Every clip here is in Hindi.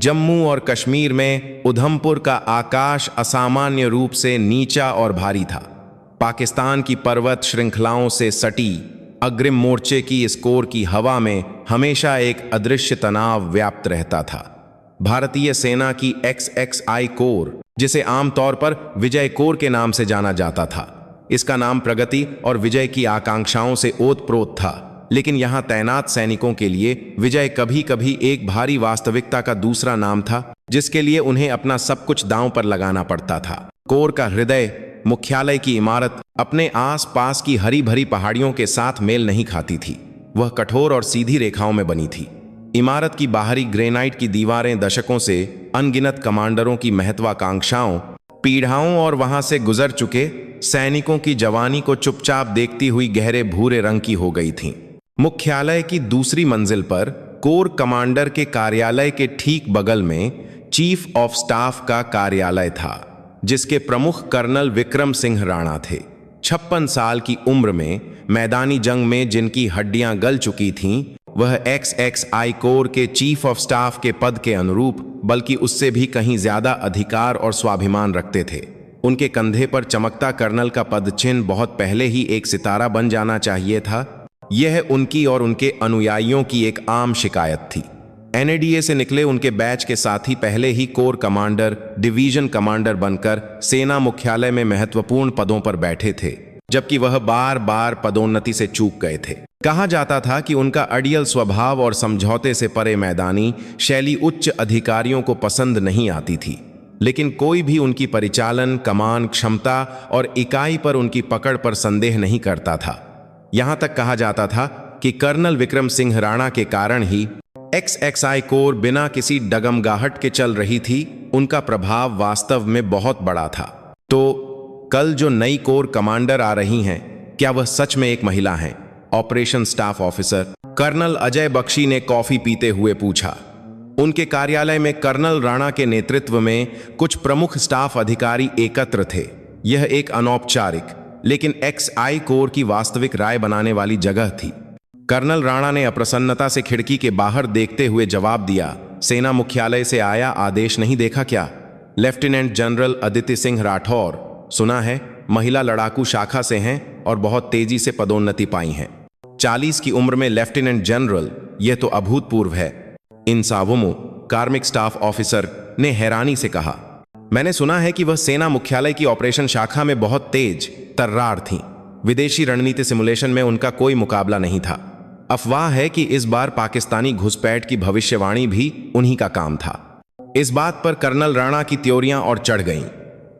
जम्मू और कश्मीर में उधमपुर का आकाश असामान्य रूप से नीचा और भारी था। पाकिस्तान की पर्वत श्रृंखलाओं से सटी अग्रिम मोर्चे की इस कोर की हवा में हमेशा एक अदृश्य तनाव व्याप्त रहता था। भारतीय सेना की XXI कोर, जिसे आमतौर पर विजय कोर के नाम से जाना जाता था, इसका नाम प्रगति और विजय की आकांक्षाओं से ओतप्रोत था। लेकिन यहां तैनात सैनिकों के लिए विजय कभी कभी एक भारी वास्तविकता का दूसरा नाम था, जिसके लिए उन्हें अपना सब कुछ दांव पर लगाना पड़ता था। कोर का हृदय, मुख्यालय की इमारत, अपने आस पास की हरी भरी पहाड़ियों के साथ मेल नहीं खाती थी। वह कठोर और सीधी रेखाओं में बनी थी। इमारत की बाहरी ग्रेनाइट की दीवारें दशकों से अनगिनत कमांडरों की महत्वाकांक्षाओं, पीढ़ाओं और वहां से गुजर चुके सैनिकों की जवानी को चुपचाप देखती हुई गहरे भूरे रंग की हो गई थीं। मुख्यालय की दूसरी मंजिल पर कोर कमांडर के कार्यालय के ठीक बगल में चीफ ऑफ स्टाफ का कार्यालय था, जिसके प्रमुख कर्नल विक्रम सिंह राणा थे। 56 साल की उम्र में मैदानी जंग में जिनकी हड्डियां गल चुकी थीं, वह XXI कोर के चीफ ऑफ स्टाफ के पद के अनुरूप बल्कि उससे भी कहीं ज्यादा अधिकार और स्वाभिमान रखते थे। उनके कंधे पर चमकता कर्नल का पद चिन्ह बहुत पहले ही एक सितारा बन जाना चाहिए था। यह उनकी और उनके अनुयायियों की एक आम शिकायत थी। NADA से निकले उनके बैच के साथी पहले ही कोर कमांडर, डिवीजन कमांडर बनकर सेना मुख्यालय में महत्वपूर्ण पदों पर बैठे थे, जबकि वह बार बार पदोन्नति से चूक गए थे। कहा जाता था कि उनका अड़ियल स्वभाव और समझौते से परे मैदानी शैली उच्च अधिकारियों को पसंद नहीं आती थी, लेकिन कोई भी उनकी परिचालन, कमान क्षमता और इकाई पर उनकी पकड़ पर संदेह नहीं करता था। यहां तक कहा जाता था कि कर्नल विक्रम सिंह राणा के कारण ही XXI कोर बिना किसी डगमगाहट के चल रही थी। उनका प्रभाव वास्तव में बहुत बड़ा था। तो कल जो नई कोर कमांडर आ रही हैं, क्या वह सच में एक महिला हैं? Operation staff officer colonel Ajay Bakhshi ने कॉफी पीते हुए पूछा। उनके कार्यालय में कर्नल राणा के नेतृत्व में कुछ प्रमुख स्टाफ अधिकारी एकत्र थे। यह एक अनौपचारिक लेकिन XI कोर की वास्तविक राय बनाने वाली जगह थी। कर्नल राणा ने अप्रसन्नता से खिड़की के बाहर देखते हुए जवाब दिया, सेना मुख्यालय से आया आदेश नहीं देखा क्या? लेफ्टिनेंट जनरल अदिति सिंह राठौर, सुना है महिला लड़ाकू शाखा से हैं और बहुत तेजी से पदोन्नति पाई हैं। 40 की उम्र में लेफ्टिनेंट जनरल, यह तो अभूतपूर्व है। इंसावुमु, कार्मिक स्टाफ ऑफिसर ने हैरानी से कहा। मैंने सुना है कि वह सेना मुख्यालय की ऑपरेशन शाखा में बहुत तेज तर्रार थीं। विदेशी रणनीति सिमुलेशन में उनका कोई मुकाबला नहीं था। अफवाह है कि इस बार पाकिस्तानी घुसपैठ की भविष्यवाणी भी उन्हीं का काम था। इस बात पर कर्नल राणा की त्योरियां और चढ़ गईं।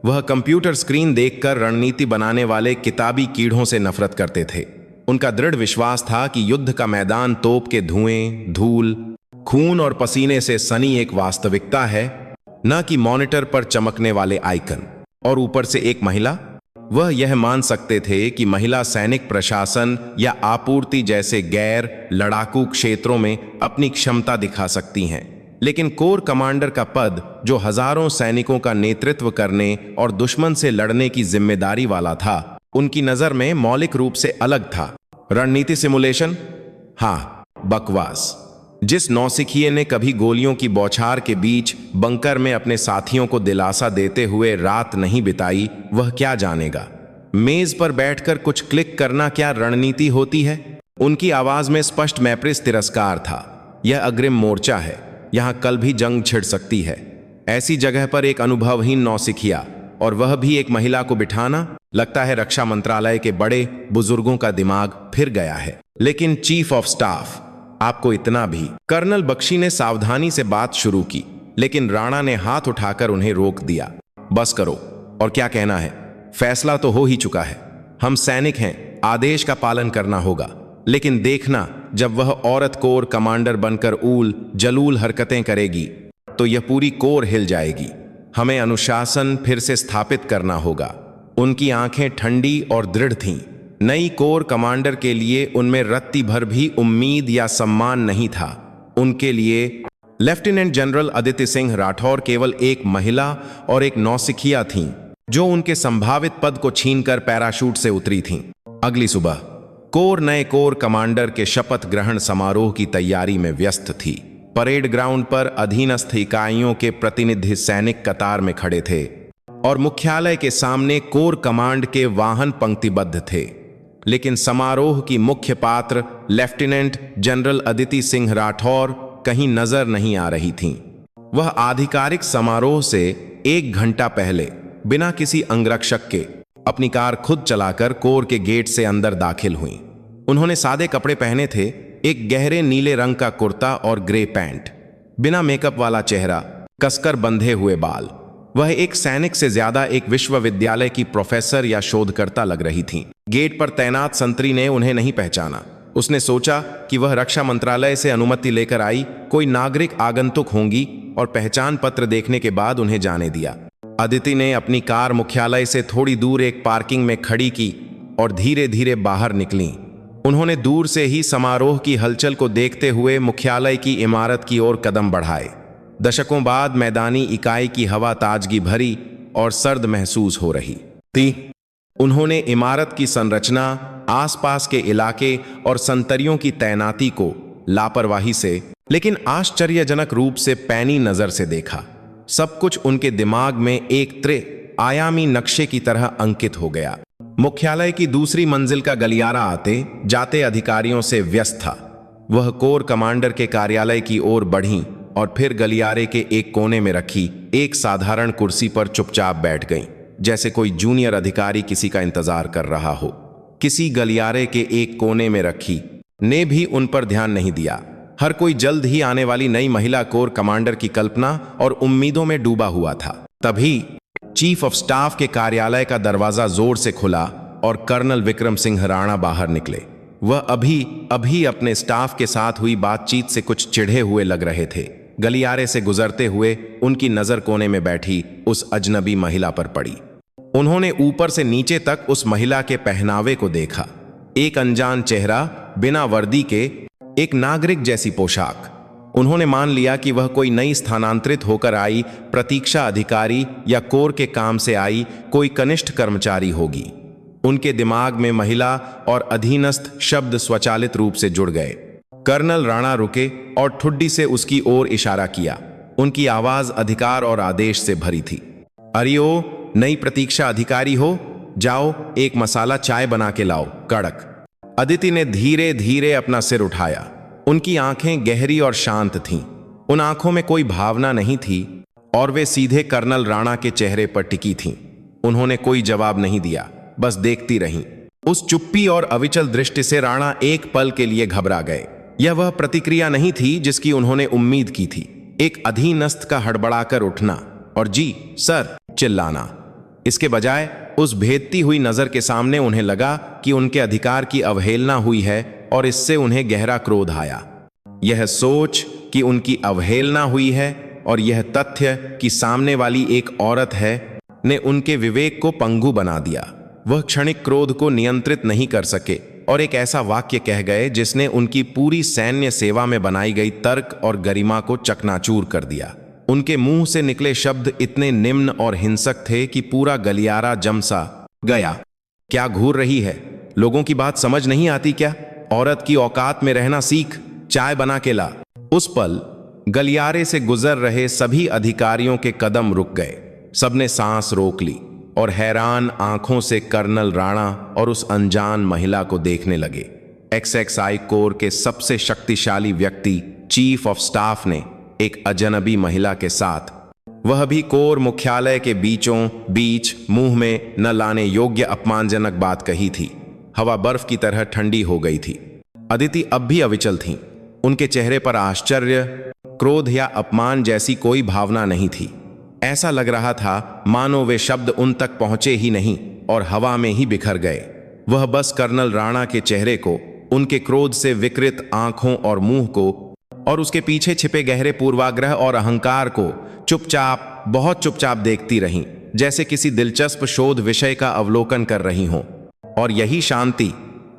वह कंप्यूटर स्क्रीन देखकर रणनीति बनाने वाले किताबी कीड़ों से नफरत करते थे। उनका दृढ़ विश्वास था कि युद्ध का मैदान तोप के धुएं, धूल, खून और पसीने से सनी एक वास्तविकता है, न कि मॉनिटर पर चमकने वाले आइकन। और ऊपर से एक महिला, वह यह मान सकते थे कि महिला सैनिक प्रशासन या आपूर्ति जैसे गैर लड़ाकू क्षेत्रों में अपनी क्षमता दिखा सकती हैं, लेकिन कोर कमांडर का पद, जो हजारों सैनिकों का नेतृत्व करने और दुश्मन से लड़ने की जिम्मेदारी वाला था, उनकी नजर में मौलिक रूप से अलग था। रणनीति सिमुलेशन? हाँ, बकवास। जिस नौसिखिए ने कभी गोलियों की बौछार के बीच बंकर में अपने साथियों को दिलासा देते हुए रात नहीं बिताई, वह क्या जानेगा। मेज पर बैठकर कुछ क्लिक करना क्या रणनीति होती है? उनकी आवाज में स्पष्ट मैप्रिस तिरस्कार था। यह अग्रिम मोर्चा है, यहां कल भी जंग छिड़ सकती है। ऐसी जगह पर एक अनुभवहीन नौसिखिया, और वह भी एक महिला को बिठाना, लगता है रक्षा मंत्रालय के बड़े बुजुर्गों का दिमाग फिर गया है। लेकिन चीफ ऑफ स्टाफ, आपको इतना भी। कर्नल बख्शी ने सावधानी से बात शुरू की, लेकिन राणा ने हाथ उठाकर उन्हें रोक दिया। बस करो, और क्या कहना है? फैसला तो हो ही चुका है। हम सैनिक हैं, आदेश का पालन करना होगा। लेकिन देखना, जब वह औरत कोर कमांडर बनकर ऊल जलूल हरकतें करेगी, तो यह पूरी कोर हिल जाएगी। हमें अनुशासन फिर से स्थापित करना होगा। उनकी आंखें ठंडी और दृढ़ थीं। नई कोर कमांडर के लिए उनमें रत्ती भर भी उम्मीद या सम्मान नहीं था। उनके लिए लेफ्टिनेंट जनरल अदिति सिंह राठौर केवल एक महिला और एक नौसिखिया थीं, जो उनके संभावित पद को छीनकर पैराशूट से उतरी थीं। अगली सुबह नए कोर कमांडर के शपथ ग्रहण समारोह की तैयारी में व्यस्त थी। परेड ग्राउंड पर अधीनस्थ इकाइयों के प्रतिनिधि सैनिक कतार में खड़े थे और मुख्यालय के सामने कोर कमांड के वाहन पंक्तिबद्ध थे। लेकिन समारोह की मुख्य पात्र लेफ्टिनेंट जनरल अदिति सिंह राठौर कहीं नजर नहीं आ रही थीं। वह आधिकारिक समारोह से 1 घंटा पहले बिना किसी अंगरक्षक के अपनी कार खुद चलाकर कोर के गेट से अंदर दाखिल हुईं। उन्होंने सादे कपड़े पहने थे, एक गहरे नीले रंग का कुर्ता और ग्रे पैंट, बिना मेकअप वाला चेहरा, कसकर बंधे हुए बाल। वह एक सैनिक से ज्यादा एक विश्वविद्यालय की प्रोफेसर या शोधकर्ता लग रही थीं। गेट पर तैनात संतरी ने उन्हें नहीं पहचाना। उसने सोचा कि वह रक्षा मंत्रालय से अनुमति लेकर आई कोई नागरिक आगंतुक होंगी और पहचान पत्र देखने के बाद उन्हें जाने दिया। अदिति ने अपनी कार मुख्यालय से थोड़ी दूर एक पार्किंग में खड़ी की और धीरे धीरे बाहर निकलीं। उन्होंने दूर से ही समारोह की हलचल को देखते हुए मुख्यालय की इमारत की ओर कदम बढ़ाए। दशकों बाद मैदानी इकाई की हवा ताजगी भरी और सर्द महसूस हो रही थी। उन्होंने इमारत की संरचना, आसपास के इलाके और संतरियों की तैनाती को लापरवाही से लेकिन आश्चर्यजनक रूप से पैनी नजर से देखा। सब कुछ उनके दिमाग में एक त्रि-आयामी नक्शे की तरह अंकित हो गया। मुख्यालय की दूसरी मंजिल का गलियारा आते जाते अधिकारियों से व्यस्त था। वह कोर कमांडर के कार्यालय की ओर बढ़ीं और फिर गलियारे के एक कोने में रखी एक साधारण कुर्सी पर चुपचाप बैठ गईं, जैसे कोई जूनियर अधिकारी किसी का इंतजार कर रहा हो। किसी गलियारे के एक कोने में रखी ने भी उन पर ध्यान नहीं दिया। हर कोई जल्द ही आने वाली नई महिला कोर कमांडर की कल्पना और उम्मीदों में डूबा हुआ था। तभी चीफ ऑफ स्टाफ के कार्यालय का दरवाजा जोर से खुला और कर्नल विक्रम सिंह राणा बाहर निकले। वह अभी अभी अपने स्टाफ के साथ हुई बातचीत से कुछ चिढ़े हुए लग रहे थे। गलियारे से गुजरते हुए उनकी नजर कोने में बैठी उस अजनबी महिला पर पड़ी। उन्होंने ऊपर से नीचे तक उस महिला के पहनावे को देखा। एक अनजान चेहरा, बिना वर्दी के, एक नागरिक जैसी पोशाक। उन्होंने मान लिया कि वह कोई नई स्थानांतरित होकर आई प्रतीक्षा अधिकारी या कोर के काम से आई कोई कनिष्ठ कर्मचारी होगी। उनके दिमाग में महिला और अधीनस्थ शब्द स्वचालित रूप से जुड़ गए। कर्नल राणा रुके और ठुड्डी से उसकी ओर इशारा किया। उनकी आवाज अधिकार और आदेश से भरी थी। अरियो, नई प्रतीक्षा अधिकारी हो? जाओ एक मसाला चाय बना के लाओ, कड़क। अदिति ने धीरे धीरे अपना सिर उठाया। उनकी आंखें गहरी और शांत थीं। उन आंखों में कोई भावना नहीं थी और वे सीधे कर्नल राणा के चेहरे पर टिकी थीं। उन्होंने कोई जवाब नहीं दिया, बस देखती रहीं। उस चुप्पी और अविचल दृष्टि से राणा एक पल के लिए घबरा गए। यह वह प्रतिक्रिया नहीं थी जिसकी उन्होंने उम्मीद की थी। एक अधीनस्थ का हड़बड़ाकर उठना और जी सर चिल्लाना। इसके बजाय उस भेदती हुई नजर के सामने उन्हें लगा कि उनके अधिकार की अवहेलना हुई है और इससे उन्हें गहरा क्रोध आया। यह सोच कि उनकी अवहेलना हुई है और यह तथ्य कि सामने वाली एक औरत है ने उनके विवेक को पंगु बना दिया। वह क्षणिक क्रोध को नियंत्रित नहीं कर सके और एक ऐसा वाक्य कह गए जिसने उनकी पूरी सैन्य सेवा में बनाई गई तर्क और गरिमा को चकनाचूर कर दिया। उनके मुंह से निकले शब्द इतने निम्न और हिंसक थे कि पूरा गलियारा जमसा गया। क्या घूर रही है? लोगों की बात समझ नहीं आती क्या? औरत की औकात में रहना सीख, चाय बना के ला। उस पल गलियारे से गुजर रहे सभी अधिकारियों के कदम रुक गए। सबने सांस रोक ली और हैरान आंखों से कर्नल राणा और उस अनजान महिला को देखने लगे। XXI कोर के सबसे शक्तिशाली व्यक्ति चीफ ऑफ स्टाफ ने एक अजनबी महिला के साथ, वह भी कोर मुख्यालय के बीचों बीच, मुंह में न लाने योग्य अपमानजनक बात कही थी। हवा बर्फ की तरह ठंडी हो गई थी। अदिति अब भी अविचल थीं। उनके चेहरे पर आश्चर्य, क्रोध या अपमान जैसी कोई भावना नहीं थी। ऐसा लग रहा था मानो वे शब्द उन तक पहुंचे ही नहीं और हवा में ही बिखर गए। वह बस कर्नल राणा के चेहरे को, उनके क्रोध से विकृत आंखों और मुंह को और उसके पीछे छिपे गहरे पूर्वाग्रह और अहंकार को चुपचाप, बहुत चुपचाप देखती रहीं, जैसे किसी दिलचस्प शोध विषय का अवलोकन कर रही हों। और यही शांति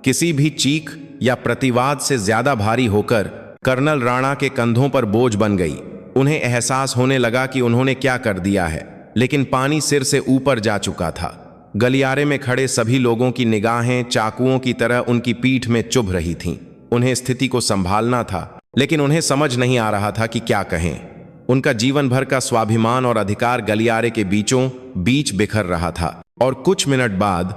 किसी भी चीख या प्रतिवाद से ज्यादा भारी होकर कर्नल राणा के कंधों पर बोझ बन गई। उन्हें एहसास होने लगा कि उन्होंने क्या कर दिया है, लेकिन पानी सिर से ऊपर जा चुका था। गलियारे में खड़े सभी लोगों की निगाहें चाकुओं की तरह उनकी पीठ में चुभ रही थीं। उन्हें स्थिति को संभालना था, लेकिन उन्हें समझ नहीं आ रहा था कि क्या कहें। उनका जीवन भर का स्वाभिमान और अधिकार गलियारे के बीचों बीच बिखर रहा था। और कुछ मिनट बाद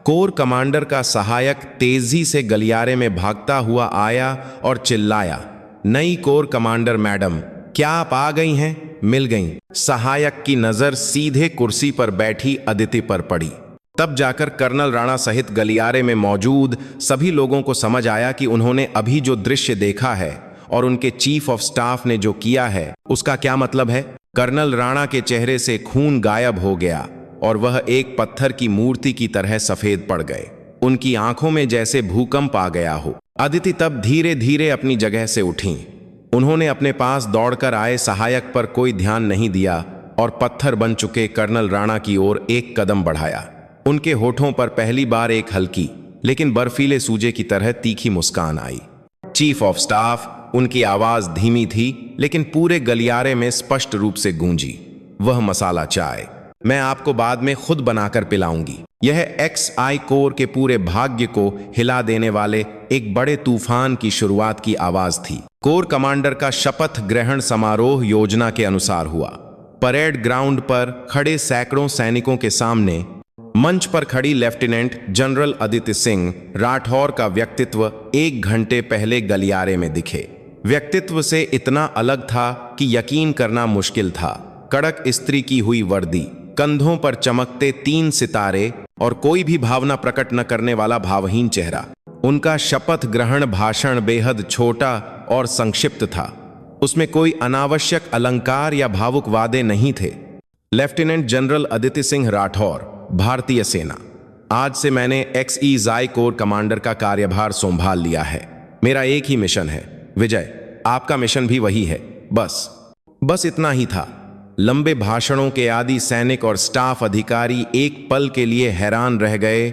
कोर कमांडर का सहायक तेजी से गलियारे में भागता हुआ आया और चिल्लाया, नई कोर कमांडर मैडम, क्या आप आ गई हैं? मिल गईं। सहायक की नजर सीधे कुर्सी पर बैठी अदिति पर पड़ी। तब जाकर कर्नल राणा सहित गलियारे में मौजूद सभी लोगों को समझ आया कि उन्होंने अभी जो दृश्य देखा है और उनके चीफ ऑफ स्टाफ ने जो किया है उसका क्या मतलब है। कर्नल राणा के चेहरे से खून गायब हो गया और वह एक पत्थर की मूर्ति की तरह सफेद पड़ गए। उनकी आंखों में जैसे भूकंप आ गया हो। अदिति तब धीरे धीरे अपनी जगह से उठी। उन्होंने अपने पास दौड़कर आए सहायक पर कोई ध्यान नहीं दिया और पत्थर बन चुके कर्नल राणा की ओर एक कदम बढ़ाया। उनके होठों पर पहली बार एक हल्की लेकिन बर्फीले सूजे की तरह तीखी मुस्कान आई। चीफ ऑफ स्टाफ, उनकी आवाज धीमी थी लेकिन पूरे गलियारे में स्पष्ट रूप से गूंजी, वह मसाला चाय मैं आपको बाद में खुद बनाकर पिलाऊंगी। यह XI कोर के पूरे भाग्य को हिला देने वाले एक बड़े तूफान की शुरुआत की आवाज थी। कोर कमांडर का शपथ ग्रहण समारोह योजना के अनुसार हुआ। परेड ग्राउंड पर खड़े सैकड़ों सैनिकों के सामने मंच पर खड़ी लेफ्टिनेंट जनरल अदिति सिंह राठौर का व्यक्तित्व 1 घंटे पहले गलियारे में दिखे। व्यक्तित्व से इतना अलग था कि यकीन करना मुश्किल था। कड़क इस्त्री की हुई वर्दी, कंधों पर चमकते 3 सितारे और कोई भी भावना प्रकट न करने वाला भावहीन चेहरा। उनका शपथ ग्रहण भाषण बेहद छोटा और संक्षिप्त था। उसमें कोई अनावश्यक अलंकार या भावुक वादे नहीं थे। लेफ्टिनेंट जनरल अदिति सिंह राठौर, भारतीय सेना। आज से मैंने XI कोर कमांडर का कार्यभार संभाल लिया है। मेरा एक ही मिशन है, विजय। आपका मिशन भी वही है। बस इतना ही था। लंबे भाषणों के आदि सैनिक और स्टाफ अधिकारी एक पल के लिए हैरान रह गए,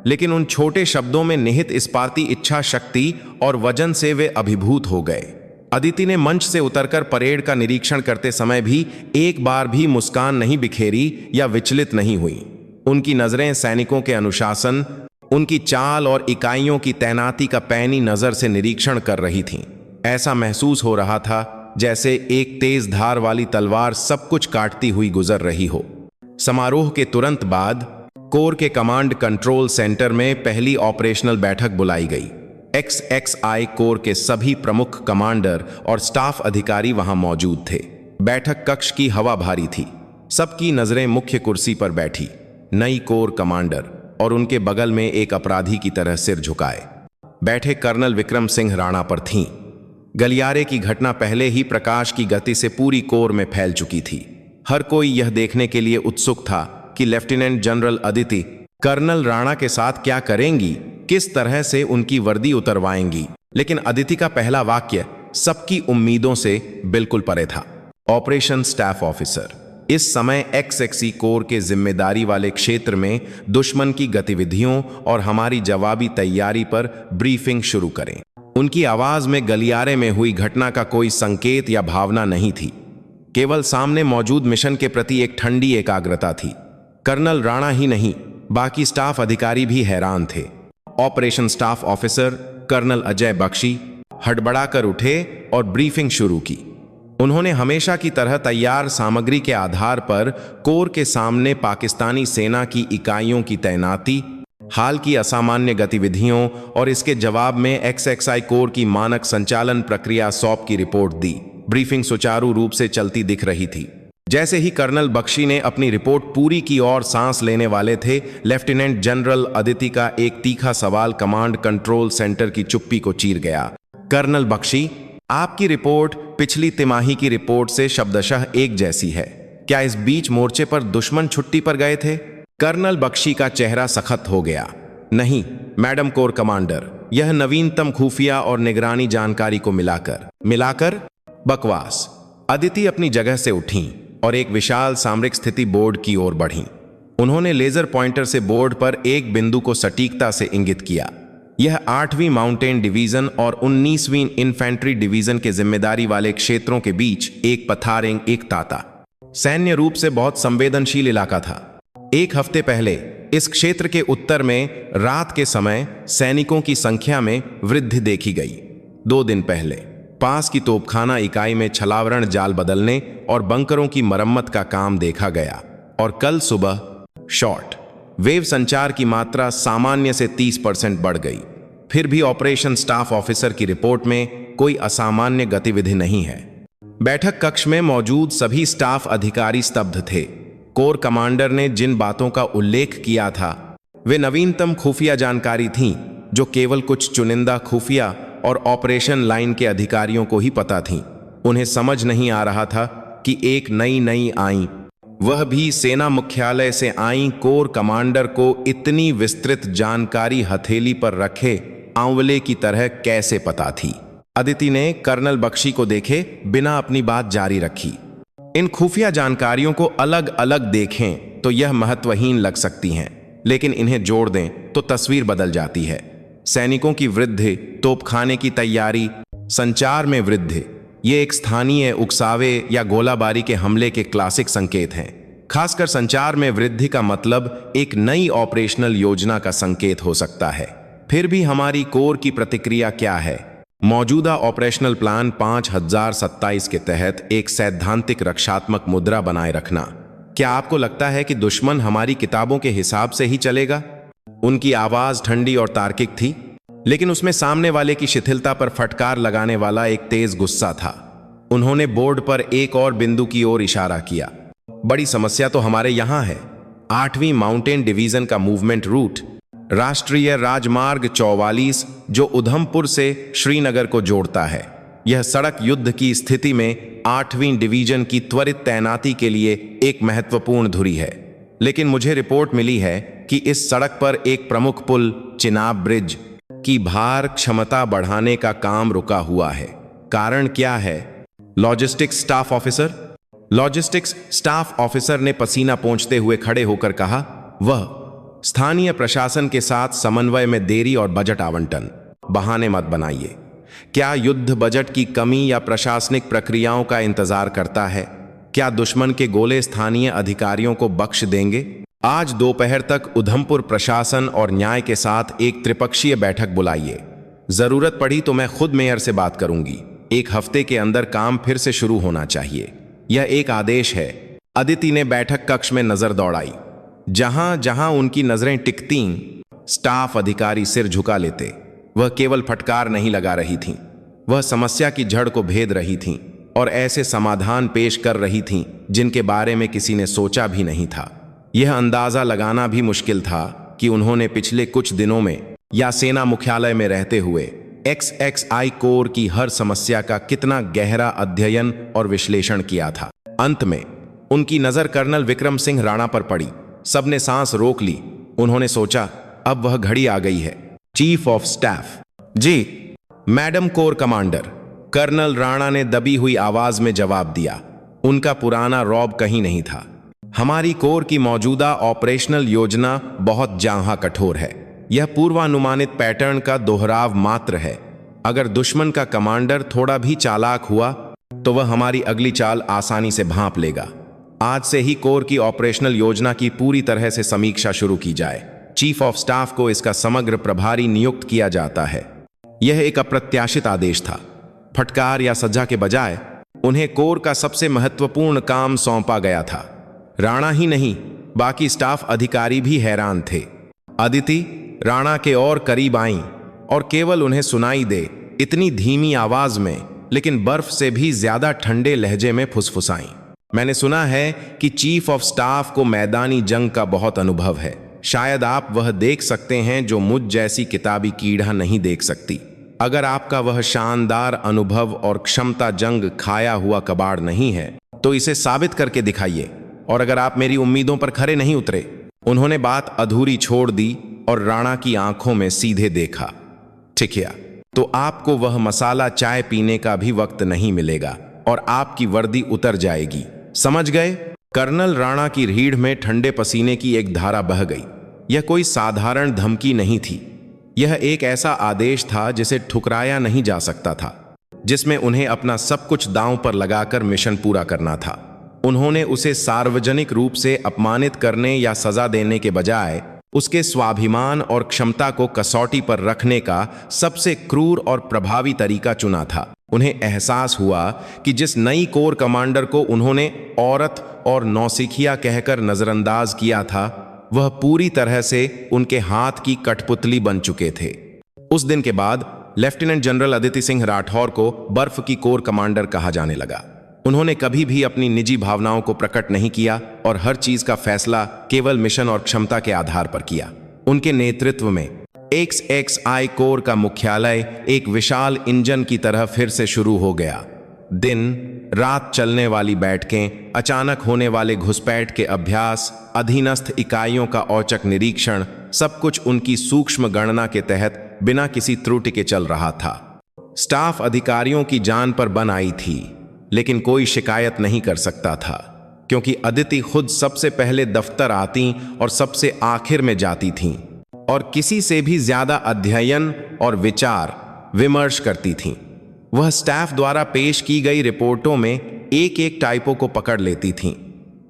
लेकिन उन छोटे शब्दों में निहित इस्पाती इच्छा शक्ति और वजन से वे अभिभूत हो गए। अदिति ने मंच से उतरकर परेड का निरीक्षण करते समय भी एक बार भी मुस्कान नहीं बिखेरी या विचलित नहीं हुई। उनकी नजरें सैनिकों के अनुशासन, उनकी चाल और इकाइयों की तैनाती का पैनी नजर से निरीक्षण कर रही थीं। ऐसा महसूस हो रहा था जैसे एक तेज धार वाली तलवार सब कुछ काटती हुई गुजर रही हो। समारोह के तुरंत बाद कोर के कमांड कंट्रोल सेंटर में पहली ऑपरेशनल बैठक बुलाई गई। XI कोर के सभी प्रमुख कमांडर और स्टाफ अधिकारी वहां मौजूद थे। बैठक कक्ष की हवा भारी थी। सबकी नजरें मुख्य कुर्सी पर बैठी नई कोर कमांडर और उनके बगल में एक अपराधी की तरह सिर झुकाए बैठे कर्नल विक्रम सिंह राणा पर थीं। गलियारे की घटना पहले ही प्रकाश की गति से पूरी कोर में फैल चुकी थी। हर कोई यह देखने के लिए उत्सुक था कि lieutenant general Aditi colonel Rana के साथ क्या करेंगी, किस तरह से उनकी वर्दी उतरवाएंगी। लेकिन अदिति का पहला वाक्य सबकी उम्मीदों से बिल्कुल परे था। ऑपरेशन स्टाफ ऑफिसर, इस समय XI कोर के जिम्मेदारी वाले क्षेत्र में दुश्मन की गतिविधियों और हमारी जवाबी तैयारी पर ब्रीफिंग शुरू करें। उनकी आवाज में गलियारे में हुई घटना का कोई संकेत या भावना नहीं थी, केवल सामने मौजूद मिशन के प्रति एक ठंडी एकाग्रता थी। कर्नल राणा ही नहीं, बाकी स्टाफ अधिकारी भी हैरान थे। Operation staff officer colonel Ajay Bakshi हड़बड़ाकर उठे और ब्रीफिंग शुरू की। उन्होंने हमेशा की तरह तैयार सामग्री के आधार पर कोर के सामने पाकिस्तानी सेना की इकाइयों की तैनाती, हाल की असामान्य गतिविधियों और इसके जवाब में XI कोर की मानक संचालन प्रक्रिया सॉप की रिपोर्ट दी। ब्रीफिंग सुचारू रूप से चलती दिख रही थी। जैसे ही कर्नल बख्शी ने अपनी रिपोर्ट पूरी की और सांस लेने वाले थे, लेफ्टिनेंट जनरल अदिति का एक तीखा सवाल कमांड कंट्रोल सेंटर की चुप्पी को चीर गया। कर्नल बख्शी, आपकी रिपोर्ट पिछली तिमाही की रिपोर्ट से शब्दशः एक जैसी है। क्या इस बीच मोर्चे पर दुश्मन छुट्टी पर गए थे? कर्नल बख्शी का चेहरा सख्त हो गया। नहीं मैडम कोर कमांडर, यह नवीनतम खुफिया और निगरानी जानकारी को मिलाकर बकवास। अदिति अपनी जगह से उठीं और एक विशाल सामरिक स्थिति बोर्ड की ओर बढ़ीं। उन्होंने लेजर पॉइंटर से बोर्ड पर एक बिंदु को सटीकता से इंगित किया। यह 8वीं माउंटेन डिवीजन और 19वीं इन्फेंट्री डिवीजन के जिम्मेदारी वाले क्षेत्रों के बीच एक पथारिंग, एक ताता सैन्य रूप से बहुत संवेदनशील इलाका था। 1 हफ्ते पहले इस क्षेत्र के उत्तर में रात के समय सैनिकों की संख्या में वृद्धि देखी गई। 2 दिन पहले पास की तोपखाना इकाई में छलावरण जाल बदलने और बंकरों की मरम्मत का काम देखा गया। और कल सुबह शॉर्ट वेव संचार की मात्रा सामान्य से 30% बढ़ गई। फिर भी ऑपरेशन स्टाफ ऑफिसर की रिपोर्ट में कोई असामान्य गतिविधि नहीं है। बैठक कक्ष में मौजूद सभी स्टाफ अधिकारी स्तब्ध थे। कोर कमांडर ने जिन बातों का उल्लेख किया था वे नवीनतम खुफिया जानकारी थीं, जो केवल कुछ चुनिंदा खुफिया और ऑपरेशन लाइन के अधिकारियों को ही पता थीं। उन्हें समझ नहीं आ रहा था कि एक नई आई, वह भी सेना मुख्यालय से आई कोर कमांडर को इतनी विस्तृत जानकारी हथेली पर रखे आंवले की तरह कैसे पता थी। अदिति ने कर्नल बख्शी को देखे बिना अपनी बात जारी रखी। इन खुफिया जानकारियों को अलग अलग देखें तो यह महत्वहीन लग सकती हैं, लेकिन इन्हें जोड़ दें तो तस्वीर बदल जाती है। सैनिकों की वृद्धि, तोपखाने की तैयारी, संचार में वृद्धि, ये एक स्थानीय उकसावे या गोलाबारी के हमले के क्लासिक संकेत हैं। खासकर संचार में वृद्धि का मतलब एक नई ऑपरेशनल योजना का संकेत हो सकता है। फिर भी हमारी कोर की प्रतिक्रिया क्या है? मौजूदा ऑपरेशनल प्लान 5027 के तहत एक सैद्धांतिक रक्षात्मक मुद्रा बनाए रखना। क्या आपको लगता है कि दुश्मन हमारी किताबों के हिसाब से ही चलेगा? उनकी आवाज ठंडी और तार्किक थी, लेकिन उसमें सामने वाले की शिथिलता पर फटकार लगाने वाला एक तेज गुस्सा था। उन्होंने बोर्ड पर एक और बिंदु की ओर इशारा किया। बड़ी समस्या तो हमारे यहां है। 8वीं माउंटेन डिवीजन का मूवमेंट रूट राष्ट्रीय राजमार्ग 44 जो उधमपुर से श्रीनगर को जोड़ता है। यह सड़क युद्ध की स्थिति में 8वीं डिवीजन की त्वरित तैनाती के लिए एक महत्वपूर्ण धुरी है। लेकिन मुझे रिपोर्ट मिली है कि इस सड़क पर एक प्रमुख पुल चिनाब ब्रिज की भार क्षमता बढ़ाने का काम रुका हुआ है। कारण क्या है? लॉजिस्टिक्स स्टाफ ऑफिसर ने पसीना पोंछते हुए खड़े होकर कहा, वह स्थानीय प्रशासन के साथ समन्वय में देरी और बजट आवंटन। बहाने मत बनाइए। क्या युद्ध बजट की कमी या प्रशासनिक प्रक्रियाओं का इंतजार करता है? क्या दुश्मन के गोले स्थानीय अधिकारियों को बख्श देंगे? आज दोपहर तक उधमपुर प्रशासन और न्याय के साथ एक त्रिपक्षीय बैठक बुलाइए। जरूरत पड़ी तो मैं खुद मेयर से बात करूंगी। 1 हफ्ते के अंदर काम फिर से शुरू होना चाहिए। यह एक आदेश है। अदिति ने बैठक कक्ष में नजर दौड़ाई। जहां जहां उनकी नजरें टिकतीं, स्टाफ अधिकारी सिर झुका लेते। वह केवल फटकार नहीं लगा रही थीं, वह समस्या की जड़ को भेद रही थीं और ऐसे समाधान पेश कर रही थीं जिनके बारे में किसी ने सोचा भी नहीं था। यह अंदाजा लगाना भी मुश्किल था कि उन्होंने पिछले कुछ दिनों में या सेना मुख्यालय में रहते हुए XXI कोर की हर समस्या का कितना गहरा अध्ययन और विश्लेषण किया था। अंत में उनकी नजर कर्नल विक्रम सिंह राणा पर पड़ी। सबने सांस रोक ली। उन्होंने सोचा, अब वह घड़ी आ गई है। Chief of staff. जी madam corps commander, colonel Rana ने दबी हुई आवाज में जवाब दिया। उनका पुराना रौब कहीं नहीं था। हमारी कोर की मौजूदा ऑपरेशनल योजना बहुत जांहा कठोर है। यह पूर्वानुमानित पैटर्न का दोहराव मात्र है। अगर दुश्मन का कमांडर थोड़ा भी चालाक हुआ तो वह हमारी अगली चाल आसानी से भांप लेगा। आज से ही कोर की ऑपरेशनल योजना की पूरी तरह से समीक्षा शुरू की जाए। चीफ ऑफ स्टाफ को इसका समग्र प्रभारी नियुक्त किया जाता है। यह एक अप्रत्याशित आदेश था। फटकार या सज्जा के बजाय उन्हें कोर का सबसे महत्वपूर्ण काम सौंपा गया था। राणा ही नहीं, बाकी स्टाफ अधिकारी भी हैरान थे। अदिति राणा के और करीब आईं और केवल उन्हें सुनाई दे इतनी धीमी आवाज में, लेकिन बर्फ से भी ज्यादा ठंडे लहजे में फुसफुसाईं। मैंने सुना है कि चीफ ऑफ स्टाफ को मैदानी जंग का बहुत अनुभव है। शायद आप वह देख सकते हैं जो मुझ जैसी किताबी कीड़ा नहीं देख सकती। अगर आपका वह शानदार अनुभव और क्षमता जंग खाया हुआ कबाड़ नहीं है तो इसे साबित करके दिखाइए। और अगर आप मेरी उम्मीदों पर खरे नहीं उतरे। उन्होंने बात अधूरी छोड़ दी और राणा की आंखों में सीधे देखा। ठिकिया, तो आपको वह मसाला चाय पीने का भी वक्त नहीं मिलेगा और आपकी वर्दी उतर जाएगी। समझ गए? कर्नल राणा की रीढ़ में ठंडे पसीने की एक धारा बह गई। यह कोई साधारण धमकी नहीं थी। यह एक ऐसा आदेश था जिसे ठुकराया नहीं जा सकता था, जिसमें उन्हें अपना सब कुछ दांव पर लगाकर मिशन पूरा करना था। उन्होंने उसे सार्वजनिक रूप से अपमानित करने या सजा देने के बजाय उसके स्वाभिमान और क्षमता को कसौटी पर रखने का सबसे क्रूर और प्रभावी तरीका चुना था। उन्हें एहसास हुआ कि जिस नई कोर कमांडर को उन्होंने औरत और नौसिखिया कहकर नजरअंदाज किया था, वह पूरी तरह से उनके हाथ की कठपुतली बन चुके थे। उस दिन के बाद लेफ्टिनेंट जनरल अदिति सिंह राठौर को बर्फ की कोर कमांडर कहा जाने लगा। उन्होंने कभी भी अपनी निजी भावनाओं को प्रकट नहीं किया और हर चीज का फैसला केवल मिशन और क्षमता के आधार पर किया। उनके नेतृत्व में XXI कोर का मुख्यालय एक विशाल इंजन की तरह फिर से शुरू हो गया। दिन रात चलने वाली बैठकें, अचानक होने वाले घुसपैठ के अभ्यास, अधीनस्थ इकाइयों का औचक निरीक्षण, सब कुछ उनकी सूक्ष्म गणना के तहत बिना किसी त्रुटि के चल रहा था। स्टाफ अधिकारियों की जान पर बन आई थी, लेकिन कोई शिकायत नहीं कर सकता था, क्योंकि अदिति खुद सबसे पहले दफ्तर आती और सबसे आखिर में जाती थीं और किसी से भी ज्यादा अध्ययन और विचार विमर्श करती थीं। वह स्टाफ द्वारा पेश की गई रिपोर्टों में एक एक टाइपो को पकड़ लेती थीं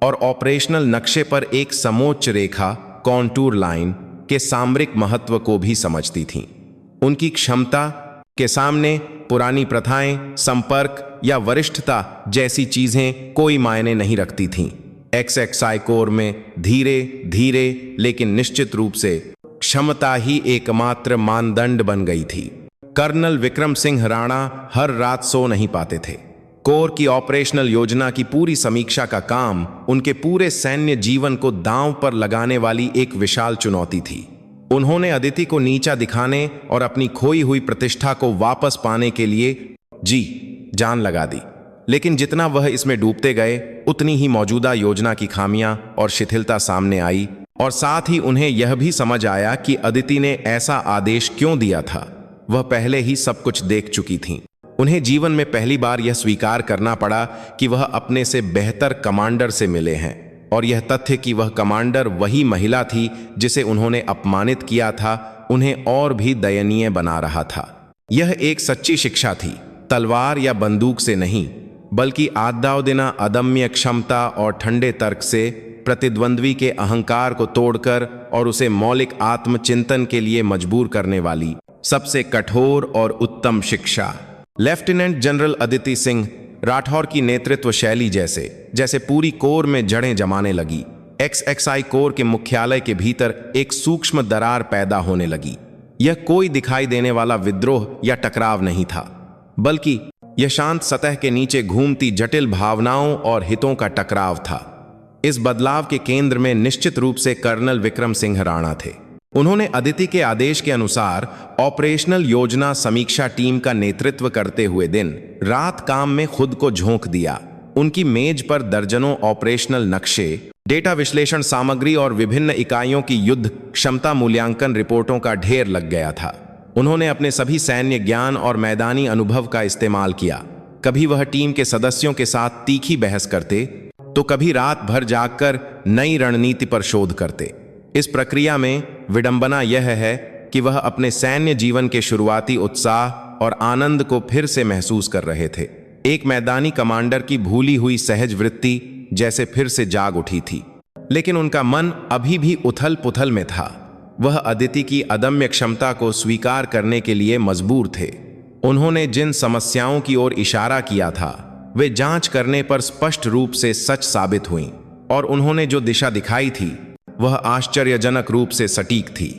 और ऑपरेशनल नक्शे पर एक समोच्च रेखा, कॉन्टूर लाइन के सामरिक महत्व को भी समझती थीं। उनकी क्षमता के सामने पुरानी प्रथाएं, संपर्क या वरिष्ठता जैसी चीजें कोई मायने नहीं रखती थीं। XXI कोर में धीरे धीरे लेकिन निश्चित रूप से क्षमता ही एकमात्र मानदंड बन गई थी। कर्नल विक्रम सिंह राणा हर रात सो नहीं पाते थे। कोर की ऑपरेशनल योजना की पूरी समीक्षा का काम उनके पूरे सैन्य जीवन को दांव पर लगाने वाली एक विशाल चुनौती थी। उन्होंने अदिति को नीचा दिखाने और अपनी खोई हुई प्रतिष्ठा को वापस पाने के लिए जान लगा दी, लेकिन जितना वह इसमें डूबते गए, उतनी ही मौजूदा योजना की खामियां और शिथिलता सामने आई और साथ ही उन्हें यह भी समझ आया कि अदिति ने ऐसा आदेश क्यों दिया था। वह पहले ही सब कुछ देख चुकी थीं। उन्हें जीवन में पहली बार यह स्वीकार करना पड़ा कि वह अपने से बेहतर कमांडर से मिले हैं, और यह तथ्य कि वह कमांडर वही महिला थी जिसे उन्होंने अपमानित किया था, उन्हें और भी दयनीय बना रहा था। यह एक सच्ची शिक्षा थी, तलवार या बंदूक से नहीं, बल्कि आद्दावदिना अदम्य क्षमता और ठंडे तर्क से प्रतिद्वंद्वी के अहंकार को तोड़कर और उसे मौलिक आत्मचिंतन के लिए मजबूर करने वाली सबसे कठोर और उत्तम शिक्षा। लेफ्टिनेंट जनरल अदिति सिंह राठौर की नेतृत्व शैली जैसे पूरी कोर में जड़ें जमाने लगी। XXI कोर के मुख्यालय के भीतर एक सूक्ष्म दरार पैदा होने लगी। यह कोई दिखाई देने वाला विद्रोह या टकराव नहीं था, बल्कि यह शांत सतह के नीचे घूमती जटिल भावनाओं और हितों का टकराव था। इस बदलाव के केंद्र में निश्चित रूप से कर्नल विक्रम सिंह राणा थे। उन्होंने अदिति के आदेश के अनुसार ऑपरेशनल योजना समीक्षा टीम का नेतृत्व करते हुए दिन रात काम में खुद को झोंक दिया। उनकी मेज पर दर्जनों ऑपरेशनल नक्शे, डेटा विश्लेषण सामग्री और विभिन्न इकाइयों की युद्ध क्षमता मूल्यांकन रिपोर्टों का ढेर लग गया था। उन्होंने अपने सभी सैन्य ज्ञान और मैदानी अनुभव का इस्तेमाल किया। कभी वह टीम के सदस्यों के साथ तीखी बहस करते, तो कभी रात भर जागकर नई रणनीति पर शोध करते। इस प्रक्रिया में विडंबना यह है कि वह अपने सैन्य जीवन के शुरुआती उत्साह और आनंद को फिर से महसूस कर रहे थे। एक मैदानी कमांडर की भूली हुई सहज वृत्ति जैसे फिर से जाग उठी थी, लेकिन उनका मन अभी भी उथल पुथल में था। वह अदिति की अदम्य क्षमता को स्वीकार करने के लिए मजबूर थे। उन्होंने जिन समस्याओं की ओर इशारा किया था, वे जांच करने पर स्पष्ट रूप से सच साबित हुईं, और उन्होंने जो दिशा दिखाई थी वह आश्चर्यजनक रूप से सटीक थी।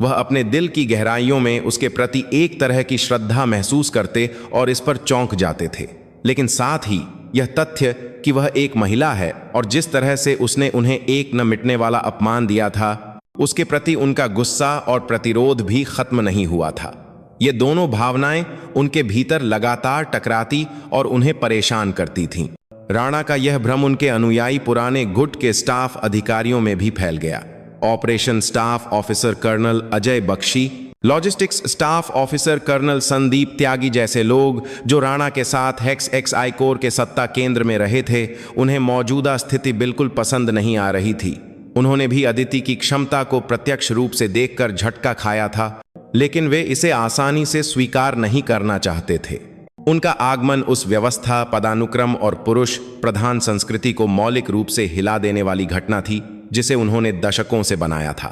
वह अपने दिल की गहराइयों में उसके प्रति एक तरह की श्रद्धा महसूस करते और इस पर चौंक जाते थे, लेकिन साथ ही यह तथ्य कि वह एक महिला है और जिस तरह से उसने उन्हें एक न मिटने वाला अपमान दिया था, उसके प्रति उनका गुस्सा और प्रतिरोध भी खत्म नहीं हुआ था। ये दोनों भावनाएं उनके भीतर लगातार टकराती और उन्हें परेशान करती थीं। राणा का यह भ्रम उनके अनुयायी पुराने गुट के स्टाफ अधिकारियों में भी फैल गया। Operation staff officer colonel Ajay Bakshi, logistics staff officer colonel Sandeep Tyagi जैसे लोग जो राणा के साथ XXI कोर के सत्ता केंद्र में रहे थे, उन्हें मौजूदा स्थिति बिल्कुल पसंद नहीं आ रही थी। उन्होंने भी अदिति की क्षमता को प्रत्यक्ष रूप से देखकर झटका खाया था, लेकिन वे इसे आसानी से स्वीकार नहीं करना चाहते थे। उनका आगमन उस व्यवस्था, पदानुक्रम और पुरुष प्रधान संस्कृति को मौलिक रूप से हिला देने वाली घटना थी जिसे उन्होंने दशकों से बनाया था।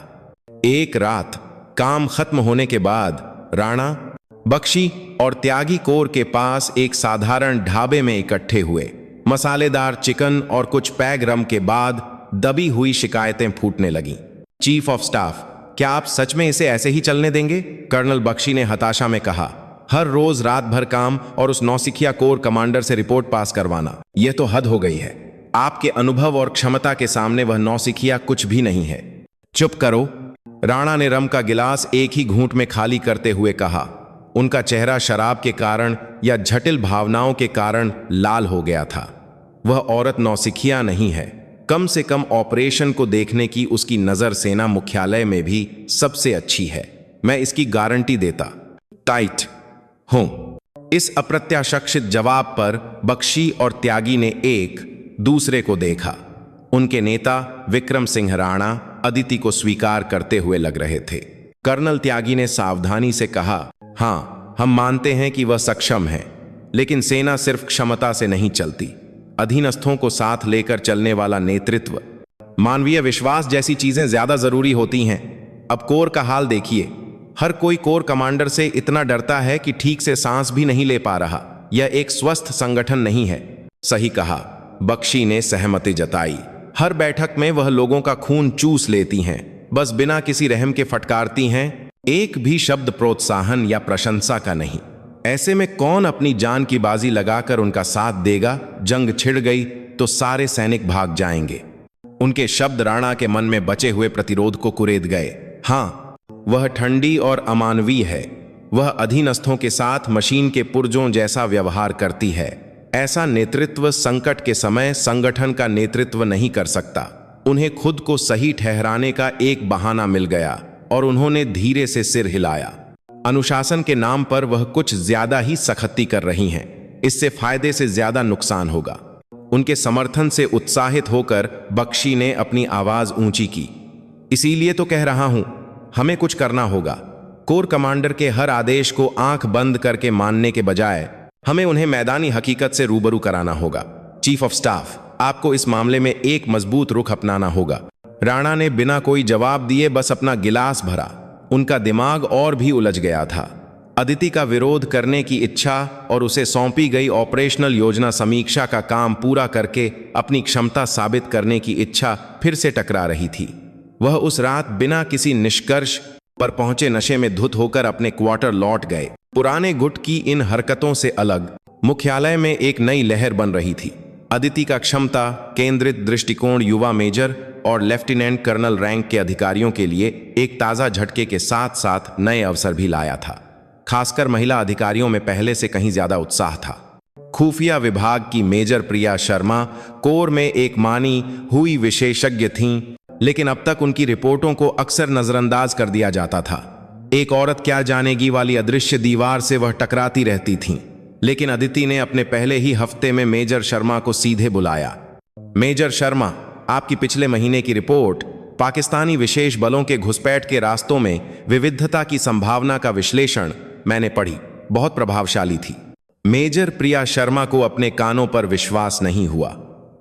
एक रात काम खत्म होने के बाद राणा बख्शी और त्यागी कोर के पास एक साधारण ढाबे में इकट्ठे हुए। मसालेदार चिकन और कुछ पैग रम के बाद दबी हुई शिकायतें फूटने लगीं। चीफ ऑफ स्टाफ, क्या आप सच में इसे ऐसे ही चलने देंगे? कर्नल बख्शी ने हताशा में कहा। हर रोज रात भर काम और उस नौसिखिया कोर कमांडर से रिपोर्ट पास करवाना, यह तो हद हो गई है। आपके अनुभव और क्षमता के सामने वह नौसिखिया कुछ भी नहीं है। चुप करो, राणा ने रम का गिलास एक ही घूंट में खाली करते हुए कहा। उनका चेहरा शराब के कारण या जटिल भावनाओं के कारण लाल हो गया था। वह औरत नौसिखिया नहीं है। कम से कम ऑपरेशन को देखने की उसकी नजर सेना मुख्यालय में भी सबसे अच्छी है। मैं इसकी गारंटी देता। टाइट हूं। इस अप्रत्याशित जवाब पर बख्शी और त्यागी ने एक दूसरे को देखा। उनके नेता विक्रम सिंह राणा अदिति को स्वीकार करते हुए लग रहे थे। कर्नल त्यागी ने सावधानी से कहा, हाँ, हम मानते हैं कि वह सक्षम है, लेकिन सेना सिर्फ क्षमता से नहीं चलती। अधीनस्थों को साथ लेकर चलने वाला नेतृत्व, मानवीय विश्वास जैसी चीजें ज्यादा जरूरी होती हैं। अब कोर का हाल देखिए। हर कोई कोर कमांडर से इतना डरता है कि ठीक से सांस भी नहीं ले पा रहा। यह एक स्वस्थ संगठन नहीं है। सही कहा, बख्शी ने सहमति जताई। हर बैठक में वह लोगों का खून चूस लेती हैं, बस बिना किसी रहम के फटकारती हैं। एक भी शब्द प्रोत्साहन या प्रशंसा का नहीं। ऐसे में कौन अपनी जान की बाजी लगाकर उनका साथ देगा? जंग छिड़ गई तो सारे सैनिक भाग जाएंगे। उनके शब्द राणा के मन में बचे हुए प्रतिरोध को कुरेद गए। हाँ, वह ठंडी और अमानवीय है। वह अधीनस्थों के साथ मशीन के पुर्जों जैसा व्यवहार करती है। ऐसा नेतृत्व संकट के समय संगठन का नेतृत्व नहीं कर सकता। उन्हें खुद को सही ठहराने का एक बहाना मिल गया और उन्होंने धीरे से सिर हिलाया। अनुशासन के नाम पर वह कुछ ज्यादा ही सख्ती कर रही हैं। इससे फायदे से ज्यादा नुकसान होगा। उनके समर्थन से उत्साहित होकर बख्शी ने अपनी आवाज ऊंची की। इसीलिए तो कह रहा हूं, हमें कुछ करना होगा। कोर कमांडर के हर आदेश को आंख बंद करके मानने के बजाय हमें उन्हें मैदानी हकीकत से रूबरू कराना होगा। चीफ ऑफ स्टाफ, आपको इस मामले में एक मजबूत रुख अपनाना होगा। राणा ने बिना कोई जवाब दिए बस अपना गिलास भरा। उनका दिमाग और भी उलझ गया था। अदिति का विरोध करने की इच्छा और उसे सौंपी गई ऑपरेशनल योजना समीक्षा का काम पूरा करके अपनी क्षमता साबित करने की इच्छा फिर से टकरा रही थी। वह उस रात बिना किसी निष्कर्ष पर पहुंचे नशे में धुत होकर अपने क्वार्टर लौट गए। पुराने गुट की इन हरकतों से अलग मुख्यालय में एक नई लहर बन रही थी। अदिति का क्षमता केंद्रित दृष्टिकोण युवा मेजर और लेफ्टिनेंट कर्नल रैंक के अधिकारियों के लिए एक ताज़ा झटके के साथ साथ नए अवसर भी लाया था। खासकर महिला अधिकारियों में पहले से कहीं ज्यादा उत्साह था। खुफिया विभाग की मेजर प्रिया शर्मा कोर में एक मानी हुई विशेषज्ञ थीं, लेकिन अब तक उनकी रिपोर्टों को अक्सर नजरअंदाज कर दिया जाता था। एक औरत क्या जानेगी वाली अदृश्य दीवार से वह टकराती रहती थीं। लेकिन अदिति ने अपने पहले ही हफ्ते में मेजर शर्मा को सीधे बुलाया। मेजर शर्मा, आपकी पिछले महीने की रिपोर्ट पाकिस्तानी विशेष बलों के घुसपैठ के रास्तों में विविधता की संभावना का विश्लेषण मैंने पढ़ी। बहुत प्रभावशाली थी। मेजर प्रिया शर्मा को अपने कानों पर विश्वास नहीं हुआ।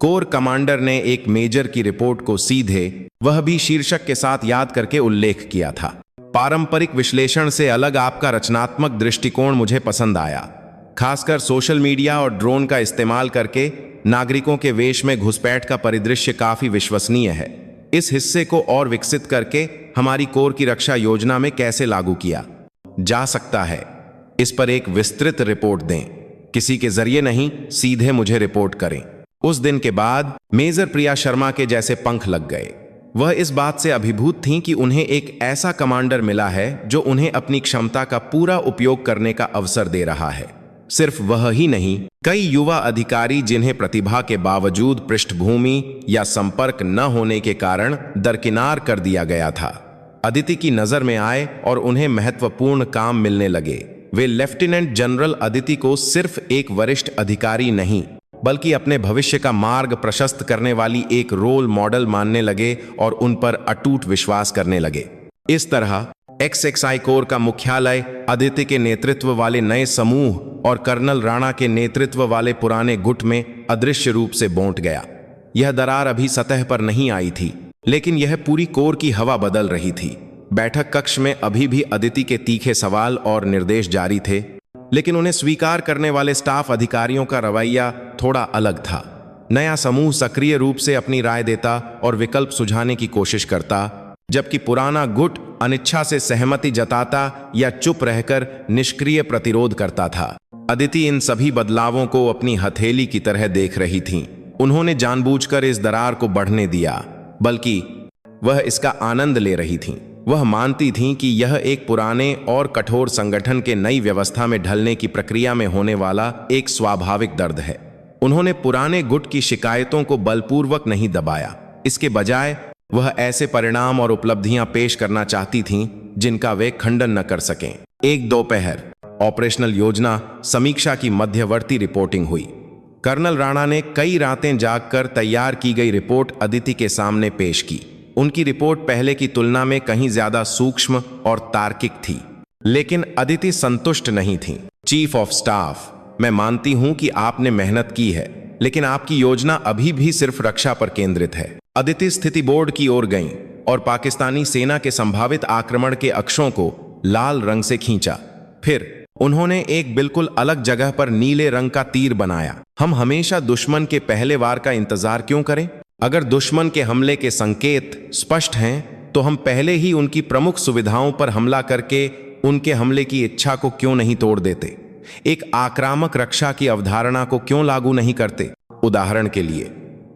कोर कमांडर ने एक मेजर की रिपोर्ट को सीधे, वह भी शीर्षक के साथ याद करके उल्लेख किया था। पारंपरिक विश्लेषण से अलग आपका रचनात्मक दृष्टिकोण मुझे पसंद आया। खासकर सोशल मीडिया और ड्रोन का इस्तेमाल करके नागरिकों के वेश में घुसपैठ का परिदृश्य काफी विश्वसनीय है। इस हिस्से को और विकसित करके हमारी कोर की रक्षा योजना में कैसे लागू किया जा सकता है, इस पर एक विस्तृत रिपोर्ट दें। किसी के जरिए नहीं, सीधे मुझे रिपोर्ट करें। उस दिन के बाद मेजर प्रिया शर्मा के जैसे पंख लग गए। वह इस बात से अभिभूत थीं कि उन्हें एक ऐसा कमांडर मिला है जो उन्हें अपनी क्षमता का पूरा उपयोग करने का अवसर दे रहा है। सिर्फ वह ही नहीं, कई युवा अधिकारी जिन्हें प्रतिभा के बावजूद पृष्ठभूमि या संपर्क न होने के कारण दरकिनार कर दिया गया था, अदिति की नजर में आए और उन्हें महत्वपूर्ण काम मिलने लगे। वे लेफ्टिनेंट जनरल अदिति को सिर्फ एक वरिष्ठ अधिकारी नहीं, बल्कि अपने भविष्य का मार्ग प्रशस्त करने वाली एक रोल मॉडल मानने लगे और उन पर अटूट विश्वास करने लगे। इस तरह XXI कोर का मुख्यालय अदिति के नेतृत्व वाले नए समूह और कर्नल राणा के नेतृत्व वाले पुराने गुट में अदृश्य रूप से बौंट गया। यह दरार अभी सतह पर नहीं आई थी, लेकिन यह पूरी कोर की हवा बदल रही थी। बैठक कक्ष में अभी भी अदिति के तीखे सवाल और निर्देश जारी थे, लेकिन उन्हें स्वीकार करने वाले स्टाफ अधिकारियों का रवैया थोड़ा अलग था। नया समूह सक्रिय रूप से अपनी राय देता और विकल्प सुझाने की कोशिश करता, जबकि पुराना गुट अनिच्छा से सहमति जताता या चुप रहकर निष्क्रिय प्रतिरोध करता था। अदिति इन सभी बदलावों को अपनी हथेली की तरह देख रही थीं। उन्होंने जानबूझकर इस दरार को बढ़ने दिया, बल्कि वह इसका आनंद ले रही थीं। वह मानती थीं कि यह एक पुराने और कठोर संगठन के नई व्यवस्था में ढलने की प्रक्रिया में होने वाला एक स्वाभाविक दर्द है। उन्होंने पुराने गुट की शिकायतों को बलपूर्वक नहीं दबाया, इसके बजाय वह ऐसे परिणाम और उपलब्धियां पेश करना चाहती थीं जिनका वे खंडन न कर सकें। एक दोपहर ऑपरेशनल योजना समीक्षा की मध्यवर्ती रिपोर्टिंग हुई। कर्नल राणा ने कई रातें जागकर तैयार की गई रिपोर्ट अदिति के सामने पेश की। उनकी रिपोर्ट पहले की तुलना में कहीं ज्यादा सूक्ष्म और तार्किक थी, लेकिन अदिति संतुष्ट नहीं थी। चीफ ऑफ स्टाफ, मैं मानती हूं कि आपने मेहनत की है, लेकिन आपकी योजना अभी भी सिर्फ रक्षा पर केंद्रित है। अदिति स्थिति बोर्ड की ओर गईं और पाकिस्तानी सेना के संभावित आक्रमण के अक्षों को लाल रंग से खींचा। फिर उन्होंने एक बिल्कुल अलग जगह पर नीले रंग का तीर बनाया। हम हमेशा दुश्मन के पहले वार का इंतजार क्यों करें? अगर दुश्मन के हमले के संकेत स्पष्ट हैं, तो हम पहले ही उनकी प्रमुख सुविधाओं पर हमला करके उनके हमले की इच्छा को क्यों नहीं तोड़ देते? एक आक्रामक रक्षा की अवधारणा को क्यों लागू नहीं करते? उदाहरण के लिए,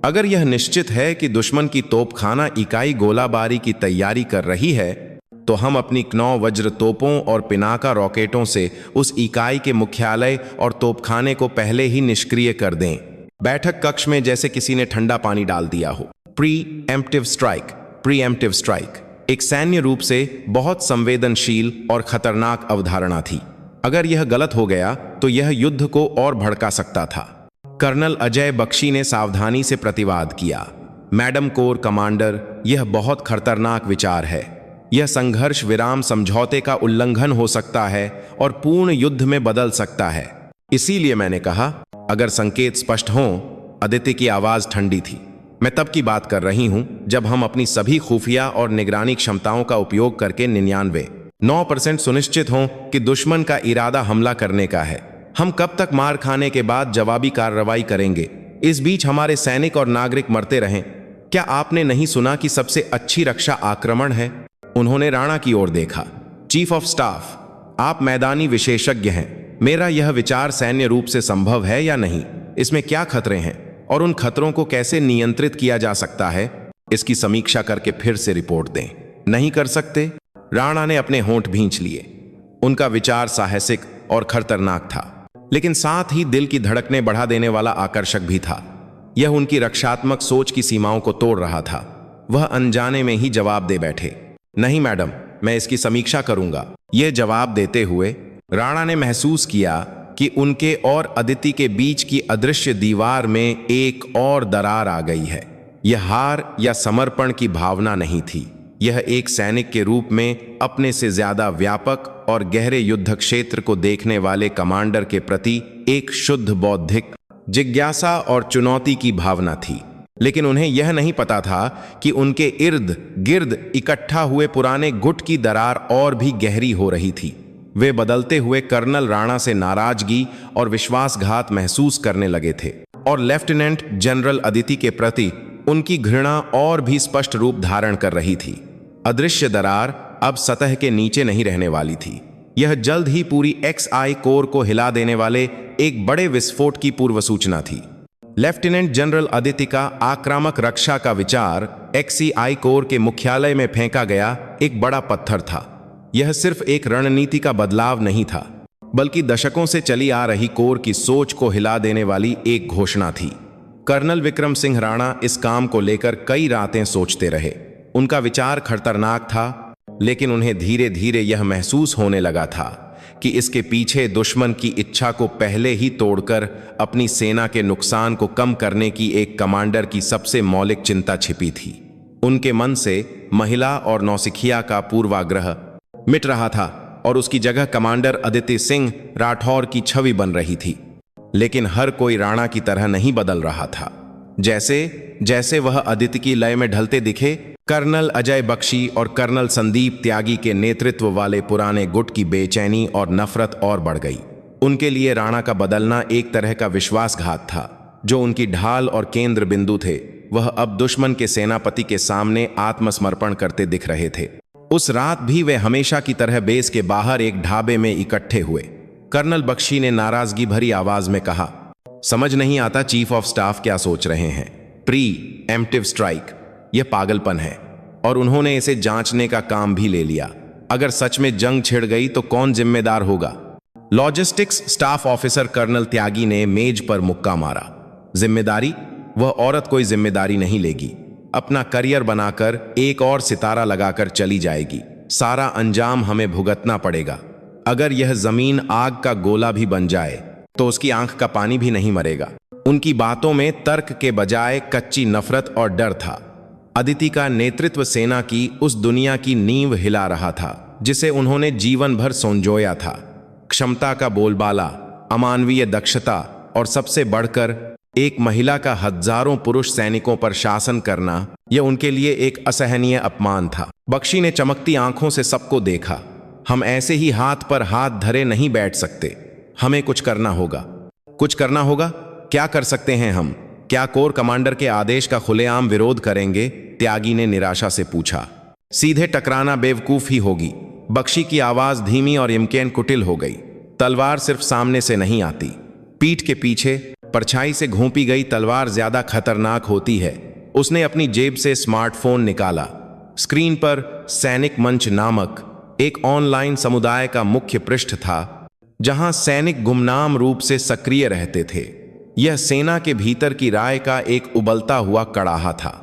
अगर यह निश्चित है कि दुश्मन की तोपखाना इकाई गोलाबारी की तैयारी कर रही है, तो हम अपनी क्नौ वज्र तोपों और पिनाका रॉकेटों से उस इकाई के मुख्यालय और तोपखाने को पहले ही निष्क्रिय कर दें। बैठक कक्ष में जैसे किसी ने ठंडा पानी डाल दिया हो। प्रीएम्प्टिव स्ट्राइक एक सैन्य रूप से बहुत संवेदनशील और खतरनाक अवधारणा थी। अगर यह गलत हो गया तो यह युद्ध को और भड़का सकता था। कर्नल अजय बख्शी ने सावधानी से प्रतिवाद किया। मैडम कोर कमांडर, यह बहुत खतरनाक विचार है। यह संघर्ष विराम समझौते का उल्लंघन हो सकता है और पूर्ण युद्ध में बदल सकता है। इसीलिए मैंने कहा, अगर संकेत स्पष्ट हों। अदिति की आवाज ठंडी थी। मैं तब की बात कर रही हूं जब हम अपनी सभी खुफिया और निगरानी क्षमताओं का उपयोग करके 99% सुनिश्चित हों कि दुश्मन का इरादा हमला करने का है। हम कब तक मार खाने के बाद जवाबी कार्रवाई करेंगे? इस बीच हमारे सैनिक और नागरिक मरते रहें। क्या आपने नहीं सुना कि सबसे अच्छी रक्षा आक्रमण है? उन्होंने राणा की ओर देखा। चीफ ऑफ स्टाफ, आप मैदानी विशेषज्ञ हैं। मेरा यह विचार सैन्य रूप से संभव है या नहीं? इसमें क्या खतरे हैं और उन खतरों को कैसे नियंत्रित किया जा सकता है? इसकी समीक्षा करके फिर से रिपोर्ट दें। नहीं कर सकते? राणा ने अपने होंठ भींच लिए। उनका विचार साहसिक और खतरनाक था, लेकिन साथ ही दिल की धड़कनें बढ़ा देने वाला आकर्षक भी था। यह उनकी रक्षात्मक सोच की सीमाओं को तोड़ रहा था। वह अनजाने में ही जवाब दे बैठे। नहीं मैडम, मैं इसकी समीक्षा करूंगा। यह जवाब देते हुए राणा ने महसूस किया कि उनके और अदिति के बीच की अदृश्य दीवार में एक और दरार आ गई है। यह हार या समर्पण की भावना नहीं थी। यह एक सैनिक के रूप में अपने से ज्यादा व्यापक और गहरे युद्ध क्षेत्र को देखने वाले कमांडर के प्रति एक शुद्ध बौद्धिक जिज्ञासा और चुनौती की भावना थी। लेकिन उन्हें यह नहीं पता था कि उनके इर्द गिर्द इकट्ठा हुए पुराने गुट की दरार और भी गहरी हो रही थी। वे बदलते हुए कर्नल राणा से नाराजगी और विश्वासघात महसूस करने लगे थे, और लेफ्टिनेंट जनरल अदिति के प्रति उनकी घृणा और भी स्पष्ट रूप धारण कर रही थी। अदृश्य दरार अब सतह के नीचे नहीं रहने वाली थी। यह जल्द ही पूरी XI कोर को हिला देने वाले एक बड़े विस्फोट की पूर्व सूचना थी। लेफ्टिनेंट जनरल अदिति का आक्रामक रक्षा का विचार XI कोर के मुख्यालय में फेंका गया एक बड़ा पत्थर था। यह सिर्फ एक रणनीति का बदलाव नहीं था, बल्कि दशकों से चली आ रही कोर की सोच को हिला देने वाली एक घोषणा थी। कर्नल विक्रम सिंह राणा इस काम को लेकर कई रातें सोचते रहे। उनका विचार खतरनाक था, लेकिन उन्हें धीरे धीरे यह महसूस होने लगा था कि इसके पीछे दुश्मन की इच्छा को पहले ही तोड़कर अपनी सेना के नुकसान को कम करने की एक कमांडर की सबसे मौलिक चिंता छिपी थी। उनके मन से महिला और नौसिखिया का पूर्वाग्रह मिट रहा था और उसकी जगह कमांडर अदिति सिंह राठौर की छवि बन रही थी। लेकिन हर कोई राणा की तरह नहीं बदल रहा था। जैसे जैसे वह अदिति की लय में ढलते दिखे, कर्नल अजय बख्शी और कर्नल संदीप त्यागी के नेतृत्व वाले पुराने गुट की बेचैनी और नफरत और बढ़ गई। उनके लिए राणा का बदलना एक तरह का विश्वासघात था। जो उनकी ढाल और केंद्र बिंदु थे, वह अब दुश्मन के सेनापति के सामने आत्मसमर्पण करते दिख रहे थे। उस रात भी वे हमेशा की तरह बेस के बाहर एक ढाबे में इकट्ठे हुए। कर्नल बख्शी ने नाराजगी भरी आवाज में कहा, समझ नहीं आता चीफ ऑफ स्टाफ क्या सोच रहे हैं। प्री एम्प्टिव स्ट्राइक, यह पागलपन है और उन्होंने इसे जांचने का काम भी ले लिया। अगर सच में जंग छिड़ गई तो कौन जिम्मेदार होगा? लॉजिस्टिक्स स्टाफ ऑफिसर कर्नल त्यागी ने मेज पर मुक्का मारा। जिम्मेदारी? वह औरत कोई जिम्मेदारी नहीं लेगी। अपना करियर बनाकर एक और सितारा लगाकर चली जाएगी। सारा अंजाम हमें भुगतना पड़ेगा। अगर यह जमीन आग का गोला भी बन जाए तो उसकी आंख का पानी भी नहीं मरेगा। उनकी बातों में तर्क के बजाय कच्ची नफरत और डर था। अदिति का नेतृत्व सेना की उस दुनिया की नींव हिला रहा था जिसे उन्होंने जीवन भर संजोया था। क्षमता का बोलबाला, अमानवीय दक्षता और सबसे बढ़कर एक महिला का हजारों पुरुष सैनिकों पर शासन करना, यह उनके लिए एक असहनीय अपमान था। बख्शी ने चमकती आंखों से सबको देखा। हम ऐसे ही हाथ पर हाथ धरे नहीं बैठ सकते। हमें कुछ करना होगा। कुछ करना होगा? क्या कर सकते हैं हम? क्या कोर कमांडर के आदेश का खुलेआम विरोध करेंगे? त्यागी ने निराशा से पूछा। सीधे टकराना बेवकूफी होगी। बख्शी की आवाज धीमी और इम्केन कुटिल हो गई। तलवार सिर्फ सामने से नहीं आती, पीठ के पीछे परछाई से घोंपी गई तलवार ज्यादा खतरनाक होती है। उसने अपनी जेब से स्मार्टफोन निकाला। स्क्रीन पर सैनिक मंच नामक एक ऑनलाइन समुदाय का मुख्य पृष्ठ था, जहां सैनिक गुमनाम रूप से सक्रिय रहते थे। यह सेना के भीतर की राय का एक उबलता हुआ कड़ाहा था।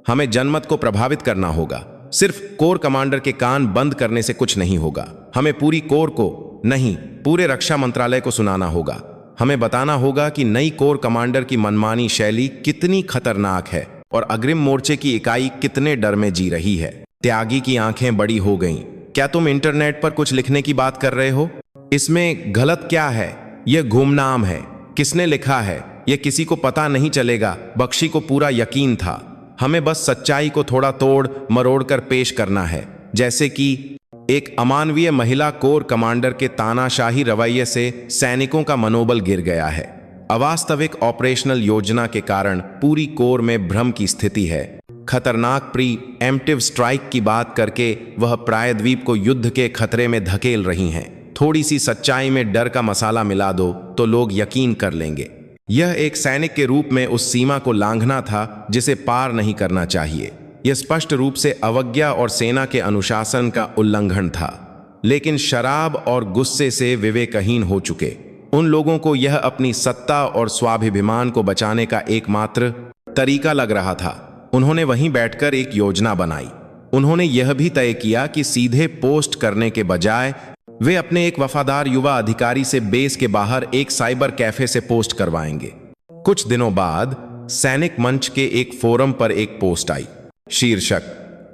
हमें जनमत को प्रभावित करना होगा। सिर्फ कोर कमांडर के कान बंद करने से कुछ नहीं होगा। हमें पूरी कोर को नहीं, पूरे रक्षा मंत्रालय को सुनाना होगा। हमें बताना होगा कि नई कोर कमांडर की मनमानी शैली कितनी खतरनाक है और अग्रिम मोर्चे की इकाई कितने डर में जी रही है। त्यागी की आंखें बड़ी हो गईं। क्या तुम इंटरनेट पर कुछ लिखने की बात कर रहे हो? इसमें गलत क्या है? यह गुमनाम है। किसने लिखा है यह किसी को पता नहीं चलेगा। बख्शी को पूरा यकीन था। हमें बस सच्चाई को थोड़ा तोड़ मरोड़ कर पेश करना है, जैसे कि एक अमानवीय महिला कोर कमांडर के तानाशाही रवैये से सैनिकों का मनोबल गिर गया है। अवास्तविक ऑपरेशनल योजना के कारण पूरी कोर में भ्रम की स्थिति है। खतरनाक प्री एम्प्टिव स्ट्राइक की बात करके वह प्रायद्वीप को युद्ध के खतरे में धकेल रही हैं। थोड़ी सी सच्चाई में डर का मसाला मिला दो तो लोग यकीन कर लेंगे। यह एक सैनिक के रूप में उस सीमा को लांघना था जिसे पार नहीं करना चाहिए। यह स्पष्ट रूप से अवज्ञा और सेना के अनुशासन का उल्लंघन था। लेकिन शराब और गुस्से से विवेकहीन हो चुके उन लोगों को यह अपनी सत्ता और स्वाभिमान को बचाने का एकमात्र तरीका लग रहा था। उन्होंने वहीं बैठकर एक योजना बनाई। उन्होंने यह भी तय किया कि सीधे पोस्ट करने के बजाय वे अपने एक वफादार युवा अधिकारी से बेस के बाहर एक साइबर कैफे से पोस्ट करवाएंगे। कुछ दिनों बाद सैनिक मंच के एक फोरम पर एक पोस्ट आई। शीर्षक,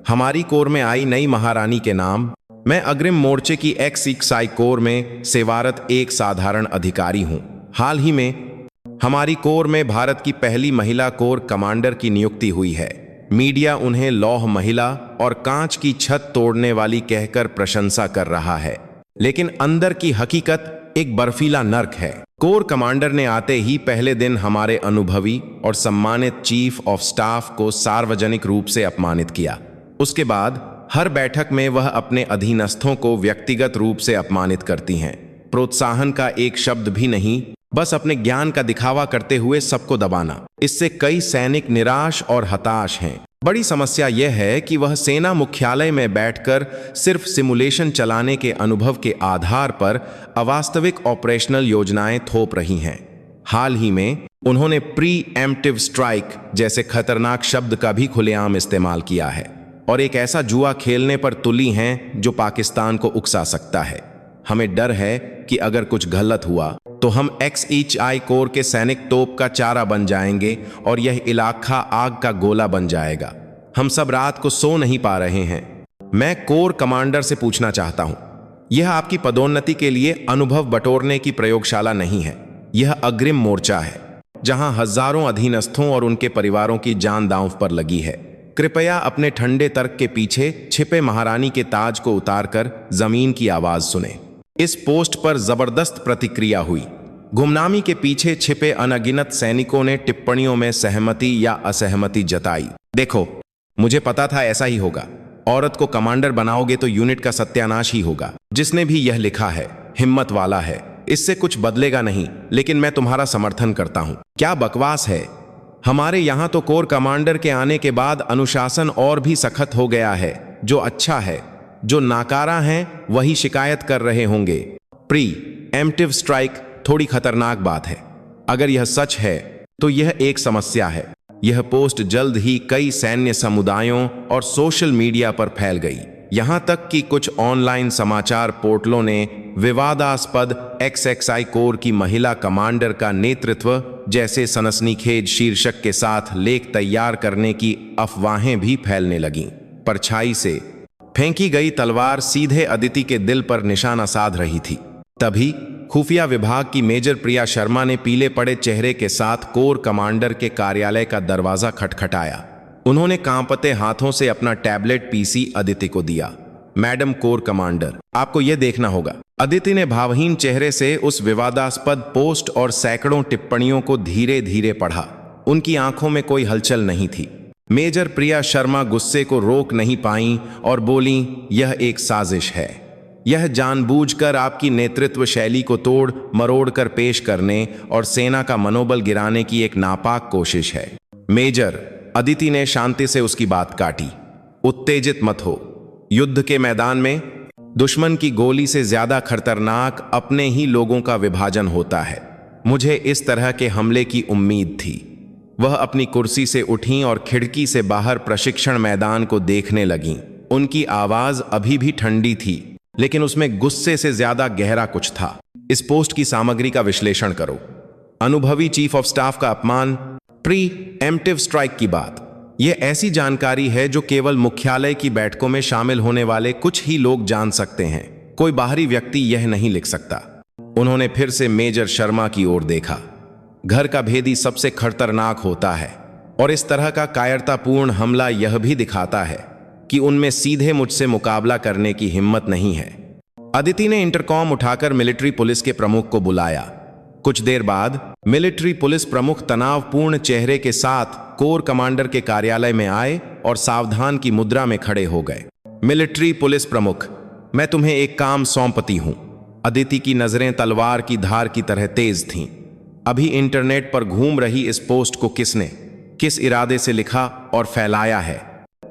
हमारी कोर में आई नई महारानी के नाम। मैं अग्रिम मोर्चे की एक्स कोर में सेवारत एक साधारण अधिकारी हूं। हाल ही में हमारी कोर में भारत की पहली महिला कोर कमांडर की नियुक्ति हुई है। मीडिया उन्हें लौह महिला और कांच की छत तोड़ने वाली कहकर प्रशंसा कर रहा है, लेकिन अंदर की हकीकत एक बर्फीला नर्क है। कोर कमांडर ने आते ही पहले दिन हमारे अनुभवी और सम्मानित चीफ ऑफ स्टाफ को सार्वजनिक रूप से अपमानित किया। उसके बाद हर बैठक में वह अपने अधीनस्थों को व्यक्तिगत रूप से अपमानित करती हैं। प्रोत्साहन का एक शब्द भी नहीं, बस अपने ज्ञान का दिखावा करते हुए सबको दबाना। इससे कई सैनिक निराश और हताश हैं। बड़ी समस्या यह है कि वह सेना मुख्यालय में बैठकर सिर्फ सिमुलेशन चलाने के अनुभव के आधार पर अवास्तविक ऑपरेशनल योजनाएं थोप रही हैं। हाल ही में उन्होंने प्री एम्प्टिव स्ट्राइक जैसे खतरनाक शब्द का भी खुलेआम इस्तेमाल किया है और एक ऐसा जुआ खेलने पर तुली हैं जो पाकिस्तान को उकसा सकता है। हमें डर है कि अगर कुछ गलत हुआ तो हम XHI कोर के सैनिक तोप का चारा बन जाएंगे और यह इलाका आग का गोला बन जाएगा। हम सब रात को सो नहीं पा रहे हैं। मैं कोर कमांडर से पूछना चाहता हूं, यह आपकी पदोन्नति के लिए अनुभव बटोरने की प्रयोगशाला नहीं है। यह अग्रिम मोर्चा है जहां हजारों अधीनस्थों और उनके परिवारों की जान दांव पर लगी है। कृपया अपने ठंडे तर्क के पीछे छिपे महारानी के ताज को उतारकर जमीन की आवाज सुने। इस पोस्ट पर जबरदस्त प्रतिक्रिया हुई। गुमनामी के पीछे छिपे अनगिनत सैनिकों ने टिप्पणियों में सहमति या असहमति जताई। देखो, मुझे पता था ऐसा ही होगा। औरत को कमांडर बनाओगे तो यूनिट का सत्यानाश ही होगा। जिसने भी यह लिखा है हिम्मत वाला है, इससे कुछ बदलेगा नहीं, लेकिन मैं तुम्हारा समर्थन करता हूं। क्या बकवास है। हमारे यहां तो कोर कमांडर के आने के बाद अनुशासन और भी सख्त हो गया है, जो अच्छा है। जो नाकारा हैं वही शिकायत कर रहे होंगे। प्री एम्प्टिव स्ट्राइक थोड़ी खतरनाक बात है। अगर यह सच है तो यह एक समस्या है। यह पोस्ट जल्द ही कई सैन्य समुदायों और सोशल मीडिया पर फैल गई। यहां तक कि कुछ ऑनलाइन समाचार पोर्टलों ने विवादास्पद XXI कोर की महिला कमांडर का नेतृत्व जैसे सनसनीखेज शीर्षक के साथ लेख तैयार करने की अफवाहें भी फैलने लगीं। परछाई से फेंकी गई तलवार सीधे अदिति के दिल पर निशाना साध रही थी। तभी खुफिया विभाग की मेजर प्रिया शर्मा ने पीले पड़े चेहरे के साथ कोर कमांडर के कार्यालय का दरवाजा खटखटाया। उन्होंने कांपते हाथों से अपना टैबलेट PC अदिति को दिया। मैडम कोर कमांडर, आपको यह देखना होगा। अदिति ने भावहीन चेहरे से उस विवादास्पद पोस्ट और सैकड़ों टिप्पणियों को धीरे धीरे पढ़ा। उनकी आंखों में कोई हलचल नहीं थी। मेजर प्रिया शर्मा गुस्से को रोक नहीं पाईं और बोलीं, यह एक साजिश है। यह जानबूझकर आपकी नेतृत्व शैली को तोड़ मरोड़ कर पेश करने और सेना का मनोबल गिराने की एक नापाक कोशिश है। मेजर, अदिति ने शांति से उसकी बात काटी। उत्तेजित मत हो। युद्ध के मैदान में दुश्मन की गोली से ज्यादा खतरनाक अपने ही लोगों का विभाजन होता है। मुझे इस तरह के हमले की उम्मीद थी। वह अपनी कुर्सी से उठीं और खिड़की से बाहर प्रशिक्षण मैदान को देखने लगीं। उनकी आवाज अभी भी ठंडी थी, लेकिन उसमें गुस्से से ज्यादा गहरा कुछ था। इस पोस्ट की सामग्री का विश्लेषण करो। अनुभवी चीफ ऑफ स्टाफ का अपमान, प्री एम्प्टिव स्ट्राइक की बात। यह ऐसी जानकारी है जो केवल मुख्यालय की बैठकों में शामिल होने वाले कुछ ही लोग जान सकते हैं। कोई बाहरी व्यक्ति यह नहीं लिख सकता। उन्होंने फिर से मेजर शर्मा की ओर देखा। घर का भेदी सबसे खतरनाक होता है, और इस तरह का कायरतापूर्ण हमला यह भी दिखाता है कि उनमें सीधे मुझसे मुकाबला करने की हिम्मत नहीं है। अदिति ने इंटरकॉम उठाकर मिलिट्री पुलिस के प्रमुख को बुलाया। कुछ देर बाद मिलिट्री पुलिस प्रमुख तनावपूर्ण चेहरे के साथ कोर कमांडर के कार्यालय में आए और सावधान की मुद्रा में खड़े हो गए। मिलिट्री पुलिस प्रमुख, मैं तुम्हें एक काम सौंपती हूं। अदिति की नजरें तलवार की धार की तरह तेज थीं। अभी इंटरनेट पर घूम रही इस पोस्ट को किसने, किस इरादे से लिखा और फैलाया है,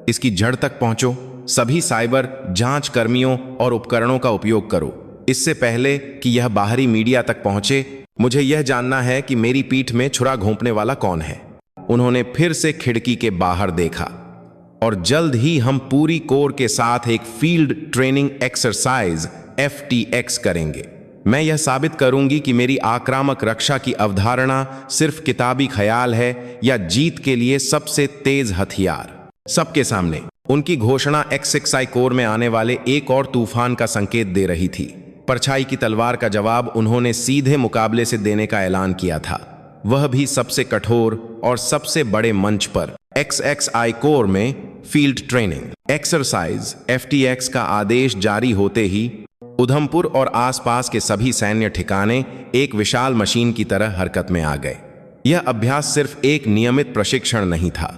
इसकी जड़ तक पहुंचो। सभी साइबर जांच कर्मियों और उपकरणों का उपयोग करो। इससे पहले कि यह बाहरी मीडिया तक पहुंचे, मुझे यह जानना है कि मेरी पीठ में छुरा घोंपने वाला कौन है। उन्होंने फिर से खिड़की के बाहर देखा। और जल्द ही हम पूरी कोर के साथ एक फील्ड ट्रेनिंग एक्सरसाइज FTX करेंगे। मैं यह साबित करूंगी कि मेरी आक्रामक रक्षा की अवधारणा सिर्फ किताबी ख्याल है या जीत के लिए सबसे तेज हथियार। सबके सामने उनकी घोषणा XXI कोर में आने वाले एक और तूफान का संकेत दे रही थी। परछाई की तलवार का जवाब उन्होंने सीधे मुकाबले से देने का ऐलान किया था, वह भी सबसे कठोर और सबसे बड़े मंच पर। XXI कोर में फील्ड ट्रेनिंग एक्सरसाइज FTX का आदेश जारी होते ही उधमपुर और आसपास के सभी सैन्य ठिकाने एक विशाल मशीन की तरह हरकत में आ गए। यह अभ्यास सिर्फ एक नियमित प्रशिक्षण नहीं था।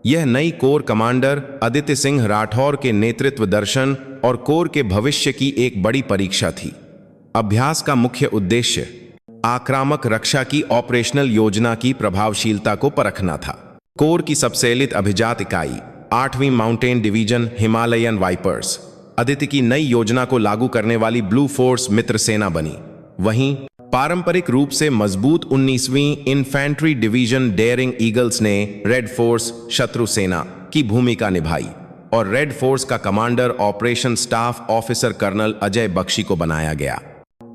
यह नई कोर कमांडर अदिति सिंह राठौर के नेतृत्व दर्शन और कोर के भविष्य की एक बड़ी परीक्षा थी। अभ्यास का मुख्य उद्देश्य आक्रामक रक्षा की ऑपरेशनल योजना की प्रभावशीलता को परखना था। कोर की सबसेलित अभिजात इकाई 8वीं mountain division Himalayan vipers Aditi की नई योजना को लागू करने वाली ब्लू फोर्स मित्र सेना बनी। वहीं पारंपरिक रूप से मजबूत 19वीं इन्फेंट्री डिवीजन डेयरिंग ईगल्स ने रेड फोर्स शत्रु सेना की भूमिका निभाई और रेड फोर्स का commander operation staff officer colonel Ajay Bakhshi को बनाया गया।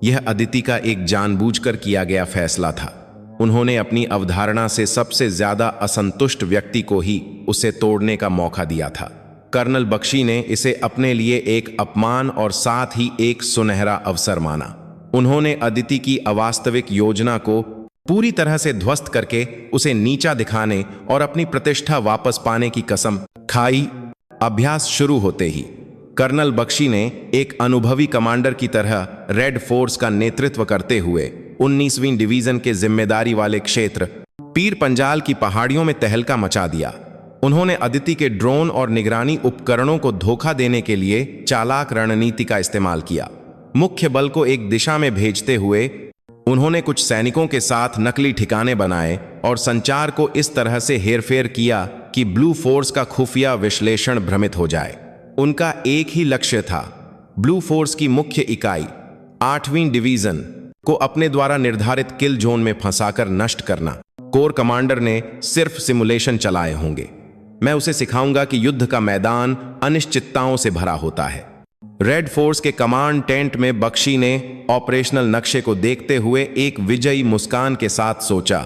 यह अदिति का एक जानबूझकर किया गया फैसला था। उन्होंने अपनी अवधारणा से सबसे ज्यादा असंतुष्ट व्यक्ति को ही उसे तोड़ने का मौका दिया था। कर्नल बख्शी ने इसे अपने लिए एक अपमान और साथ ही एक सुनहरा अवसर माना। उन्होंने अदिति की अवास्तविक योजना को पूरी तरह से ध्वस्त करके उसे नीचा दिखाने और अपनी प्रतिष्ठा वापस पाने की कसम खाई। अभ्यास शुरू होते ही कर्नल बख्शी ने एक अनुभवी कमांडर की तरह रेड फोर्स का नेतृत्व करते हुए 19वीं डिवीजन के जिम्मेदारी वाले क्षेत्र पीर पंजाल की पहाड़ियों में तहलका मचा दिया। उन्होंने अदिति के ड्रोन और निगरानी उपकरणों को धोखा देने के लिए चालाक रणनीति का इस्तेमाल किया। मुख्य बल को एक दिशा में भेजते हुए उन्होंने कुछ सैनिकों के साथ नकली ठिकाने बनाए और संचार को इस तरह से हेरफेर किया कि ब्लू फोर्स का खुफिया विश्लेषण भ्रमित हो जाए। उनका एक ही लक्ष्य था, ब्लू फोर्स की मुख्य इकाई 8वीं डिवीजन को अपने द्वारा निर्धारित किल जोन में फंसाकर नष्ट करना। कोर कमांडर ने सिर्फ सिमुलेशन चलाए होंगे। मैं उसे सिखाऊंगा कि युद्ध का मैदान अनिश्चितताओं से भरा होता है। रेड फोर्स के कमांड टेंट में बख्शी ने ऑपरेशनल नक्शे को देखते हुए एक विजयी मुस्कान के साथ सोचा।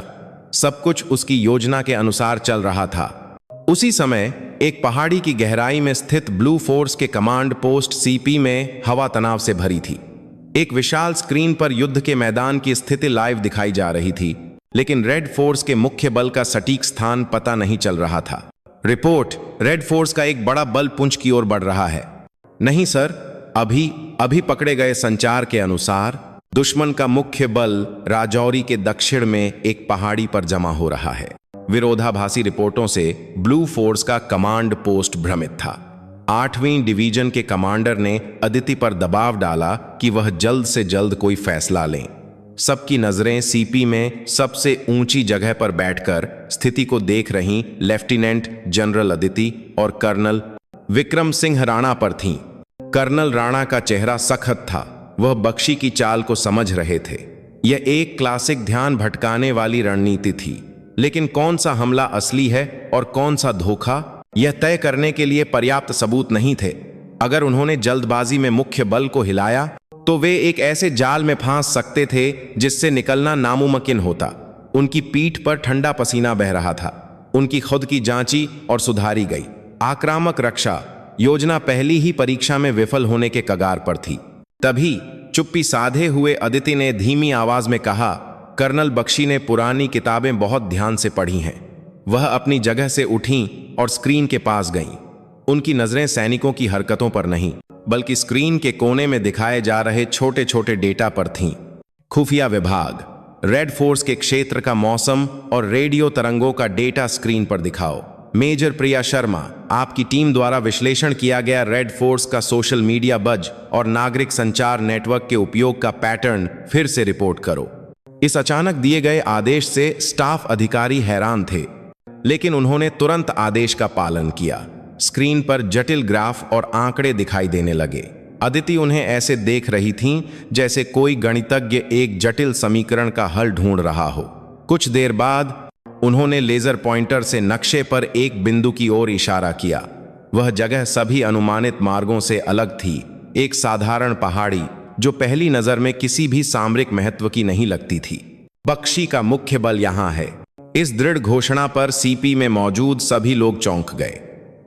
सब कुछ उसकी योजना के अनुसार चल रहा था। उसी समय एक पहाड़ी की गहराई में स्थित ब्लू फोर्स के कमांड पोस्ट सीपी में हवा तनाव से भरी थी। एक विशाल स्क्रीन पर युद्ध के मैदान की स्थिति लाइव दिखाई जा रही थी, लेकिन रेड फोर्स के मुख्य बल का सटीक स्थान पता नहीं चल रहा था। रिपोर्ट, रेड फोर्स का एक बड़ा बल पुंछ की ओर बढ़ रहा है। नहीं सर, अभी पकड़े गए संचार के अनुसार दुश्मन का मुख्य बल राजौरी के दक्षिण में एक पहाड़ी पर जमा हो रहा है। विरोधाभासी रिपोर्टों से ब्लू फोर्स का कमांड पोस्ट भ्रमित था। 8वीं डिवीजन के कमांडर ने अदिति पर दबाव डाला कि वह जल्द से जल्द कोई फैसला लें। सबकी नजरें सीपी में सबसे ऊंची जगह पर बैठकर स्थिति को देख रहीं लेफ्टिनेंट जनरल अदिति और कर्नल विक्रम सिंह राणा पर थीं। कर्नल राणा का चेहरा सख्त था। वह बख्शी की चाल को समझ रहे थे। यह एक क्लासिक ध्यान भटकाने वाली रणनीति थी, लेकिन कौन सा हमला असली है और कौन सा धोखा, यह तय करने के लिए पर्याप्त सबूत नहीं थे। अगर उन्होंने जल्दबाजी में मुख्य बल को हिलाया तो वे एक ऐसे जाल में फंस सकते थे जिससे निकलना नामुमकिन होता। उनकी पीठ पर ठंडा पसीना बह रहा था। उनकी खुद की जांची और सुधारी गई आक्रामक रक्षा योजना पहली ही परीक्षा में विफल होने के कगार पर थी। तभी चुप्पी साधे हुए अदिति ने धीमी आवाज में कहा, कर्नल बख्शी ने पुरानी किताबें बहुत ध्यान से पढ़ी हैं। वह अपनी जगह से उठीं और स्क्रीन के पास गईं। उनकी नजरें सैनिकों की हरकतों पर नहीं, बल्कि स्क्रीन के कोने में दिखाए जा रहे छोटे छोटे डेटा पर थीं। खुफिया विभाग, रेड फोर्स के क्षेत्र का मौसम और रेडियो तरंगों का डेटा स्क्रीन पर दिखाओ। मेजर प्रिया शर्मा, आपकी टीम द्वारा विश्लेषण किया गया रेड फोर्स का सोशल मीडिया बज और नागरिक संचार नेटवर्क के उपयोग का पैटर्न फिर से रिपोर्ट करो। इस अचानक दिए गए आदेश से स्टाफ अधिकारी हैरान थे, लेकिन उन्होंने तुरंत आदेश का पालन किया। स्क्रीन पर जटिल ग्राफ और आंकड़े दिखाई देने लगे। अदिति उन्हें ऐसे देख रही थीं जैसे कोई गणितज्ञ एक जटिल समीकरण का हल ढूंढ रहा हो। कुछ देर बाद उन्होंने लेजर पॉइंटर से नक्शे पर एक बिंदु की ओर इशारा किया। वह जगह सभी अनुमानित मार्गों से अलग थी। एक साधारण पहाड़ी जो पहली नजर में किसी भी सामरिक महत्व की नहीं लगती थी। बख्शी का मुख्य बल यहां है। इस दृढ़ घोषणा पर सीपी में मौजूद सभी लोग चौंक गए।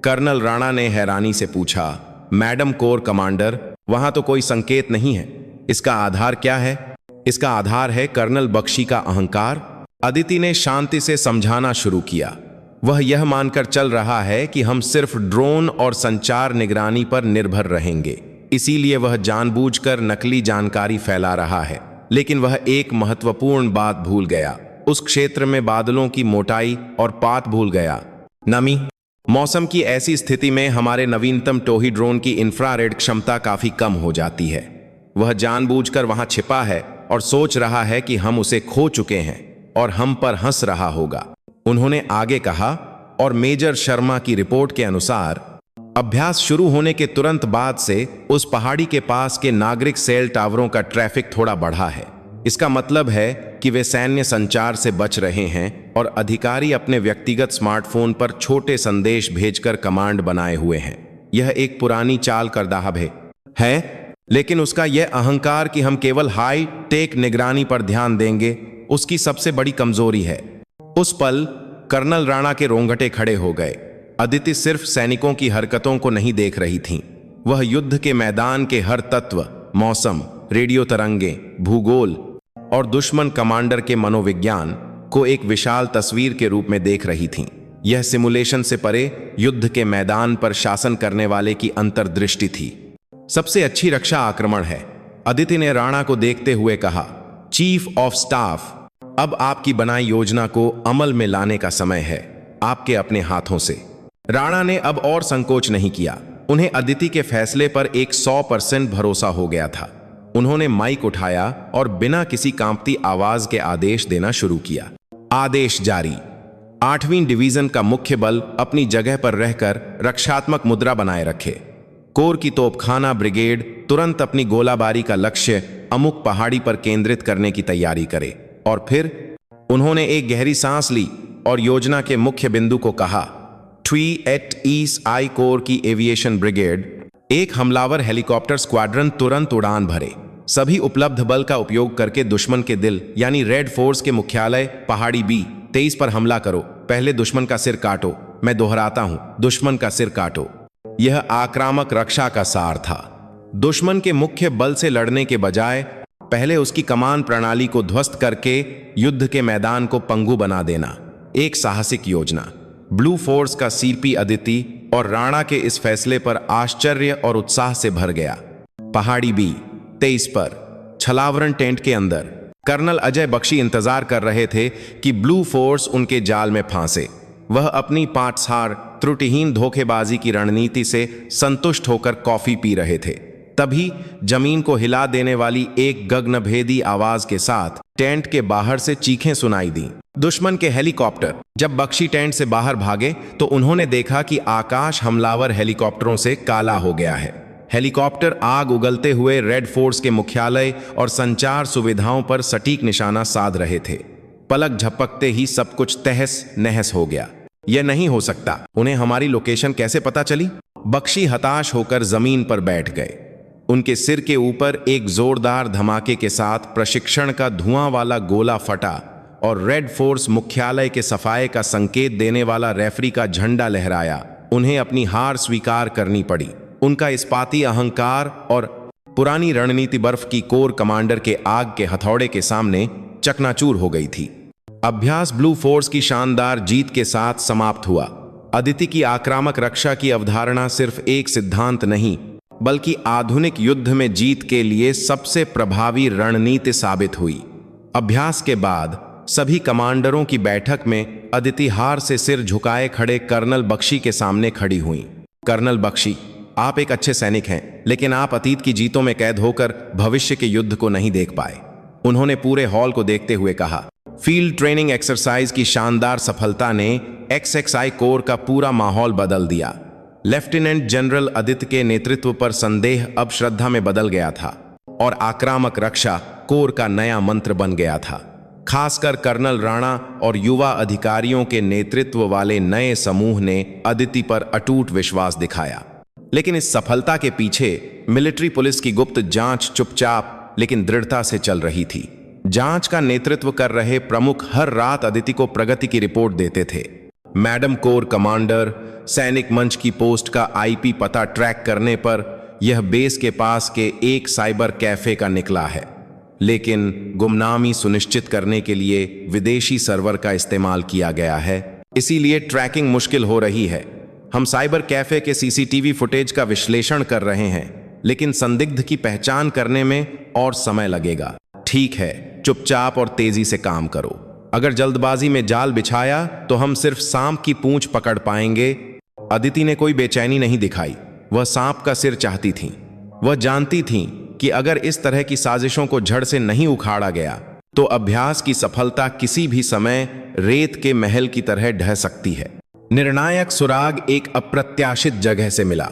कर्नल राणा ने हैरानी से पूछा, मैडम कोर कमांडर, वहां तो कोई संकेत नहीं है। इसका आधार क्या है? इसका आधार है कर्नल बख्शी का अहंकार। अदिति ने शांति से समझाना शुरू किया। वह यह मानकर चल रहा है कि हम सिर्फ ड्रोन और संचार निगरानी पर निर्भर रहेंगे, इसीलिए वह जानबूझकर नकली जानकारी फैला रहा है। लेकिन वह एक महत्वपूर्ण बात भूल गया। उस क्षेत्र में बादलों की मोटाई और पात भूल गया। नमी, मौसम की ऐसी स्थिति में हमारे नवीनतम टोही ड्रोन की इंफ्रारेड क्षमता काफी कम हो जाती है। वह जानबूझकर वहां छिपा है और सोच रहा है कि हम उसे खो चुके हैं और हम पर हंस रहा होगा, उन्होंने आगे कहा। और मेजर शर्मा की रिपोर्ट के अनुसार अभ्यास शुरू होने के तुरंत बाद से उस पहाड़ी के पास के नागरिक सेल टावरों का ट्रैफिक थोड़ा बढ़ा है। इसका मतलब है कि वे सैन्य संचार से बच रहे हैं और अधिकारी अपने व्यक्तिगत स्मार्टफोन पर छोटे संदेश भेजकर कमांड बनाए हुए हैं। यह एक पुरानी चाल करदाहब है, लेकिन उसका यह अहंकार कि हम केवल हाई टेक निगरानी पर ध्यान देंगे, उसकी सबसे बड़ी कमजोरी है। उस पल कर्नल राणा के रोंगटे खड़े हो गए। अदिति सिर्फ सैनिकों की हरकतों को नहीं देख रही थीं, वह युद्ध के मैदान के हर तत्व, मौसम, रेडियो तरंगे, भूगोल और दुश्मन कमांडर के मनोविज्ञान को एक विशाल तस्वीर के रूप में देख रही थीं। यह सिमुलेशन से परे युद्ध के मैदान पर शासन करने वाले की अंतर्दृष्टि थी। सबसे अच्छी रक्षा आक्रमण है, अदिति ने राणा को देखते हुए कहा। चीफ ऑफ स्टाफ, अब आपकी बनाई योजना को अमल में लाने का समय है, आपके अपने हाथों से। राणा ने अब और संकोच नहीं किया। उन्हें अदिति के फैसले पर एक 100% भरोसा हो गया था। उन्होंने माइक उठाया और बिना किसी कांपती आवाज के आदेश देना शुरू किया। आदेश जारी। 8वीं डिवीजन का मुख्य बल अपनी जगह पर रहकर रक्षात्मक मुद्रा बनाए रखे। कोर की तोपखाना ब्रिगेड तुरंत अपनी गोलाबारी का लक्ष्य अमुक पहाड़ी पर केंद्रित करने की तैयारी करे। और फिर उन्होंने एक गहरी सांस ली और योजना के मुख्य बिंदु को कहा। ट्वी एट ईस्ट आई कोर की एविएशन ब्रिगेड, एक हमलावर हेलीकॉप्टर स्क्वाड्रन तुरंत उड़ान भरे। सभी उपलब्ध बल का उपयोग करके दुश्मन के दिल यानी रेड फोर्स के मुख्यालय पहाड़ी B-23 पर हमला करो। पहले दुश्मन का सिर काटो। मैं दोहराता हूं, दुश्मन का सिर काटो। यह आक्रामक रक्षा का सार था। दुश्मन के मुख्य बल से लड़ने के बजाय पहले उसकी कमान प्रणाली को ध्वस्त करके युद्ध के मैदान को पंगु बना देना। एक साहसिक योजना। ब्लू फोर्स का CP अदिति और राणा के इस फैसले पर आश्चर्य और उत्साह से भर गया। पहाड़ी B-23 पर छलावरण टेंट के अंदर कर्नल अजय बख्शी इंतजार कर रहे थे कि ब्लू फोर्स उनके जाल में फांसे। वह अपनी पाटसार त्रुटिहीन धोखेबाजी की रणनीति से संतुष्ट होकर कॉफी पी रहे थे। तभी जमीन को हिला देने वाली एक गगनभेदी आवाज के साथ टेंट के बाहर से चीखें सुनाई दी। दुश्मन के हेलीकॉप्टर। जब बख्शी टेंट से बाहर भागे तो उन्होंने देखा कि आकाश हमलावर हेलीकॉप्टरों से काला हो गया है। हेलीकॉप्टर आग उगलते हुए रेड फोर्स के मुख्यालय और संचार सुविधाओं पर सटीक निशाना साध रहे थे। पलक झपकते ही सब कुछ तहस नहस हो गया। यह नहीं हो सकता, उन्हें हमारी लोकेशन कैसे पता चली? बख्शी हताश होकर जमीन पर बैठ गए। उनके सिर के ऊपर एक जोरदार धमाके के साथ प्रशिक्षण का धुआं वाला गोला फटा और रेड फोर्स मुख्यालय के सफाये का संकेत देने वाला रेफरी का झंडा लहराया। उन्हें अपनी हार स्वीकार करनी पड़ी। उनका इस्पाती अहंकार और पुरानी रणनीति बर्फ की कोर कमांडर के आग के हथौड़े के सामने चकनाचूर हो गई थी। अभ्यास ब्लू फोर्स की शानदार जीत के साथ समाप्त हुआ। अदिति की आक्रामक रक्षा की अवधारणा सिर्फ एक सिद्धांत नहीं, बल्कि आधुनिक युद्ध में जीत के लिए सबसे प्रभावी रणनीति साबित हुई। अभ्यास के बाद सभी कमांडरों की बैठक में अदिति हार से सिर झुकाए खड़े कर्नल बख्शी के सामने खड़ी हुई। कर्नल बख्शी, आप एक अच्छे सैनिक हैं, लेकिन आप अतीत की जीतों में कैद होकर भविष्य के युद्ध को नहीं देख पाए। उन्होंने पूरे हॉल को देखते हुए कहा। फील्ड ट्रेनिंग एक्सरसाइज की शानदार सफलता ने XXI कोर का पूरा माहौल बदल दिया। लेफ्टिनेंट जनरल आदित्य के नेतृत्व पर संदेह अब श्रद्धा में बदल गया था और आक्रामक रक्षा कोर का नया मंत्र बन गया था। खासकर कर्नल राणा और युवा अधिकारियों के नेतृत्व वाले नए समूह ने अदिति पर अटूट विश्वास दिखाया। लेकिन इस सफलता के पीछे मिलिट्री पुलिस की गुप्त जांच चुपचाप लेकिन दृढ़ता से चल रही थी। जांच का नेतृत्व कर रहे प्रमुख हर रात अदिति को प्रगति की रिपोर्ट देते थे। मैडम कोर कमांडर, सैनिक मंच की पोस्ट का IP पता ट्रैक करने पर यह बेस के पास के एक साइबर कैफे का निकला है, लेकिन गुमनामी सुनिश्चित करने के लिए विदेशी सर्वर का इस्तेमाल किया गया है, इसीलिए ट्रैकिंग मुश्किल हो रही है। हम साइबर कैफे के CCTV फुटेज का विश्लेषण कर रहे हैं, लेकिन संदिग्ध की पहचान करने में और समय लगेगा। ठीक है, चुपचाप और तेजी से काम करो। अगर जल्दबाजी में जाल बिछाया तो हम सिर्फ सांप की पूंछ पकड़ पाएंगे। अदिति ने कोई बेचैनी नहीं दिखाई। वह सांप का सिर चाहती थीं। वह जानती थीं कि अगर इस तरह की साजिशों को जड़ से नहीं उखाड़ा गया तो अभ्यास की सफलता किसी भी समय रेत के महल की तरह ढह सकती है। निर्णायक सुराग एक अप्रत्याशित जगह से मिला।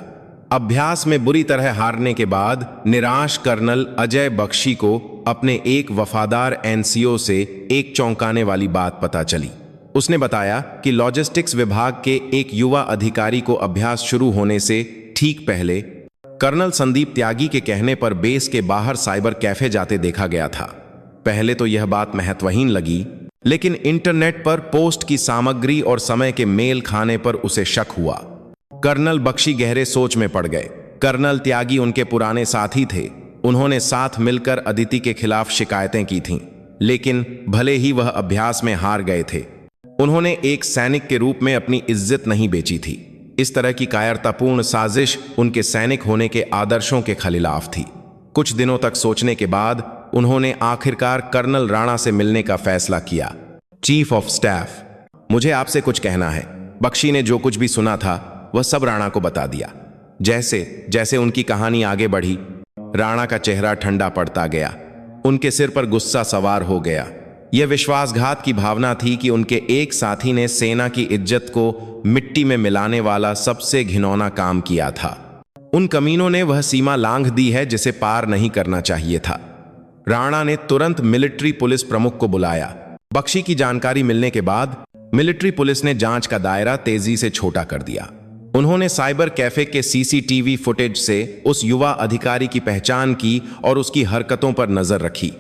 अभ्यास में बुरी तरह हारने के बाद निराश कर्नल अजय बख्शी को अपने एक वफादार NCO से एक चौंकाने वाली बात पता चली। उसने बताया कि लॉजिस्टिक्स विभाग के एक युवा अधिकारी को अभ्यास शुरू होने से ठीक पहले कर्नल संदीप त्यागी के कहने पर बेस के बाहर साइबर कैफे जाते देखा गया था। पहले तो यह बात महत्वहीन लगी, लेकिन इंटरनेट पर पोस्ट की सामग्री और समय के मेल खाने पर उसे शक हुआ। कर्नल बख्शी गहरे सोच में पड़ गए। कर्नल त्यागी उनके पुराने साथी थे। उन्होंने साथ मिलकर अदिति के खिलाफ शिकायतें की थीं, लेकिन भले ही वह अभ्यास में हार गए थे, उन्होंने एक सैनिक के रूप में अपनी इज्जत नहीं बेची थी। इस तरह की कायरतापूर्ण साजिश उनके सैनिक होने के आदर्शों के खिलाफ थी। कुछ दिनों तक सोचने के बाद उन्होंने आखिरकार कर्नल राणा से मिलने का फैसला किया। चीफ ऑफ स्टाफ, मुझे आपसे कुछ कहना है। बख्शी ने जो कुछ भी सुना था वह सब राणा को बता दिया। जैसे जैसे उनकी कहानी आगे बढ़ी, राणा का चेहरा ठंडा पड़ता गया। उनके सिर पर गुस्सा सवार हो गया। यह विश्वासघात की भावना थी कि उनके एक साथी ने सेना की इज्जत को मिट्टी में मिलाने वाला सबसे घिनौना काम किया था। उन कमीनों ने वह सीमा लांघ दी है जिसे पार नहीं करना चाहिए था। राणा ने तुरंत मिलिट्री पुलिस प्रमुख को बुलाया। बख्शी की जानकारी मिलने के बाद मिलिट्री पुलिस ने जांच का दायरा तेजी से छोटा कर दिया। उन्होंने साइबर कैफे के सीसीटीवी फुटेज से उस युवा अधिकारी की पहचान की और उसकी हरकतों पर नजर रखी,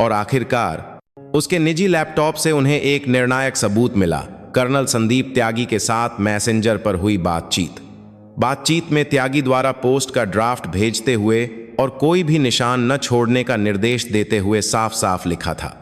और आखिरकार उसके निजी लैपटॉप से उन्हें एक निर्णायक सबूत मिला। कर्नल संदीप त्यागी के साथ मैसेंजर पर हुई बातचीत में त्यागी द्वारा पोस्ट का ड्राफ्ट भेजते हुए और कोई भी निशान न छोड़ने का निर्देश देते हुए साफ साफ लिखा था।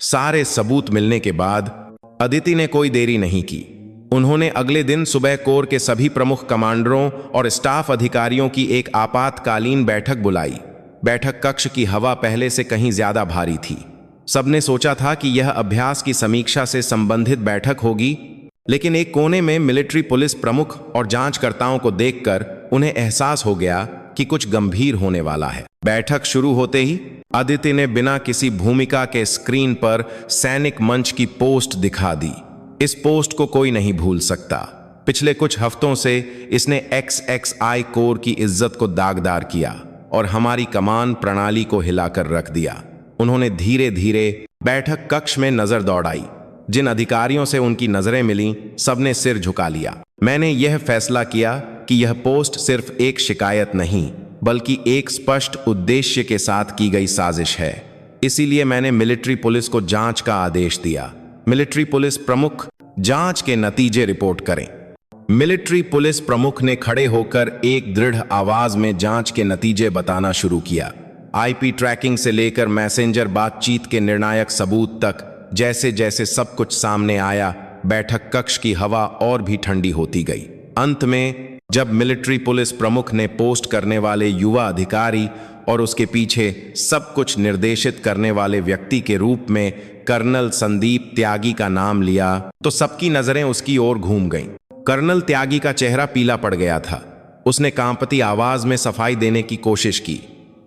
सारे सबूत मिलने के बाद अदिति ने कोई देरी नहीं की। उन्होंने अगले दिन सुबह कोर के सभी प्रमुख कमांडरों और स्टाफ अधिकारियों की एक आपातकालीन बैठक बुलाई। बैठक कक्ष की हवा पहले से कहीं ज्यादा भारी थी। सबने सोचा था कि यह अभ्यास की समीक्षा से संबंधित बैठक होगी, लेकिन एक कोने में मिलिट्री पुलिस प्रमुख और जांचकर्ताओं को देखकर उन्हें एहसास हो गया कि कुछ गंभीर होने वाला है। बैठक शुरू होते ही अदिति ने बिना किसी भूमिका के स्क्रीन पर सैनिक मंच की पोस्ट दिखा दी। इस पोस्ट को कोई नहीं भूल सकता। पिछले कुछ हफ्तों से इसने XXI कोर की इज्जत को दागदार किया और हमारी कमान प्रणाली को हिलाकर रख दिया। उन्होंने धीरे धीरे बैठक कक्ष में नजर दौड़ाई। जिन अधिकारियों से उनकी नजरें मिलीं, सबने सिर झुका लिया। मैंने यह फैसला किया कि यह पोस्ट सिर्फ एक शिकायत नहीं, बल्कि एक स्पष्ट उद्देश्य के साथ की गई साजिश है। इसीलिए मैंने मिलिट्री पुलिस को जांच का आदेश दिया। मिलिट्री पुलिस प्रमुख, जांच के नतीजे रिपोर्ट करें। मिलिट्री पुलिस प्रमुख ने खड़े होकर एक दृढ़ आवाज में जांच के नतीजे बताना शुरू किया। IP ट्रैकिंग से लेकर मैसेंजर बातचीत के निर्णायक सबूत तक जैसे जैसे सब कुछ सामने आया, बैठक कक्ष की हवा और भी ठंडी होती गई। अंत में जब मिलिट्री पुलिस प्रमुख ने पोस्ट करने वाले युवा अधिकारी और उसके पीछे सब कुछ निर्देशित करने वाले व्यक्ति के रूप में कर्नल संदीप त्यागी का नाम लिया, तो सबकी नजरें उसकी ओर घूम गईं। कर्नल त्यागी का चेहरा पीला पड़ गया था। उसने कांपती आवाज में सफाई देने की कोशिश की।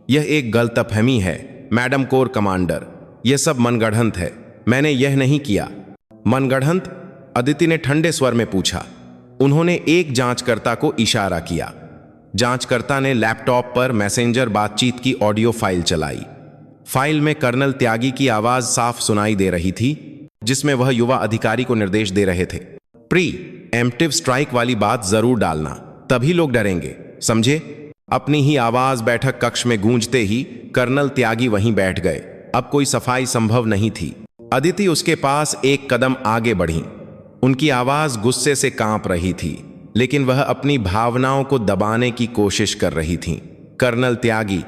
यह एक गलतफहमी है मैडम कोर कमांडर, यह सब मनगढ़ंत है। मैंने यह नहीं किया। मनगढ़ंत? अदिति ने ठंडे स्वर में पूछा। उन्होंने एक जांचकर्ता को इशारा किया। जांचकर्ता ने लैपटॉप पर मैसेंजर बातचीत की ऑडियो फाइल चलाई। फाइल में कर्नल त्यागी की आवाज साफ सुनाई दे रही थी, जिसमें वह युवा अधिकारी को निर्देश दे रहे थे। प्री एम्प्टिव स्ट्राइक वाली बात जरूर डालना, तभी लोग डरेंगे, समझे? अपनी ही आवाज बैठक कक्ष में गूंजते ही कर्नल त्यागी वहीं बैठ गए। अब कोई सफाई संभव नहीं थी। अदिति उसके पास एक कदम आगे बढ़ी। उनकी आवाज गुस्से से कांप रही थी, लेकिन वह अपनी भावनाओं को दबाने की कोशिश कर रही थी। कर्नल त्यागी,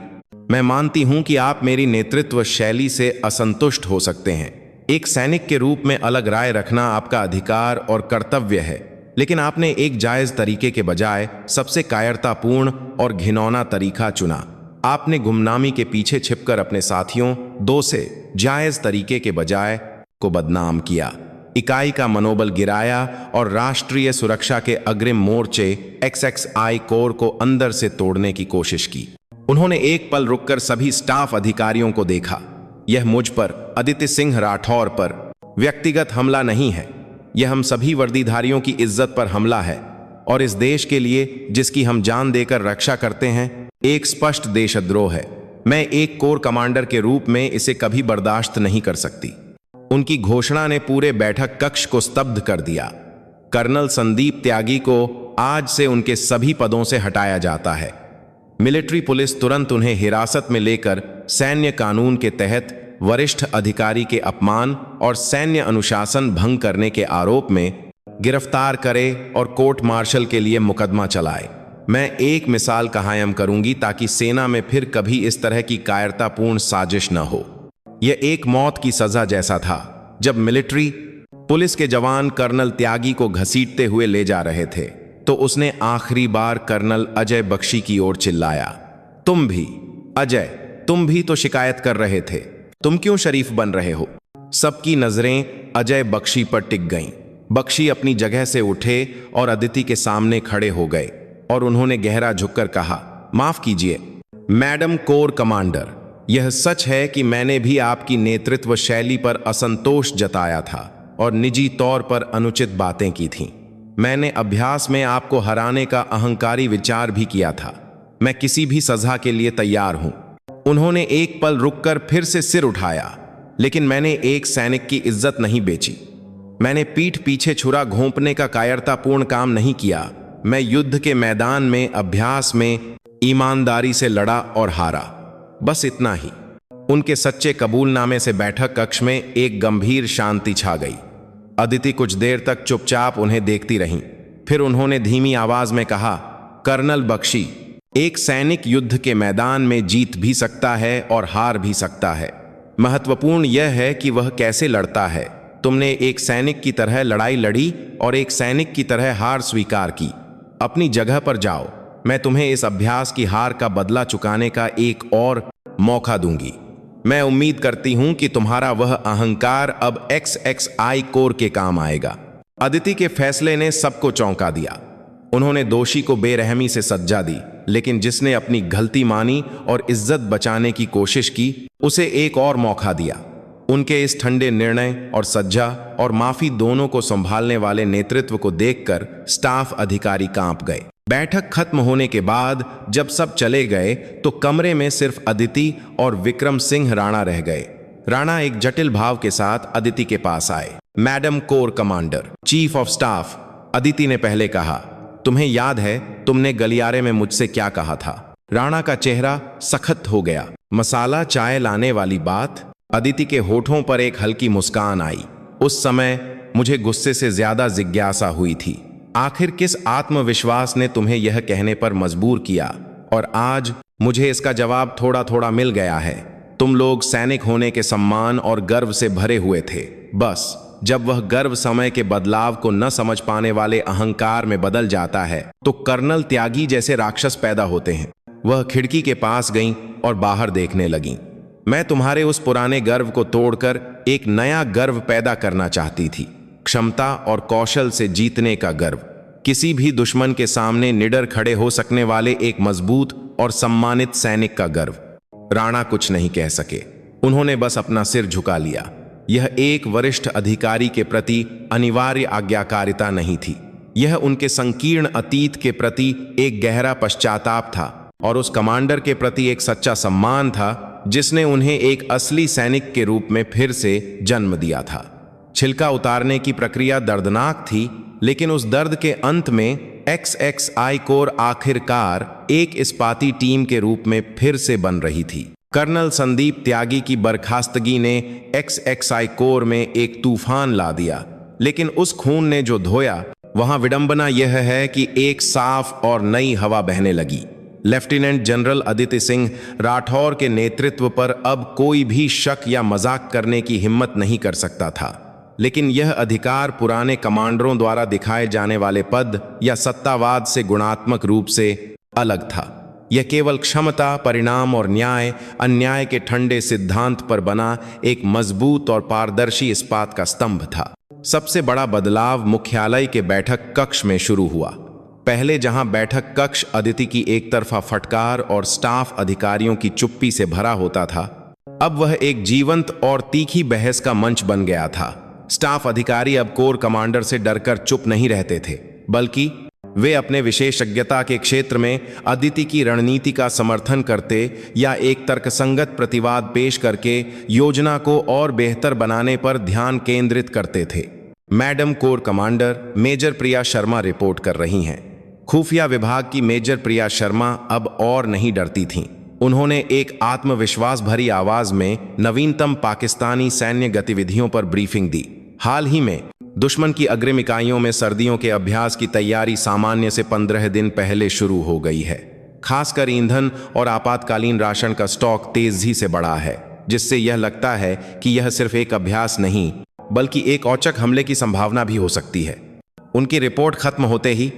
मैं मानती हूं कि आप मेरी नेतृत्व शैली से असंतुष्ट हो सकते हैं। एक सैनिक के रूप में अलग राय रखना आपका अधिकार और कर्तव्य है, लेकिन आपने एक जायज तरीके के बजाय सबसे कायरतापूर्ण और घिनौना तरीका चुना। आपने गुमनामी के पीछे छिपकर अपने साथियों दो से जायज तरीके के बजाय को बदनाम किया, इकाई का मनोबल गिराया और राष्ट्रीय सुरक्षा के अग्रिम मोर्चे XXI कोर को अंदर से तोड़ने की कोशिश की। उन्होंने एक पल रुककर सभी स्टाफ अधिकारियों को देखा। यह मुझ पर, अदिति सिंह राठौर पर व्यक्तिगत हमला नहीं है। यह हम सभी वर्दीधारियों की इज्जत पर हमला है और इस देश के लिए जिसकी हम जान देकर रक्षा करते हैं, एक स्पष्ट देशद्रोह है। मैं एक कोर कमांडर के रूप में इसे कभी बर्दाश्त नहीं कर सकती। उनकी घोषणा ने पूरे बैठक कक्ष को स्तब्ध कर दिया। कर्नल संदीप त्यागी को आज से उनके सभी पदों से हटाया जाता है। मिलिट्री पुलिस तुरंत उन्हें हिरासत में लेकर सैन्य कानून के तहत वरिष्ठ अधिकारी के अपमान और सैन्य अनुशासन भंग करने के आरोप में गिरफ्तार करे और कोर्ट मार्शल के लिए मुकदमा चलाए। मैं एक मिसाल कायम करूंगी ताकि सेना में फिर कभी इस तरह की कायरतापूर्ण साजिश न हो। यह एक मौत की सजा जैसा था। जब मिलिट्री पुलिस के जवान कर्नल त्यागी को घसीटते हुए ले जा रहे थे तो उसने आखिरी बार कर्नल अजय बख्शी की ओर चिल्लाया, तुम भी अजय, तुम भी तो शिकायत कर रहे थे, तुम क्यों शरीफ बन रहे हो? सबकी नजरें अजय बख्शी पर टिक गईं। बख्शी अपनी जगह से उठे और अदिति के सामने खड़े हो गए और उन्होंने गहरा झुककर कहा, माफ कीजिए मैडम कोर कमांडर, यह सच है कि मैंने भी आपकी नेतृत्व शैली पर असंतोष जताया था और निजी तौर पर अनुचित बातें की थीं। मैंने अभ्यास में आपको हराने का अहंकारी विचार भी किया था। मैं किसी भी सजा के लिए तैयार हूं। उन्होंने एक पल रुककर फिर से सिर उठाया, लेकिन मैंने एक सैनिक की इज्जत नहीं बेची। मैंने पीठ पीछे छुरा घोंपने का कायरतापूर्ण काम नहीं किया। मैं युद्ध के मैदान में अभ्यास में ईमानदारी से लड़ा और हारा, बस इतना ही। उनके सच्चे कबूलनामे से बैठक कक्ष में एक गंभीर शांति छा गई। अदिति कुछ देर तक चुपचाप उन्हें देखती रहीं। फिर उन्होंने धीमी आवाज में कहा, कर्नल बख्शी, एक सैनिक युद्ध के मैदान में जीत भी सकता है और हार भी सकता है। महत्वपूर्ण यह है कि वह कैसे लड़ता है। तुमने एक सैनिक की तरह लड़ाई लड़ी और एक सैनिक की तरह हार स्वीकार की। अपनी जगह पर जाओ। मैं तुम्हें इस अभ्यास की हार का बदला चुकाने का एक और मौका दूंगी। मैं उम्मीद करती हूं कि तुम्हारा वह अहंकार अब XXI कोर के काम आएगा। अदिति के फैसले ने सबको चौंका दिया। उन्होंने दोषी को बेरहमी से सजा दी, लेकिन जिसने अपनी गलती मानी और इज्जत बचाने की कोशिश की, उसे एक और मौका दिया। उनके इस ठंडे निर्णय और सज्जा और माफी दोनों को संभालने वाले नेतृत्व को देखकर स्टाफ अधिकारी कांप गए। बैठक खत्म होने के बाद जब सब चले गए तो कमरे में सिर्फ अदिति और विक्रम सिंह राणा रह गए। राणा एक जटिल भाव के साथ अदिति के पास आए। Madam corps commander, chief of staff, Aditi ने पहले कहा, तुम्हें याद है तुमने गलियारे में मुझसे क्या कहा था? राणा का चेहरा सख्त हो गया। मसाला चाय लाने वाली बात? अदिति के होठों पर एक हल्की मुस्कान आई। उस समय मुझे गुस्से से ज्यादा जिज्ञासा हुई थी। आखिर किस आत्मविश्वास ने तुम्हें यह कहने पर मजबूर किया? और आज मुझे इसका जवाब थोड़ा थोड़ा मिल गया है। तुम लोग सैनिक होने के सम्मान और गर्व से भरे हुए थे। बस जब वह गर्व समय के बदलाव को न समझ पाने वाले अहंकार में बदल जाता है तो कर्नल त्यागी जैसे राक्षस पैदा होते हैं। वह खिड़की के पास गईं और बाहर देखने लगीं। मैं तुम्हारे उस पुराने गर्व को तोड़कर एक नया गर्व पैदा करना चाहती थी। क्षमता और कौशल से जीतने का गर्व। किसी भी दुश्मन के सामने निडर खड़े हो सकने वाले एक मजबूत और सम्मानित सैनिक का गर्व। राणा कुछ नहीं कह सके। उन्होंने बस अपना सिर झुका लिया। यह एक वरिष्ठ अधिकारी के प्रति अनिवार्य आज्ञाकारिता नहीं थी। यह उनके संकीर्ण अतीत के प्रति एक गहरा पश्चाताप था और उस कमांडर के प्रति एक सच्चा सम्मान था जिसने उन्हें एक असली सैनिक के रूप में फिर से जन्म दिया था। छिलका उतारने की प्रक्रिया दर्दनाक थी, लेकिन उस दर्द के अंत में XXI कोर आखिरकार एक इस्पाती टीम के रूप में फिर से बन रही थी। कर्नल संदीप त्यागी की बर्खास्तगी ने XXI कोर में एक तूफान ला दिया, लेकिन उस खून ने जो धोया, वहां विडंबना यह है कि एक साफ और नई हवा बहने लगी। लेफ्टिनेंट जनरल अदिति सिंह राठौर के नेतृत्व पर अब कोई भी शक या मजाक करने की हिम्मत नहीं कर सकता था। लेकिन यह अधिकार पुराने कमांडरों द्वारा दिखाए जाने वाले पद या सत्तावाद से गुणात्मक रूप से अलग था। यह केवल क्षमता, परिणाम और न्याय अन्याय के ठंडे सिद्धांत पर बना एक मजबूत और पारदर्शी इस्पात का स्तंभ था। सबसे बड़ा बदलाव मुख्यालय के बैठक कक्ष में शुरू हुआ। पहले जहां बैठक कक्ष अदिति की एक तरफा फटकार और स्टाफ अधिकारियों की चुप्पी से भरा होता था, अब वह एक जीवंत और तीखी बहस का मंच बन गया था। स्टाफ अधिकारी अब कोर कमांडर से डरकर चुप नहीं रहते थे, बल्कि वे अपने विशेषज्ञता के क्षेत्र में अदिति की रणनीति का समर्थन करते या एक तर्कसंगत प्रतिवाद पेश करके योजना को और बेहतर बनाने पर ध्यान केंद्रित करते थे। Madam corps commander major Priya Sharma report कर रही हैं। खुफिया विभाग की मेजर प्रिया शर्मा अब और नहीं डरती थीं। उन्होंने एक आत्मविश्वास भरी आवाज में नवीनतम पाकिस्तानी सैन्य गतिविधियों पर ब्रीफिंग दी। हाल ही में दुश्मन की अग्रिम इकाइयों में सर्दियों के अभ्यास की तैयारी सामान्य से 15 दिन पहले शुरू हो गई है। खासकर ईंधन और आपातकालीन राशन का स्टॉक तेजी से बढ़ा है, जिससे यह लगता है कि यह सिर्फ एक अभ्यास नहीं बल्कि एक औचक हमले की संभावना भी हो सकती है। उनकी रिपोर्ट खत्म होते ही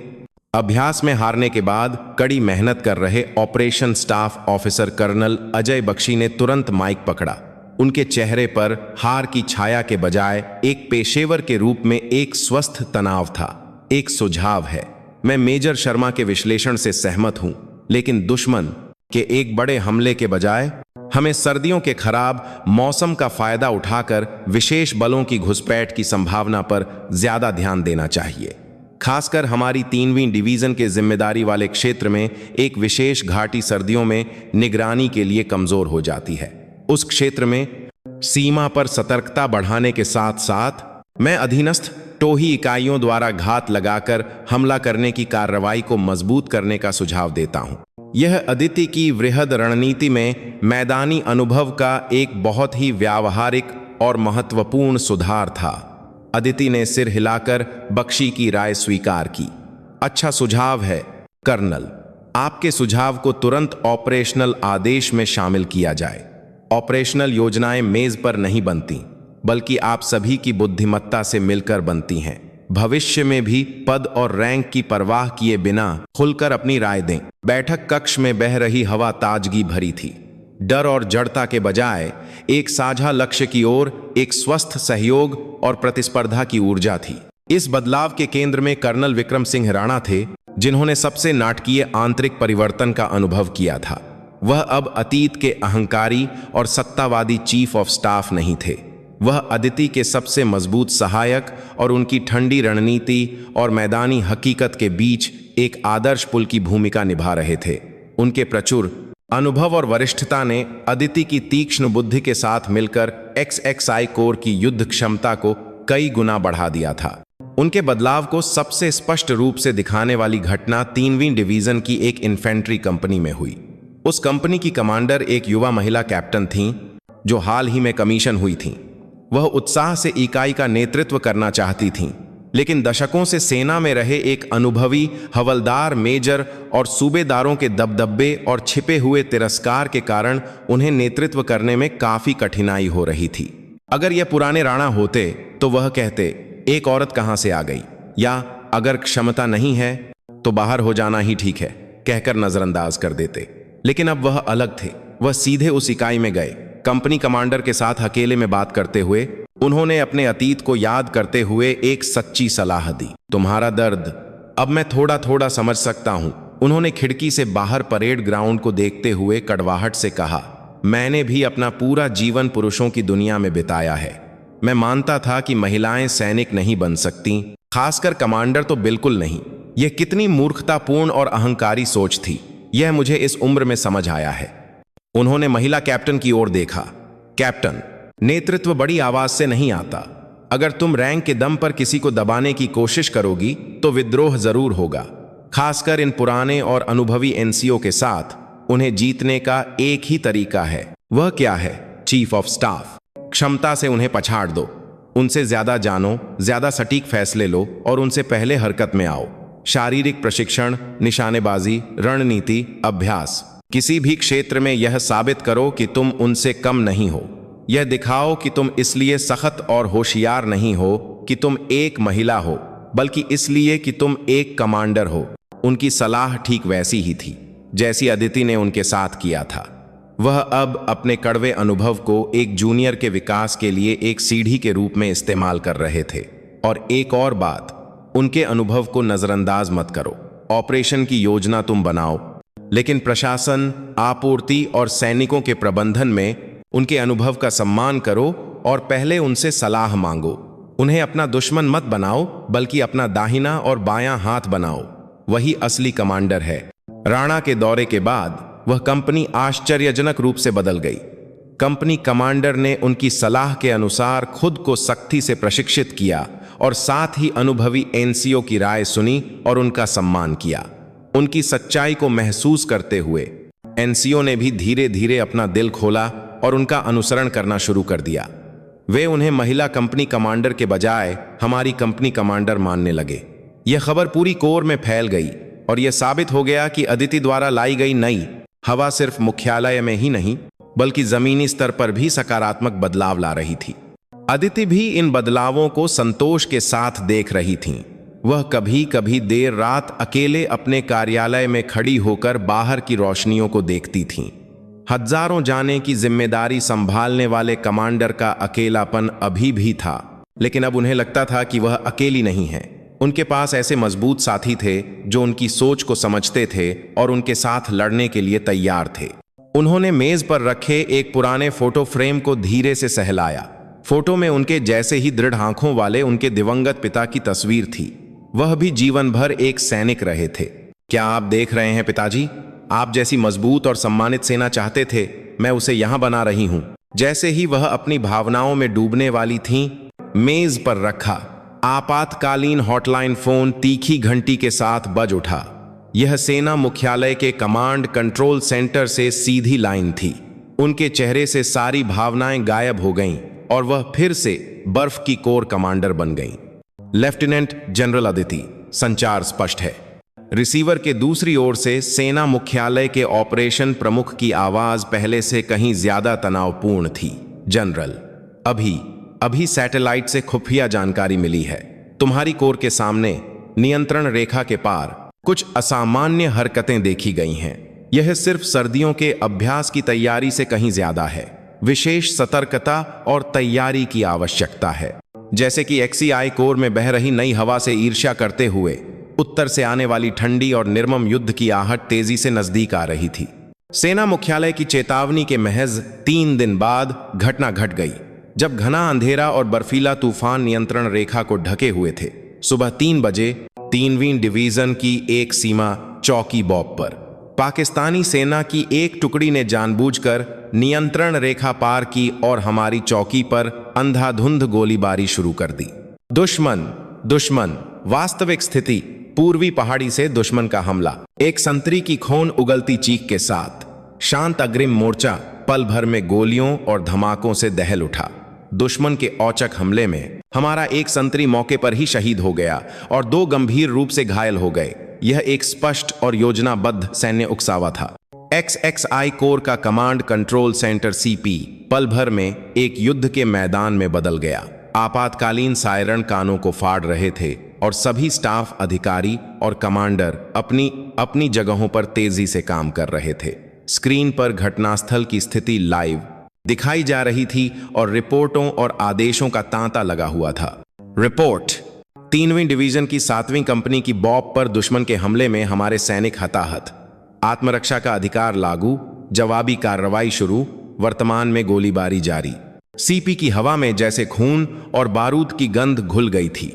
अभ्यास में हारने के बाद कड़ी मेहनत कर रहे operation staff officer colonel Ajay Bakhshi ने तुरंत माइक पकड़ा। उनके चेहरे पर हार की छाया के बजाय एक पेशेवर के रूप में एक स्वस्थ तनाव था। एक सुझाव है, मैं मेजर शर्मा के विश्लेषण से सहमत हूं, लेकिन दुश्मन के एक बड़े हमले के बजाय हमें सर्दियों के खराब मौसम का फायदा उठाकर विशेष बलों की घुसपैठ की संभावना पर ज्यादा ध्यान देना चाहिए। खासकर हमारी 3वीं डिवीजन के जिम्मेदारी वाले क्षेत्र में एक विशेष घाटी सर्दियों में निगरानी के लिए कमजोर हो जाती है। उस क्षेत्र में सीमा पर सतर्कता बढ़ाने के साथ साथ मैं अधीनस्थ टोही इकाइयों द्वारा घात लगाकर हमला करने की कार्रवाई को मजबूत करने का सुझाव देता हूं। यह अदिति की वृहद रणनीति में मैदानी अनुभव का एक बहुत ही व्यावहारिक और महत्वपूर्ण सुधार था। अदिति ने सिर हिलाकर बख्शी की राय स्वीकार की। अच्छा सुझाव है कर्नल, आपके सुझाव को तुरंत ऑपरेशनल आदेश में शामिल किया जाए। ऑपरेशनल योजनाएं मेज पर नहीं बनती, बल्कि आप सभी की बुद्धिमत्ता से मिलकर बनती हैं। भविष्य में भी पद और रैंक की परवाह किए बिना खुलकर अपनी राय दें। बैठक कक्ष में बह रही हवा ताजगी भरी थी। डर और जड़ता के बजाय एक साझा लक्ष्य की ओर एक स्वस्थ सहयोग और प्रतिस्पर्धा की ऊर्जा थी। इस बदलाव के केंद्र में कर्नल विक्रम सिंह राणा थे, जिन्होंने सबसे नाटकीय आंतरिक परिवर्तन का अनुभव किया था। वह अब अतीत के अहंकारी और सत्तावादी चीफ ऑफ स्टाफ नहीं थे। वह अदिति के सबसे मजबूत सहायक और उनकी ठंडी रणनीति और मैदानी हकीकत के बीच एक आदर्श पुल की भूमिका निभा रहे थे। उनके प्रचुर अनुभव और वरिष्ठता ने अदिति की तीक्ष्ण बुद्धि के साथ मिलकर XXI कोर की युद्ध क्षमता को कई गुना बढ़ा दिया था। उनके बदलाव को सबसे स्पष्ट रूप से दिखाने वाली घटना 3वीं डिवीजन की एक इन्फेंट्री कंपनी में हुई। उस कंपनी की कमांडर एक युवा महिला कैप्टन थीं, जो हाल ही में कमीशन हुई थीं। वह उत्साह से इकाई का नेतृत्व करना चाहती थीं, लेकिन दशकों से सेना में रहे एक अनुभवी हवलदार, मेजर और सूबेदारों के दबदबे और छिपे हुए तिरस्कार के कारण उन्हें नेतृत्व करने में काफी कठिनाई हो रही थी। अगर यह पुराने राणा होते तो वह कहते, एक औरत कहां से आ गई, या अगर क्षमता नहीं है तो बाहर हो जाना ही ठीक है, कहकर नजरअंदाज कर देते। लेकिन अब वह अलग थे। वह सीधे उस इकाई में गए। कंपनी कमांडर के साथ अकेले में बात करते हुए उन्होंने अपने अतीत को याद करते हुए एक सच्ची सलाह दी। तुम्हारा दर्द अब मैं थोड़ा थोड़ा समझ सकता हूं। उन्होंने खिड़की से बाहर परेड ग्राउंड को देखते हुए कड़वाहट से कहा, मैंने भी अपना पूरा जीवन पुरुषों की दुनिया में बिताया है। मैं मानता था कि महिलाएं सैनिक नहीं बन सकती, खासकर कमांडर तो बिल्कुल नहीं। यह कितनी मूर्खतापूर्ण और अहंकारी सोच थी, यह मुझे इस उम्र में समझ आया है। उन्होंने महिला कैप्टन की ओर देखा। कैप्टन, नेतृत्व बड़ी आवाज से नहीं आता। अगर तुम रैंक के दम पर किसी को दबाने की कोशिश करोगी तो विद्रोह जरूर होगा। खासकर इन पुराने और अनुभवी एनसीओ के साथ उन्हें जीतने का एक ही तरीका है। वह क्या है? Chief of staff. क्षमता से उन्हें पछाड़ दो। उनसे ज्यादा जानो, ज्यादा सटीक फैसले लो और उनसे पहले हरकत में आओ। शारीरिक प्रशिक्षण, निशानेबाजी, रणनीति, अभ्यास, किसी भी क्षेत्र में यह साबित करो कि तुम उनसे कम नहीं हो। यह दिखाओ कि तुम इसलिए सख्त और होशियार नहीं हो कि तुम एक महिला हो, बल्कि इसलिए कि तुम एक कमांडर हो। उनकी सलाह ठीक वैसी ही थी जैसी अदिति ने उनके साथ किया था। वह अब अपने कड़वे अनुभव को एक जूनियर के विकास के लिए एक सीढ़ी के रूप में इस्तेमाल कर रहे थे। और एक और बात, उनके अनुभव को नजरअंदाज मत करो। ऑपरेशन की योजना तुम बनाओ, लेकिन प्रशासन, आपूर्ति और सैनिकों के प्रबंधन में उनके अनुभव का सम्मान करो और पहले उनसे सलाह मांगो। उन्हें अपना दुश्मन मत बनाओ, बल्कि अपना दाहिना और बायां हाथ बनाओ। वही असली कमांडर है। राणा के दौरे के बाद वह कंपनी आश्चर्यजनक रूप से बदल गई। कंपनी कमांडर ने उनकी सलाह के अनुसार खुद को सख्ती से प्रशिक्षित किया और साथ ही अनुभवी एनसीओ की राय सुनी और उनका सम्मान किया। उनकी सच्चाई को महसूस करते हुए एनसीओ ने भी धीरे धीरे अपना दिल खोला और उनका अनुसरण करना शुरू कर दिया। वे उन्हें महिला कंपनी कमांडर के बजाय हमारी कंपनी कमांडर मानने लगे। यह खबर पूरी कोर में फैल गई और यह साबित हो गया कि अदिति द्वारा लाई गई नई हवा सिर्फ मुख्यालय में ही नहीं, बल्कि जमीनी स्तर पर भी सकारात्मक बदलाव ला रही थी। अदिति भी इन बदलावों को संतोष के साथ देख रही थीं। वह कभी कभी देर रात अकेले अपने कार्यालय में खड़ी होकर बाहर की रोशनियों को देखती थीं। हजारों जाने की जिम्मेदारी संभालने वाले कमांडर का अकेलापन अभी भी था, लेकिन अब उन्हें लगता था कि वह अकेली नहीं है। उनके पास ऐसे मजबूत साथी थे जो उनकी सोच को समझते थे और उनके साथ लड़ने के लिए तैयार थे। उन्होंने मेज पर रखे एक पुराने फोटो फ्रेम को धीरे से सहलाया। फोटो में उनके जैसे ही दृढ़ आंखों वाले उनके दिवंगत पिता की तस्वीर थी। वह भी जीवन भर एक सैनिक रहे थे। क्या आप देख रहे हैं पिताजी? आप जैसी मजबूत और सम्मानित सेना चाहते थे, मैं उसे यहां बना रही हूं। जैसे ही वह अपनी भावनाओं में डूबने वाली थीं, मेज पर रखा आपातकालीन हॉटलाइन फोन तीखी घंटी के साथ बज उठा। यह सेना मुख्यालय के कमांड कंट्रोल सेंटर से सीधी लाइन थी। उनके चेहरे से सारी भावनाएं गायब हो गईं और वह फिर से बर्फ की कोर कमांडर बन गईं। लेफ्टिनेंट जनरल अदिति, संचार स्पष्ट है। रिसीवर के दूसरी ओर से सेना मुख्यालय के ऑपरेशन प्रमुख की आवाज पहले से कहीं ज्यादा तनावपूर्ण थी। जनरल, अभी सैटेलाइट से खुफिया जानकारी मिली है। तुम्हारी कोर के सामने नियंत्रण रेखा के पार कुछ असामान्य हरकतें देखी गई हैं। यह सिर्फ सर्दियों के अभ्यास की तैयारी से कहीं ज्यादा है। विशेष सतर्कता और तैयारी की आवश्यकता है। जैसे कि XCI कोर में बह रही नई हवा से ईर्ष्या करते हुए उत्तर से आने वाली ठंडी और निर्मम युद्ध की आहट तेजी से नजदीक आ रही थी। सेना मुख्यालय की चेतावनी के महज 3 दिन बाद घटना घट गई, जब घना अंधेरा और बर्फीला तूफान नियंत्रण रेखा को ढके हुए थे। सुबह 3 बजे 3वीं डिवीजन की एक सीमा चौकी बॉब पर पाकिस्तानी सेना की एक टुकड़ी ने जानबूझकर नियंत्रण रेखा पार की और हमारी चौकी पर अंधाधुंध गोलीबारी शुरू कर दी। दुश्मन वास्तविक स्थिति, पूर्वी पहाड़ी से दुश्मन का हमला। एक संतरी की खून उगलती चीख के साथ शांत अग्रिम मोर्चा पल भर में गोलियों और धमाकों से दहल उठा। दुश्मन के औचक हमले में हमारा एक संतरी मौके पर ही शहीद हो गया और 2 गंभीर रूप से घायल हो गए। यह एक स्पष्ट और योजनाबद्ध सैन्य उकसावा था। XXI कोर का कमांड कंट्रोल सेंटर CP पल भर में एक युद्ध के मैदान में बदल गया। आपातकालीन सायरन कानों को फाड़ रहे थे और सभी स्टाफ अधिकारी और कमांडर अपनी जगहों पर तेजी से काम कर रहे थे। स्क्रीन पर घटनास्थल की स्थिति लाइव दिखाई जा रही थी और रिपोर्टों और आदेशों का तांता लगा हुआ था। रिपोर्ट, 3वीं डिवीजन की 7वीं कंपनी की बॉब पर दुश्मन के हमले में हमारे सैनिक हताहत। आत्मरक्षा का अधिकार लागू, जवाबी कार्रवाई शुरू, वर्तमान में गोलीबारी जारी। CP की हवा में जैसे खून और बारूद की गंध घुल गई थी।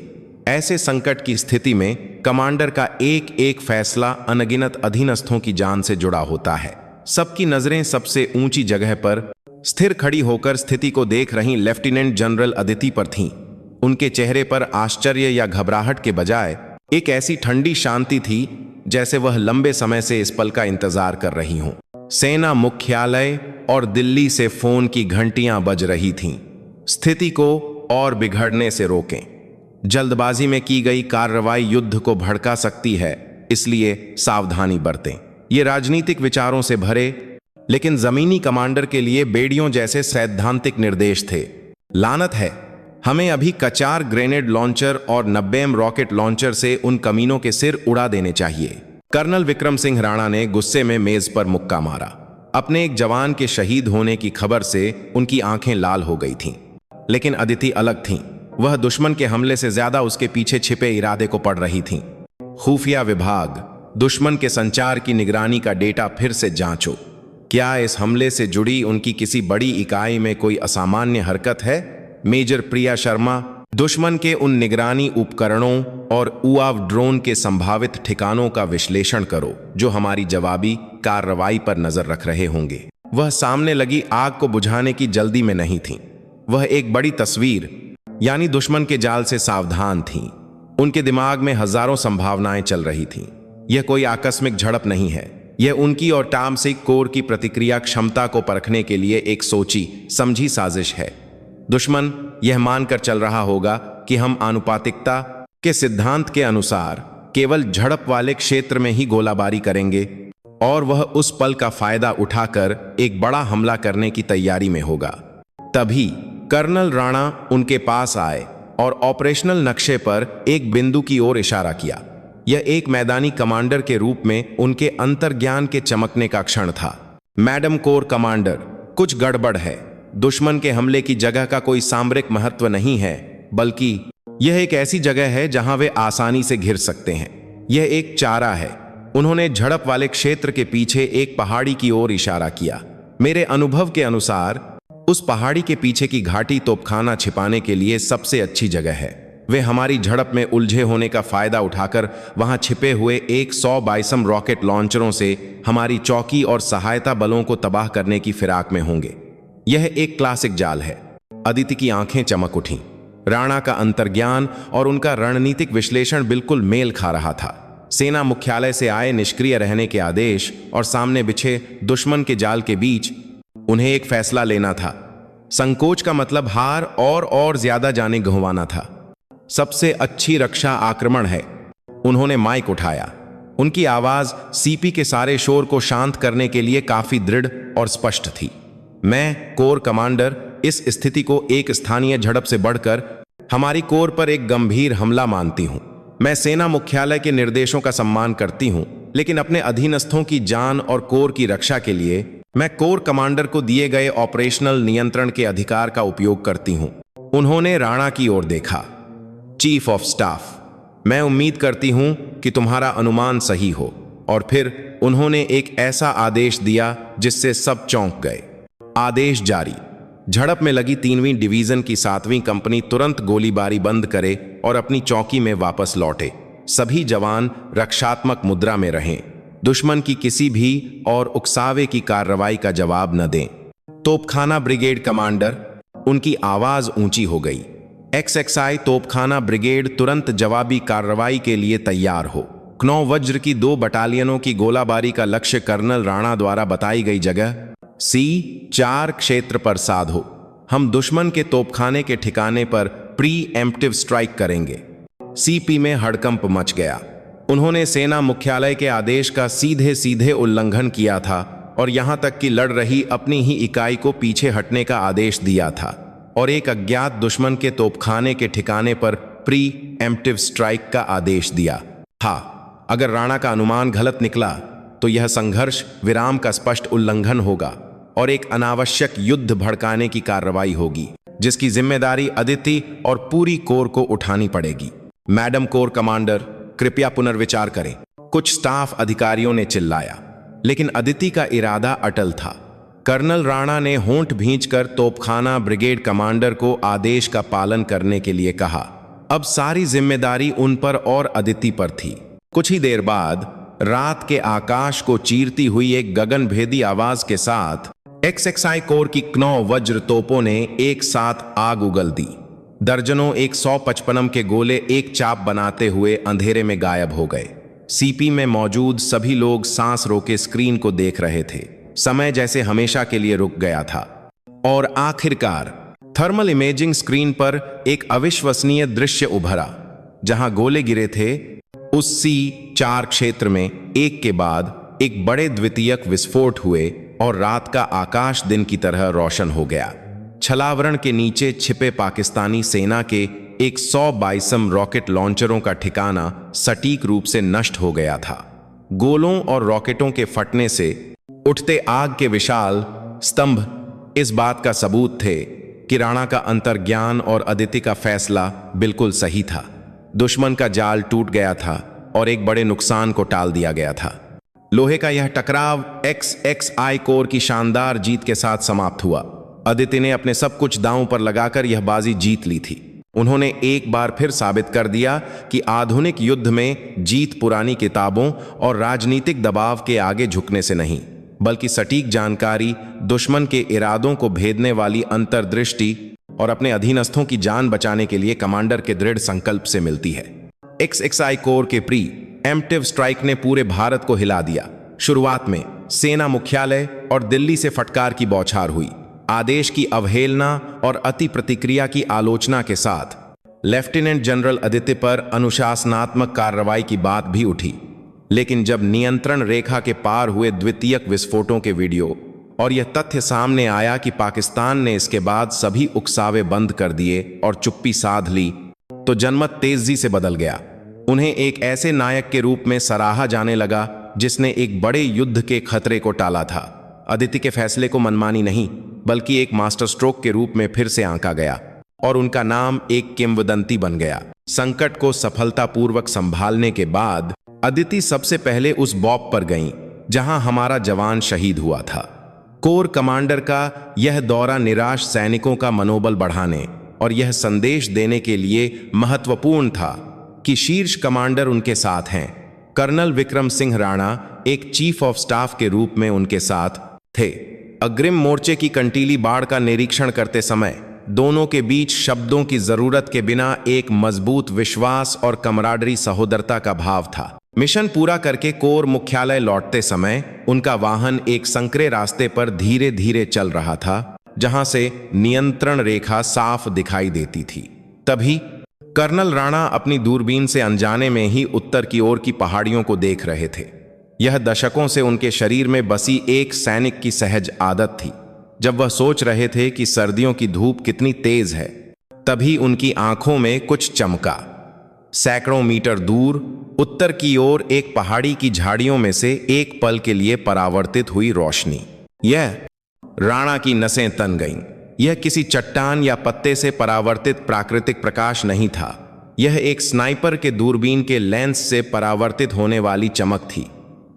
ऐसे संकट की स्थिति में कमांडर का एक एक फैसला अनगिनत अधीनस्थों की जान से जुड़ा होता है। सबकी नजरें सबसे ऊंची जगह पर स्थिर खड़ी होकर स्थिति को देख रही लेफ्टिनेंट जनरल अदिति पर थीं। उनके चेहरे पर आश्चर्य या घबराहट के बजाय एक ऐसी ठंडी शांति थी जैसे वह लंबे समय से इस पल का इंतजार कर रही हों। सेना मुख्यालय और दिल्ली से फोन की घंटियां बज रही थीं। स्थिति को और बिगड़ने से रोकें। जल्दबाजी में की गई कार्रवाई युद्ध को भड़का सकती है, इसलिए सावधानी बरतें। ये राजनीतिक विचारों से भरे लेकिन जमीनी कमांडर के लिए बेड़ियों जैसे सैद्धांतिक निर्देश थे। लानत है, हमें अभी कचार ग्रेनेड लॉन्चर और 90M रॉकेट लॉन्चर से उन कमीनों के सिर उड़ा देने चाहिए। कर्नल विक्रम सिंह राणा ने गुस्से में मेज पर मुक्का मारा। अपने एक जवान के शहीद होने की खबर से उनकी आंखें लाल हो गई थीं। लेकिन अदिति अलग थीं। वह दुश्मन के हमले से ज्यादा उसके पीछे छिपे इरादे को पढ़ रही थीं। खुफिया विभाग, दुश्मन के संचार की निगरानी का डेटा फिर से जांचो। क्या इस हमले से जुड़ी उनकी किसी बड़ी इकाई में कोई असामान्य हरकत है? मेजर प्रिया शर्मा, दुश्मन के उन निगरानी उपकरणों और UAV ड्रोन के संभावित ठिकानों का विश्लेषण करो जो हमारी जवाबी कार्रवाई पर नजर रख रहे होंगे। वह सामने लगी आग को बुझाने की जल्दी में नहीं थीं। वह एक बड़ी तस्वीर यानी दुश्मन के जाल से सावधान थीं। उनके दिमाग में हजारों संभावनाएं चल रही थीं। यह कोई आकस्मिक झड़प नहीं है। यह उनकी और टॉमसिक कोर की प्रतिक्रिया क्षमता को परखने के लिए एक सोची समझी साजिश है। दुश्मन यह मानकर चल रहा होगा कि हम आनुपातिकता के सिद्धांत के अनुसार केवल झड़प वाले क्षेत्र में ही गोलाबारी करेंगे और वह उस पल का फायदा उठाकर एक बड़ा हमला करने की तैयारी में होगा। तभी कर्नल राणा उनके पास आए और ऑपरेशनल नक्शे पर एक बिंदु की ओर इशारा किया। यह एक मैदानी कमांडर के रूप में उनके अंतर्ज्ञान के चमकने का क्षण था। मैडम कोर कमांडर, कुछ गड़बड़ है। दुश्मन के हमले की जगह का कोई सामरिक महत्व नहीं है, बल्कि यह एक ऐसी जगह है जहां वे आसानी से घिर सकते हैं। यह एक चारा है। उन्होंने झड़प वाले क्षेत्र के पीछे एक पहाड़ी की ओर इशारा किया। मेरे अनुभव के अनुसार उस पहाड़ी के पीछे की घाटी तोपखाना छिपाने के लिए सबसे अच्छी जगह है। वे हमारी झड़प में उलझे होने का फायदा उठाकर वहां छिपे हुए 100 बाइसम रॉकेट लॉन्चरों से हमारी चौकी और सहायता बलों को तबाह करने की फिराक में होंगे। यह एक क्लासिक जाल है। अदिति की आंखें चमक उठीं। राणा का अंतर्ज्ञान और उनका रणनीतिक विश्लेषण बिल्कुल मेल खा रहा था। सेना मुख्यालय से आए निष्क्रिय रहने के आदेश और सामने बिछे दुश्मन के जाल के बीच उन्हें एक फैसला लेना था। संकोच का मतलब हार और ज्यादा जाने गंवाना था। सबसे अच्छी रक्षा आक्रमण है। उन्होंने माइक उठाया। उनकी आवाज सीपी के सारे शोर को शांत करने के लिए काफी दृढ़ और स्पष्ट थी। मैं कोर कमांडर इस स्थिति को एक स्थानीय झड़प से बढ़कर हमारी कोर पर एक गंभीर हमला मानती हूं। मैं सेना मुख्यालय के निर्देशों का सम्मान करती हूं, लेकिन अपने अधीनस्थों की जान और कोर की रक्षा के लिए मैं कोर कमांडर को दिए गए ऑपरेशनल नियंत्रण के अधिकार का उपयोग करती हूं। उन्होंने राणा की ओर देखा। चीफ ऑफ स्टाफ, मैं उम्मीद करती हूं कि तुम्हारा अनुमान सही हो। और फिर उन्होंने एक ऐसा आदेश दिया जिससे सब चौंक गए। आदेश जारी। झड़प में लगी 3वीं डिवीजन की 7वीं कंपनी तुरंत गोलीबारी बंद करे और अपनी चौकी में वापस लौटे। सभी जवान रक्षात्मक मुद्रा में रहें। दुश्मन की किसी भी और उकसावे की कार्रवाई का जवाब न दें। तोपखाना ब्रिगेड कमांडर, उनकी आवाज ऊंची हो गई। XXI तोपखाना ब्रिगेड तुरंत जवाबी कार्रवाई के लिए तैयार हो। क्नौ वज्र की 2 बटालियनों की गोलाबारी का लक्ष्य कर्नल राणा द्वारा बताई गई जगह C4 क्षेत्र पर साधो। हम दुश्मन के तोपखाने के ठिकाने पर प्री एम्प्टिव स्ट्राइक करेंगे। सीपी में हड़कंप मच गया। उन्होंने सेना मुख्यालय के आदेश का सीधे सीधे उल्लंघन किया था और यहां तक कि लड़ रही अपनी ही इकाई को पीछे हटने का आदेश दिया था और एक अज्ञात दुश्मन के तोपखाने के ठिकाने पर प्री एम्प्टिव स्ट्राइक का आदेश दिया। हाँ, अगर राणा का अनुमान गलत निकला तो यह संघर्ष विराम का स्पष्ट उल्लंघन होगा और एक अनावश्यक युद्ध भड़काने की कार्रवाई होगी, जिसकी जिम्मेदारी अदिति और पूरी कोर को उठानी पड़ेगी। मैडम कोर कमांडर, कृपया पुनर्विचार करें, कुछ स्टाफ अधिकारियों ने चिल्लाया। लेकिन अदिति का इरादा अटल था। कर्नल राणा ने होंठ भींचकर तोपखाना ब्रिगेड कमांडर को आदेश का पालन करने के लिए कहा। अब सारी जिम्मेदारी उन पर और अदिति पर थी। कुछ ही देर बाद रात के आकाश को चीरती हुई एक गगनभेदी आवाज के साथ XXI कोर की 9 वज्र तोपों ने एक साथ आग उगल दी। दर्जनों 155 के गोले एक चाप बनाते हुए अंधेरे में गायब हो गए। सीपी में मौजूद सभी लोग सांस रोके स्क्रीन को देख रहे थे। समय जैसे हमेशा के लिए रुक गया था। और आखिरकार थर्मल इमेजिंग स्क्रीन पर एक अविश्वसनीय दृश्य उभरा। जहां गोले गिरे थे उस C4 क्षेत्र में एक के बाद एक बड़े द्वितीयक विस्फोट हुए और रात का आकाश दिन की तरह रोशन हो गया। छलावरण के नीचे छिपे पाकिस्तानी सेना के 100 बाइसम रॉकेट लॉन्चरों का ठिकाना सटीक रूप से नष्ट हो गया था। गोलों और रॉकेटों के फटने से उठते आग के विशाल स्तंभ इस बात का सबूत थे कि राणा का अंतर्ज्ञान और अदिति का फैसला बिल्कुल सही था। दुश्मन का जाल टूट गया था और एक बड़े नुकसान को टाल दिया गया था। लोहे का यह टकराव XXI कोर की शानदार जीत के साथ समाप्त हुआ। अदिति ने अपने सब कुछ दांव पर लगाकर यह बाजी जीत ली थी। उन्होंने एक बार फिर साबित कर दिया कि आधुनिक युद्ध में जीत पुरानी किताबों और राजनीतिक दबाव के आगे झुकने से नहीं, बल्कि सटीक जानकारी, दुश्मन के इरादों को भेदने वाली अंतर्दृष्टि और अपने अधीनस्थों की जान बचाने के लिए कमांडर के दृढ़ संकल्प से मिलती है। XXI कोर के प्री एम्प्टिव स्ट्राइक ने पूरे भारत को हिला दिया। शुरुआत में सेना मुख्यालय और दिल्ली से फटकार की बौछार हुई। आदेश की अवहेलना और अति प्रतिक्रिया की आलोचना के साथ लेफ्टिनेंट जनरल अदिति पर अनुशासनात्मक कार्रवाई की बात भी उठी। लेकिन जब नियंत्रण रेखा के पार हुए द्वितीयक विस्फोटों के वीडियो और यह तथ्य सामने आया कि पाकिस्तान ने इसके बाद सभी उकसावे बंद कर दिए और चुप्पी साध ली, तो जनमत तेजी से बदल गया। उन्हें एक ऐसे नायक के रूप में सराहा जाने लगा जिसने एक बड़े युद्ध के खतरे को टाला था। अदिति के फैसले को मनमानी नहीं बल्कि एक मास्टर स्ट्रोक के रूप में फिर से आंका गया और उनका नाम एक किंवदंती बन गया। संकट को सफलतापूर्वक संभालने के बाद अदिति सबसे पहले उस बॉब पर गईं जहां हमारा जवान शहीद हुआ था। कोर कमांडर का यह दौरा निराश सैनिकों का मनोबल बढ़ाने और यह संदेश देने के लिए महत्वपूर्ण था कि शीर्ष कमांडर उनके साथ हैं। कर्नल विक्रम सिंह राणा एक चीफ ऑफ स्टाफ के रूप में उनके साथ थे। अग्रिम मोर्चे की कंटीली बाढ़ का निरीक्षण करते समय दोनों के बीच शब्दों की जरूरत के बिना एक मजबूत विश्वास और कमराडरी सहोदरता का भाव था। मिशन पूरा करके कोर मुख्यालय लौटते समय उनका वाहन एक संकरे रास्ते पर धीरे धीरे चल रहा था, जहां से नियंत्रण रेखा साफ दिखाई देती थी। तभी कर्नल राणा अपनी दूरबीन से अनजाने में ही उत्तर की ओर की पहाड़ियों को देख रहे थे। यह दशकों से उनके शरीर में बसी एक सैनिक की सहज आदत थी। जब वह सोच रहे थे कि सर्दियों की धूप कितनी तेज है, तभी उनकी आंखों में कुछ चमका। सैकड़ों मीटर दूर उत्तर की ओर एक पहाड़ी की झाड़ियों में से एक पल के लिए परावर्तित हुई रोशनी। यह राणा की नसें तन गईं। यह किसी चट्टान या पत्ते से परावर्तित प्राकृतिक प्रकाश नहीं था। यह एक स्नाइपर के दूरबीन के लेंस से परावर्तित होने वाली चमक थी।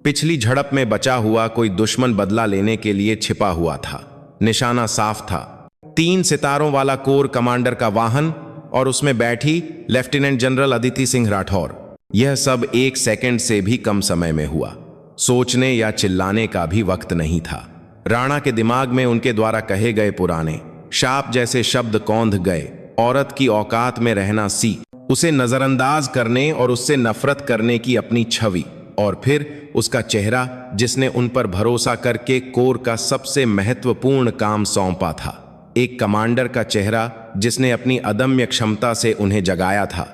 पिछली झड़प में बचा हुआ कोई दुश्मन बदला लेने के लिए छिपा हुआ था। निशाना साफ था, 3 सितारों वाला कोर कमांडर का वाहन और उसमें बैठी लेफ्टिनेंट जनरल अदिति सिंह राठौर। यह सब 1 सेकंड से भी कम समय में हुआ। सोचने या चिल्लाने का भी वक्त नहीं था। राणा के दिमाग में उनके द्वारा कहे गए पुराने शाप जैसे शब्द कौंध गए। औरत की औकात में रहना सीख, उसे नजरअंदाज करने और उससे नफरत करने की अपनी छवि, और फिर उसका चेहरा जिसने उन पर भरोसा करके कोर का सबसे महत्वपूर्ण काम सौंपा था। एक कमांडर का चेहरा जिसने अपनी अदम्य क्षमता से उन्हें जगाया था,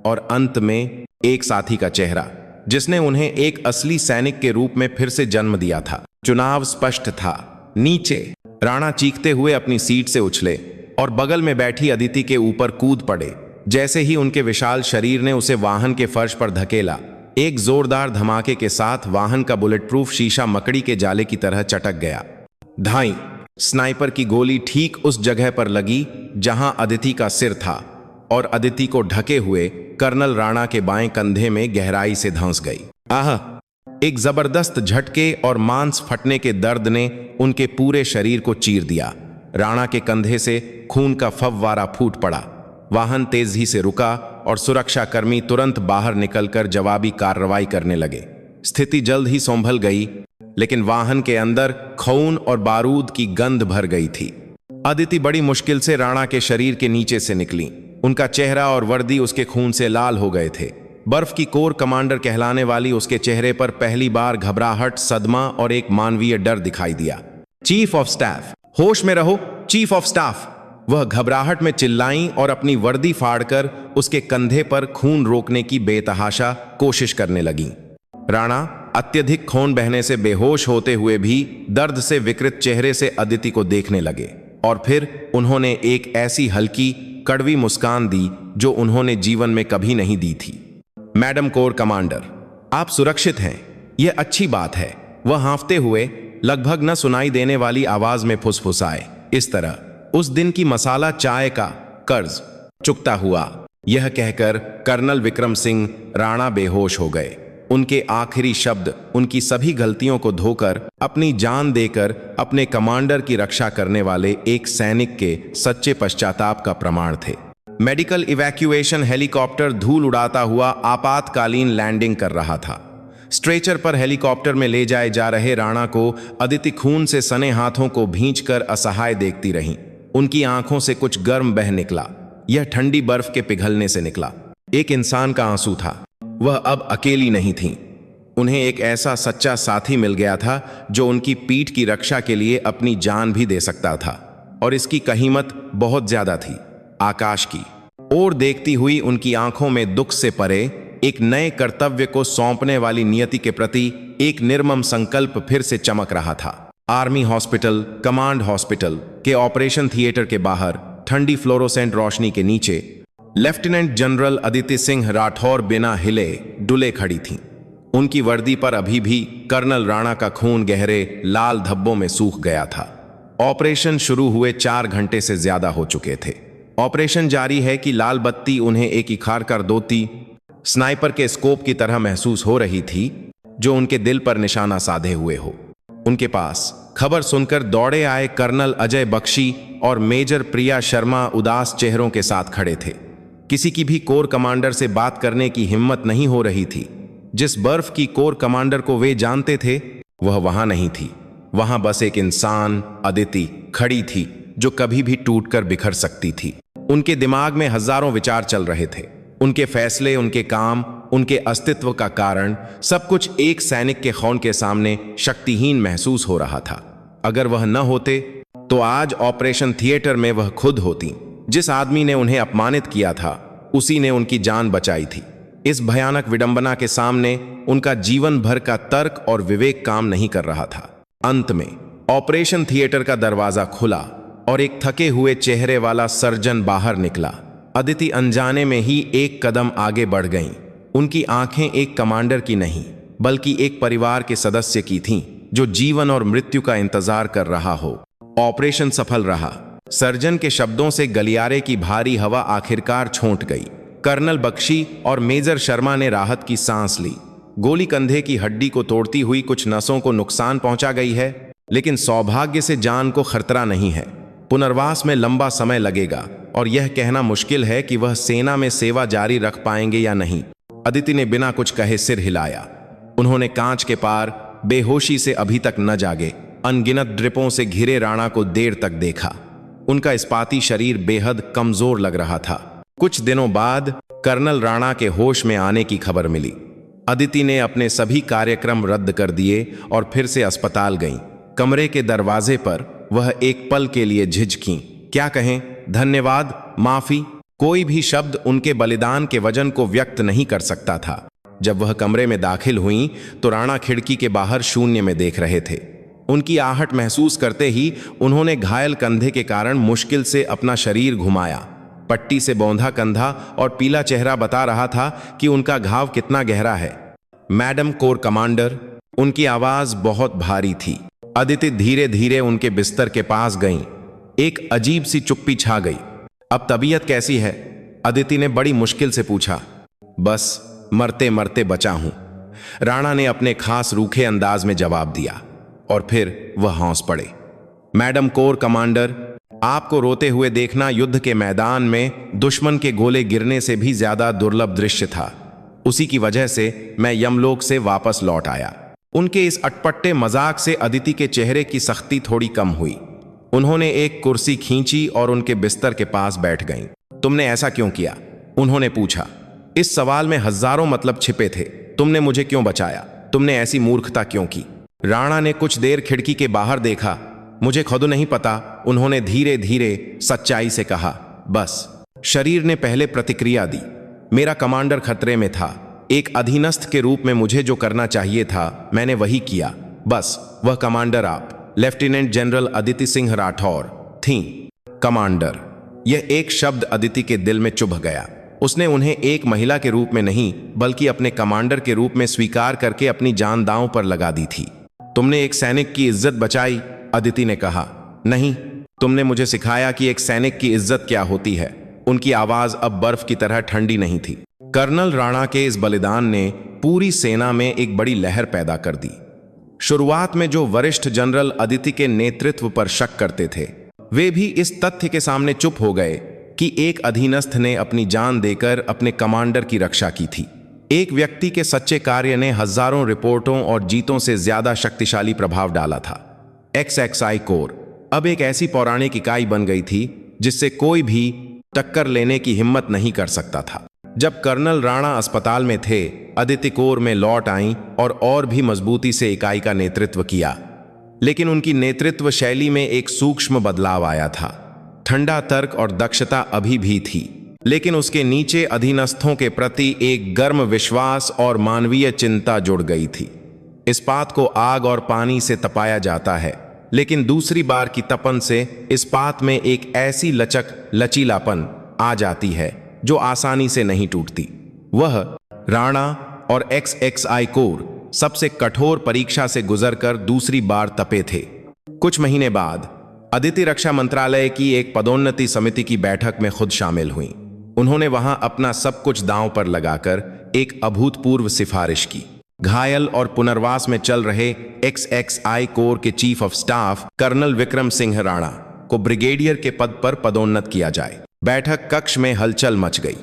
और अंत में एक साथी का चेहरा जिसने उन्हें एक असली सैनिक के रूप में फिर से जन्म दिया था। चुनाव स्पष्ट था। नीचे राणा चीखते हुए अपनी सीट से उछले और बगल में बैठी अदिति के ऊपर कूद पड़े। जैसे ही उनके विशाल शरीर ने उसे वाहन के फर्श पर धकेला, एक जोरदार धमाके के साथ वाहन का बुलेट प्रूफ शीशा मकड़ी के जाले की तरह चटक गया। धाई, स्नाइपर की गोली ठीक उस जगह पर लगी जहां अदिति का सिर था और अदिति को ढके हुए कर्नल राणा के बाएं कंधे में गहराई से धंस गई। आह! एक जबरदस्त झटके और मांस फटने के दर्द ने उनके पूरे शरीर को चीर दिया। राणा के कंधे से खून का फव्वारा फूट पड़ा। वाहन तेजी से रुका और सुरक्षाकर्मी तुरंत बाहर निकलकर जवाबी कार्रवाई करने लगे। स्थिति जल्द ही संभल गई, लेकिन वाहन के अंदर खून और बारूद की गंध भर गई थी। अदिति बड़ी मुश्किल से राणा के शरीर के नीचे से निकली। उनका चेहरा और वर्दी उसके खून से लाल हो गए थे। बर्फ की कोर कमांडर कहलाने वाली उसके चेहरे पर पहली बार घबराहट, सदमा और एक मानवीय डर दिखाई दिया। चीफ ऑफ स्टाफ, होश में रहो चीफ ऑफ स्टाफ, वह घबराहट में चिल्लाईं और अपनी वर्दी फाड़कर उसके कंधे पर खून रोकने की बेतहाशा कोशिश करने लगीं। राणा अत्यधिक खून बहने से बेहोश होते हुए भी दर्द से विकृत चेहरे से अदिति को देखने लगे, और फिर उन्होंने एक ऐसी हल्की कड़वी मुस्कान दी जो उन्होंने जीवन में कभी नहीं दी थी। मैडम कोर कमांडर, आप सुरक्षित हैं, यह अच्छी बात है, वह हाँफते हुए लगभग न सुनाई देने वाली आवाज में फुसफुसाए। इस तरह उस दिन की मसाला चाय का कर्ज चुकता हुआ। यह कहकर कर्नल विक्रम सिंह राणा बेहोश हो गए। उनके आखिरी शब्द उनकी सभी गलतियों को धोकर, अपनी जान देकर अपने कमांडर की रक्षा करने वाले एक सैनिक के सच्चे पश्चाताप का प्रमाण थे। मेडिकल इवैक्यूएशन हेलीकॉप्टर धूल उड़ाता हुआ आपातकालीन लैंडिंग कर रहा था। स्ट्रेचर पर हेलीकॉप्टर में ले जाए जा रहे राणा को अदिति खून से सने हाथों को भींचकर असहाय देखती रहीं। उनकी आंखों से कुछ गर्म बह निकला। यह ठंडी बर्फ के पिघलने से निकला। एक इंसान का आंसू था। वह अब अकेली नहीं थीं। उन्हें एक ऐसा सच्चा साथी मिल गया था जो उनकी पीठ की रक्षा के लिए अपनी जान भी दे सकता था, और इसकी कीमत बहुत ज्यादा थी। आकाश की ओर देखती हुई उनकी आंखों में दुख से परे एक नए कर्तव्य को सौंपने वाली नियति के प्रति एक निर्मम संकल्प फिर से चमक रहा था। आर्मी हॉस्पिटल, कमांड हॉस्पिटल के ऑपरेशन थिएटर के बाहर ठंडी फ्लोरोसेंट रोशनी के नीचे लेफ्टिनेंट जनरल अदिति सिंह राठौर बिना हिले डुले खड़ी थीं। उनकी वर्दी पर अभी भी कर्नल राणा का खून गहरे लाल धब्बों में सूख गया था। ऑपरेशन शुरू हुए 4 घंटे से ज्यादा हो चुके थे। ऑपरेशन जारी है कि लाल बत्ती उन्हें एक इखार कर दोती स्नाइपर के स्कोप की तरह महसूस हो रही थी जो उनके दिल पर निशाना साधे हुए हो। उनके पास खबर सुनकर दौड़े आए कर्नल अजय बख्शी और मेजर प्रिया शर्मा उदास चेहरों के साथ खड़े थे। किसी की भी कोर कमांडर से बात करने की हिम्मत नहीं हो रही थी। जिस बर्फ की कोर कमांडर को वे जानते थे वह वहां नहीं थी। वहां बस एक इंसान अदिति खड़ी थी जो कभी भी टूटकर बिखर सकती थी। उनके दिमाग में हजारों विचार चल रहे थे। उनके फैसले, उनके काम, उनके अस्तित्व का कारण सब कुछ एक सैनिक के खौन के सामने शक्तिहीन महसूस हो रहा था। अगर वह न होते तो आज ऑपरेशन थिएटर में वह खुद होती। जिस आदमी ने उन्हें अपमानित किया था उसी ने उनकी जान बचाई थी। इस भयानक विडंबना के सामने उनका जीवन भर का तर्क और विवेक काम नहीं कर रहा था। अंत में ऑपरेशन थिएटर का दरवाजा खुला और एक थके हुए चेहरे वाला सर्जन बाहर निकला। अदिति अनजाने में ही एक कदम आगे बढ़ गईं। उनकी आंखें एक कमांडर की नहीं बल्कि एक परिवार के सदस्य की थीं जो जीवन और मृत्यु का इंतजार कर रहा हो। ऑपरेशन सफल रहा। सर्जन के शब्दों से गलियारे की भारी हवा आखिरकार छोंट गई। कर्नल बख्शी और मेजर शर्मा ने राहत की सांस ली। गोली कंधे की हड्डी को तोड़ती हुई कुछ नसों को नुकसान पहुंचा गई है, लेकिन सौभाग्य से जान को खतरा नहीं है। पुनर्वास में लंबा समय लगेगा और यह कहना मुश्किल है कि वह सेना में सेवा जारी रख पाएंगे या नहीं। अदिति ने बिना कुछ कहे सिर हिलाया। उन्होंने कांच के पार बेहोशी से अभी तक न जागे अनगिनत ड्रिपों से घिरे राणा को देर तक देखा। उनका इस्पाती शरीर बेहद कमजोर लग रहा था। कुछ दिनों बाद कर्नल राणा के होश में आने की खबर मिली। अदिति ने अपने सभी कार्यक्रम रद्द कर दिए और फिर से अस्पताल गईं। कमरे के दरवाजे पर वह एक पल के लिए झिझकीं। क्या कहें? धन्यवाद, माफी, कोई भी शब्द उनके बलिदान के वजन को व्यक्त नहीं कर सकता था। जब वह कमरे में दाखिल हुईं तो राणा खिड़की के बाहर शून्य में देख रहे थे। उनकी आहट महसूस करते ही उन्होंने घायल कंधे के कारण मुश्किल से अपना शरीर घुमाया। पट्टी से बौंधा कंधा और पीला चेहरा बता रहा था कि उनका घाव कितना गहरा है। मैडम कोर कमांडर, उनकी आवाज बहुत भारी थी। अदिति धीरे धीरे उनके बिस्तर के पास गईं। एक अजीब सी चुप्पी छा गई। अब तबीयत कैसी है? अदिति ने बड़ी मुश्किल से पूछा। बस मरते मरते बचा हूं, राणा ने अपने खास रूखे अंदाज में जवाब दिया और फिर वह हौंस पड़े। मैडम कोर कमांडर, आपको रोते हुए देखना युद्ध के मैदान में दुश्मन के गोले गिरने से भी ज्यादा दुर्लभ दृश्य था। उसी की वजह से मैं यमलोक से वापस लौट आया। उनके इस अटपटे मजाक से अदिति के चेहरे की सख्ती थोड़ी कम हुई। उन्होंने एक कुर्सी खींची और उनके बिस्तर के पास बैठ गईं। तुमने ऐसा क्यों किया? उन्होंने पूछा। इस सवाल में हजारों मतलब छिपे थे। तुमने मुझे क्यों बचाया? तुमने ऐसी मूर्खता क्यों की? राणा ने कुछ देर खिड़की के बाहर देखा। मुझे खुद नहीं पता, उन्होंने धीरे धीरे सच्चाई से कहा। बस शरीर ने पहले प्रतिक्रिया दी। मेरा कमांडर खतरे में था। एक अधीनस्थ के रूप में मुझे जो करना चाहिए था मैंने वही किया। बस वह कमांडर आप लेफ्टिनेंट जनरल अदिति सिंह राठौर थीं। कमांडर, यह एक शब्द अदिति के दिल में चुभ गया। उसने उन्हें एक महिला के रूप में नहीं बल्कि अपने कमांडर के रूप में स्वीकार करके अपनी जान दांव पर लगा दी थी। तुमने एक सैनिक की इज्जत बचाई, अदिति ने कहा। नहीं, तुमने मुझे सिखाया कि एक सैनिक की इज्जत क्या होती है। उनकी आवाज अब बर्फ की तरह ठंडी नहीं थी। कर्नल राणा के इस बलिदान ने पूरी सेना में एक बड़ी लहर पैदा कर दी। शुरुआत में जो वरिष्ठ जनरल अदिति के नेतृत्व पर शक करते थे वे भी इस तथ्य के सामने चुप हो गए कि एक अधीनस्थ ने अपनी जान देकर अपने कमांडर की रक्षा की थी। एक व्यक्ति के सच्चे कार्य ने हजारों रिपोर्टों और जीतों से ज्यादा शक्तिशाली प्रभाव डाला था। XXI कोर अब एक ऐसी पौराणिक इकाई बन गई थी जिससे कोई भी टक्कर लेने की हिम्मत नहीं कर सकता था। जब कर्नल राणा अस्पताल में थे, अदिति कोर में लौट आईं और भी मजबूती से इकाई का नेतृत्व किया। लेकिन उनकी नेतृत्व शैली में एक सूक्ष्म बदलाव आया था। ठंडा तर्क और दक्षता अभी भी थी, लेकिन उसके नीचे अधीनस्थों के प्रति एक गर्म विश्वास और मानवीय चिंता जुड़ गई थी। इस्पात को आग और पानी से तपाया जाता है, लेकिन दूसरी बार की तपन से इस्पात में एक ऐसी लचीलापन आ जाती है जो आसानी से नहीं टूटती। वह राणा और XXI कोर सबसे कठोर परीक्षा से गुजरकर दूसरी बार तपे थे। कुछ महीने बाद अदिति रक्षा मंत्रालय की एक पदोन्नति समिति की बैठक में खुद शामिल हुई। उन्होंने वहां अपना सब कुछ दांव पर लगाकर एक अभूतपूर्व सिफारिश की। घायल और पुनर्वास में चल रहे XXI कोर के chief of staff colonel Vikram Singh Rana को ब्रिगेडियर के पद पर पदोन्नत किया जाए। बैठक कक्ष में हलचल मच गई।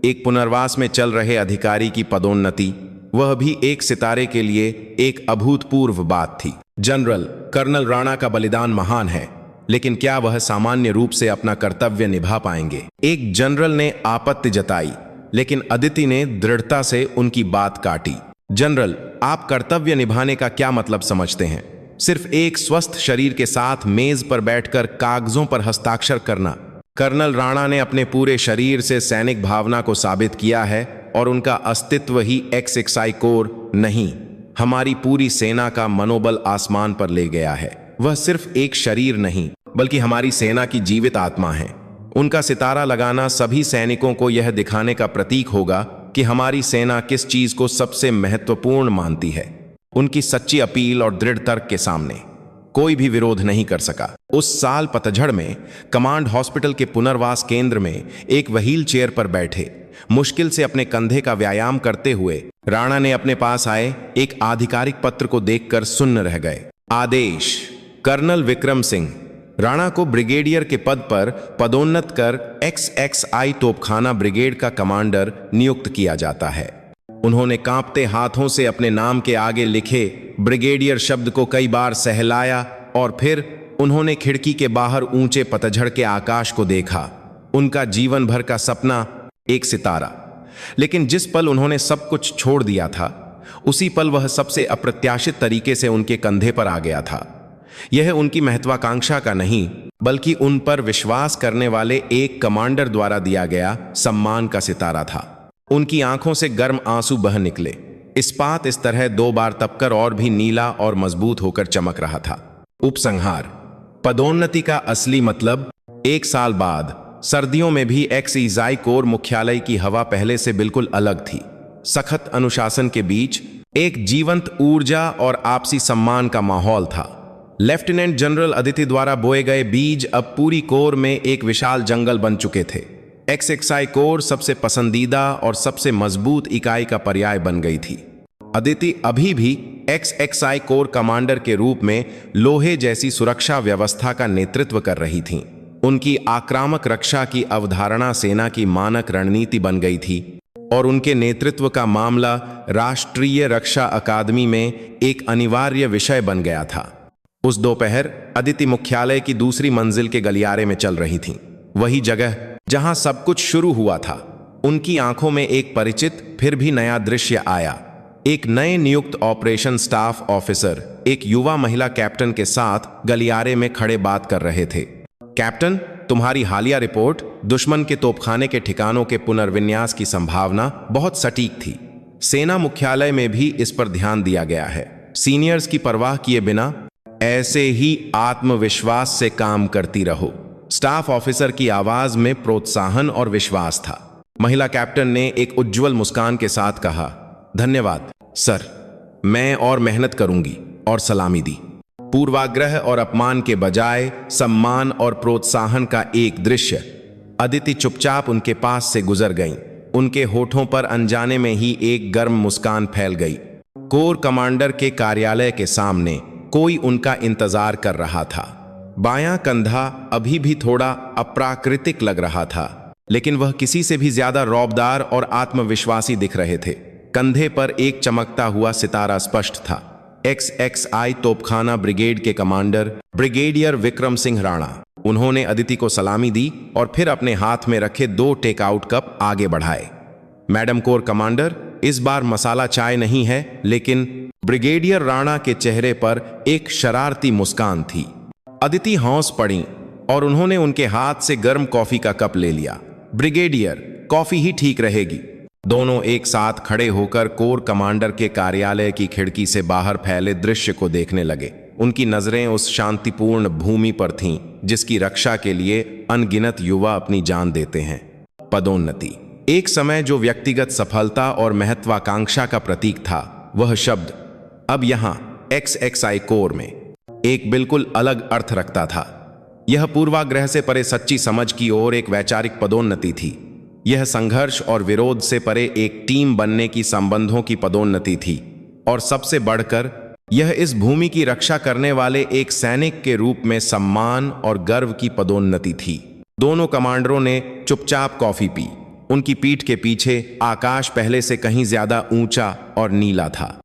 एक पुनर्वास में चल रहे अधिकारी की पदोन्नति, वह भी एक सितारे के लिए एक अभूतपूर्व बात थी। जनरल कर्नल राणा का बलिदान महान है, लेकिन क्या वह सामान्य रूप से अपना कर्तव्य निभा पाएंगे? एक जनरल ने आपत्ति जताई, लेकिन अदिति ने दृढ़ता से उनकी बात काटी। जनरल, आप कर्तव्य निभाने का क्या मतलब समझते हैं? सिर्फ एक स्वस्थ शरीर के साथ मेज पर बैठकर कागजों पर हस्ताक्षर करना? कर्नल राणा ने अपने पूरे शरीर से सैनिक भावना को साबित किया है और उनका अस्तित्व ही XXI कोर नहीं, हमारी पूरी सेना का मनोबल आसमान पर ले गया है। वह सिर्फ एक शरीर नहीं, बल्कि हमारी सेना की जीवित आत्मा है। उनका सितारा लगाना सभी सैनिकों को यह दिखाने का प्रतीक होगा कि हमारी सेना किस चीज को सबसे महत्वपूर्ण मानती है। उनकी सच्ची अपील और दृढ़ तर्क के सामने कोई भी विरोध नहीं कर सका। उस साल पतझड़ में कमांड हॉस्पिटल के पुनर्वास केंद्र में एक व्हील चेयर पर बैठे, मुश्किल से अपने कंधे का व्यायाम करते हुए राणा ने अपने पास आए एक आधिकारिक पत्र को देखकर सुन्न रह गए। आदेश, कर्नल विक्रम सिंह राणा को ब्रिगेडियर के पद पर पदोन्नत कर XXI तोपखाना ब्रिगेड का कमांडर नियुक्त किया जाता है। उन्होंने कांपते हाथों से अपने नाम के आगे लिखे ब्रिगेडियर शब्द को कई बार सहलाया और फिर उन्होंने खिड़की के बाहर ऊंचे पतझड़ के आकाश को देखा। उनका जीवन भर का सपना, एक सितारा। लेकिन जिस पल उन्होंने सब कुछ छोड़ दिया था, उसी पल वह सबसे अप्रत्याशित तरीके से उनके कंधे पर आ गया था। यह उनकी महत्वाकांक्षा का नहीं, बल्कि उन पर विश्वास करने वाले एक कमांडर द्वारा दिया गया सम्मान का सितारा था। उनकी आंखों से गर्म आंसू बह निकले। इस्पात इस तरह 2 बार तपकर और भी नीला और मजबूत होकर चमक रहा था। उपसंहार, पदोन्नति का असली मतलब। 1 साल बाद सर्दियों में भी XXI कोर मुख्यालय की हवा पहले से बिल्कुल अलग थी। सख्त अनुशासन के बीच एक जीवंत ऊर्जा और आपसी सम्मान का माहौल था। लेफ्टिनेंट जनरल अदिति द्वारा बोए गए बीज अब पूरी कोर में एक विशाल जंगल बन चुके थे। XXI कोर सबसे पसंदीदा और सबसे मजबूत इकाई का पर्याय बन गई थी। अदिति अभी भी XXI कोर कमांडर के रूप में लोहे जैसी सुरक्षा व्यवस्था का नेतृत्व कर रही थीं। उनकी आक्रामक रक्षा की अवधारणा सेना की मानक रणनीति बन गई थी और उनके नेतृत्व का मामला राष्ट्रीय रक्षा अकादमी में एक अनिवार्य विषय बन गया था। उस दोपहर अदिति मुख्यालय की दूसरी मंजिल के गलियारे में चल रही थीं। वही जगह जहां सब कुछ शुरू हुआ था। उनकी आंखों में एक परिचित फिर भी नया दृश्य आया। एक नए नियुक्त ऑपरेशन स्टाफ ऑफिसर एक युवा महिला कैप्टन के साथ गलियारे में खड़े बात कर रहे थे। कैप्टन, तुम्हारी हालिया रिपोर्ट दुश्मन के तोपखाने के ठिकानों के पुनर्विन्यास की संभावना बहुत सटीक थी। सेना मुख्यालय में भी इस पर ध्यान दिया गया है। सीनियर्स की परवाह किए बिना ऐसे ही आत्मविश्वास से काम करती रहो। स्टाफ ऑफिसर की आवाज में प्रोत्साहन और विश्वास था। महिला कैप्टन ने एक उज्जवल मुस्कान के साथ कहा, धन्यवाद सर, मैं और मेहनत करूंगी, और सलामी दी। पूर्वाग्रह और अपमान के बजाय सम्मान और प्रोत्साहन का एक दृश्य। अदिति चुपचाप उनके पास से गुजर गईं। उनके होठों पर अनजाने में ही एक गर्म मुस्कान फैल गई। कोर कमांडर के कार्यालय के सामने कोई उनका इंतजार कर रहा था। बायां कंधा अभी भी थोड़ा अप्राकृतिक लग रहा था, लेकिन वह किसी से भी ज्यादा रौबदार और आत्मविश्वासी दिख रहे थे। कंधे पर एक चमकता हुआ सितारा स्पष्ट था। XXI तोपखाना ब्रिगेड के कमांडर ब्रिगेडियर विक्रम सिंह राणा। उन्होंने अदिति को सलामी दी और फिर अपने हाथ में रखे 2 टेकआउट कप आगे बढ़ाए। मैडम कोर कमांडर, इस बार मसाला चाय नहीं है, लेकिन ब्रिगेडियर राणा के चेहरे पर एक शरारती मुस्कान थी। अदिति हौस पड़ी और उन्होंने उनके हाथ से गर्म कॉफी का कप ले लिया। ब्रिगेडियर, कॉफी ही ठीक रहेगी। दोनों एक साथ खड़े होकर कोर कमांडर के कार्यालय की खिड़की से बाहर फैले दृश्य को देखने लगे। उनकी नजरें उस शांतिपूर्ण भूमि पर थीं जिसकी रक्षा के लिए अनगिनत युवा अपनी जान देते हैं। पदोन्नति। एक समय जो व्यक्तिगत सफलता और महत्वाकांक्षा का प्रतीक था, वह शब्द अब यहां XXI कोर में एक बिल्कुल अलग अर्थ रखता था। यह पूर्वाग्रह से परे सच्ची समझ की ओर एक वैचारिक पदोन्नति थी। यह संघर्ष और विरोध से परे एक टीम बनने की संबंधों की पदोन्नति थी, और सबसे बढ़कर यह इस भूमि की रक्षा करने वाले एक सैनिक के रूप में सम्मान और गर्व की पदोन्नति थी। दोनों कमांडरों ने चुपचाप कॉफी पी। उनकी पीठ के पीछे आकाश पहले से कहीं ज्यादा ऊंचा और नीला था।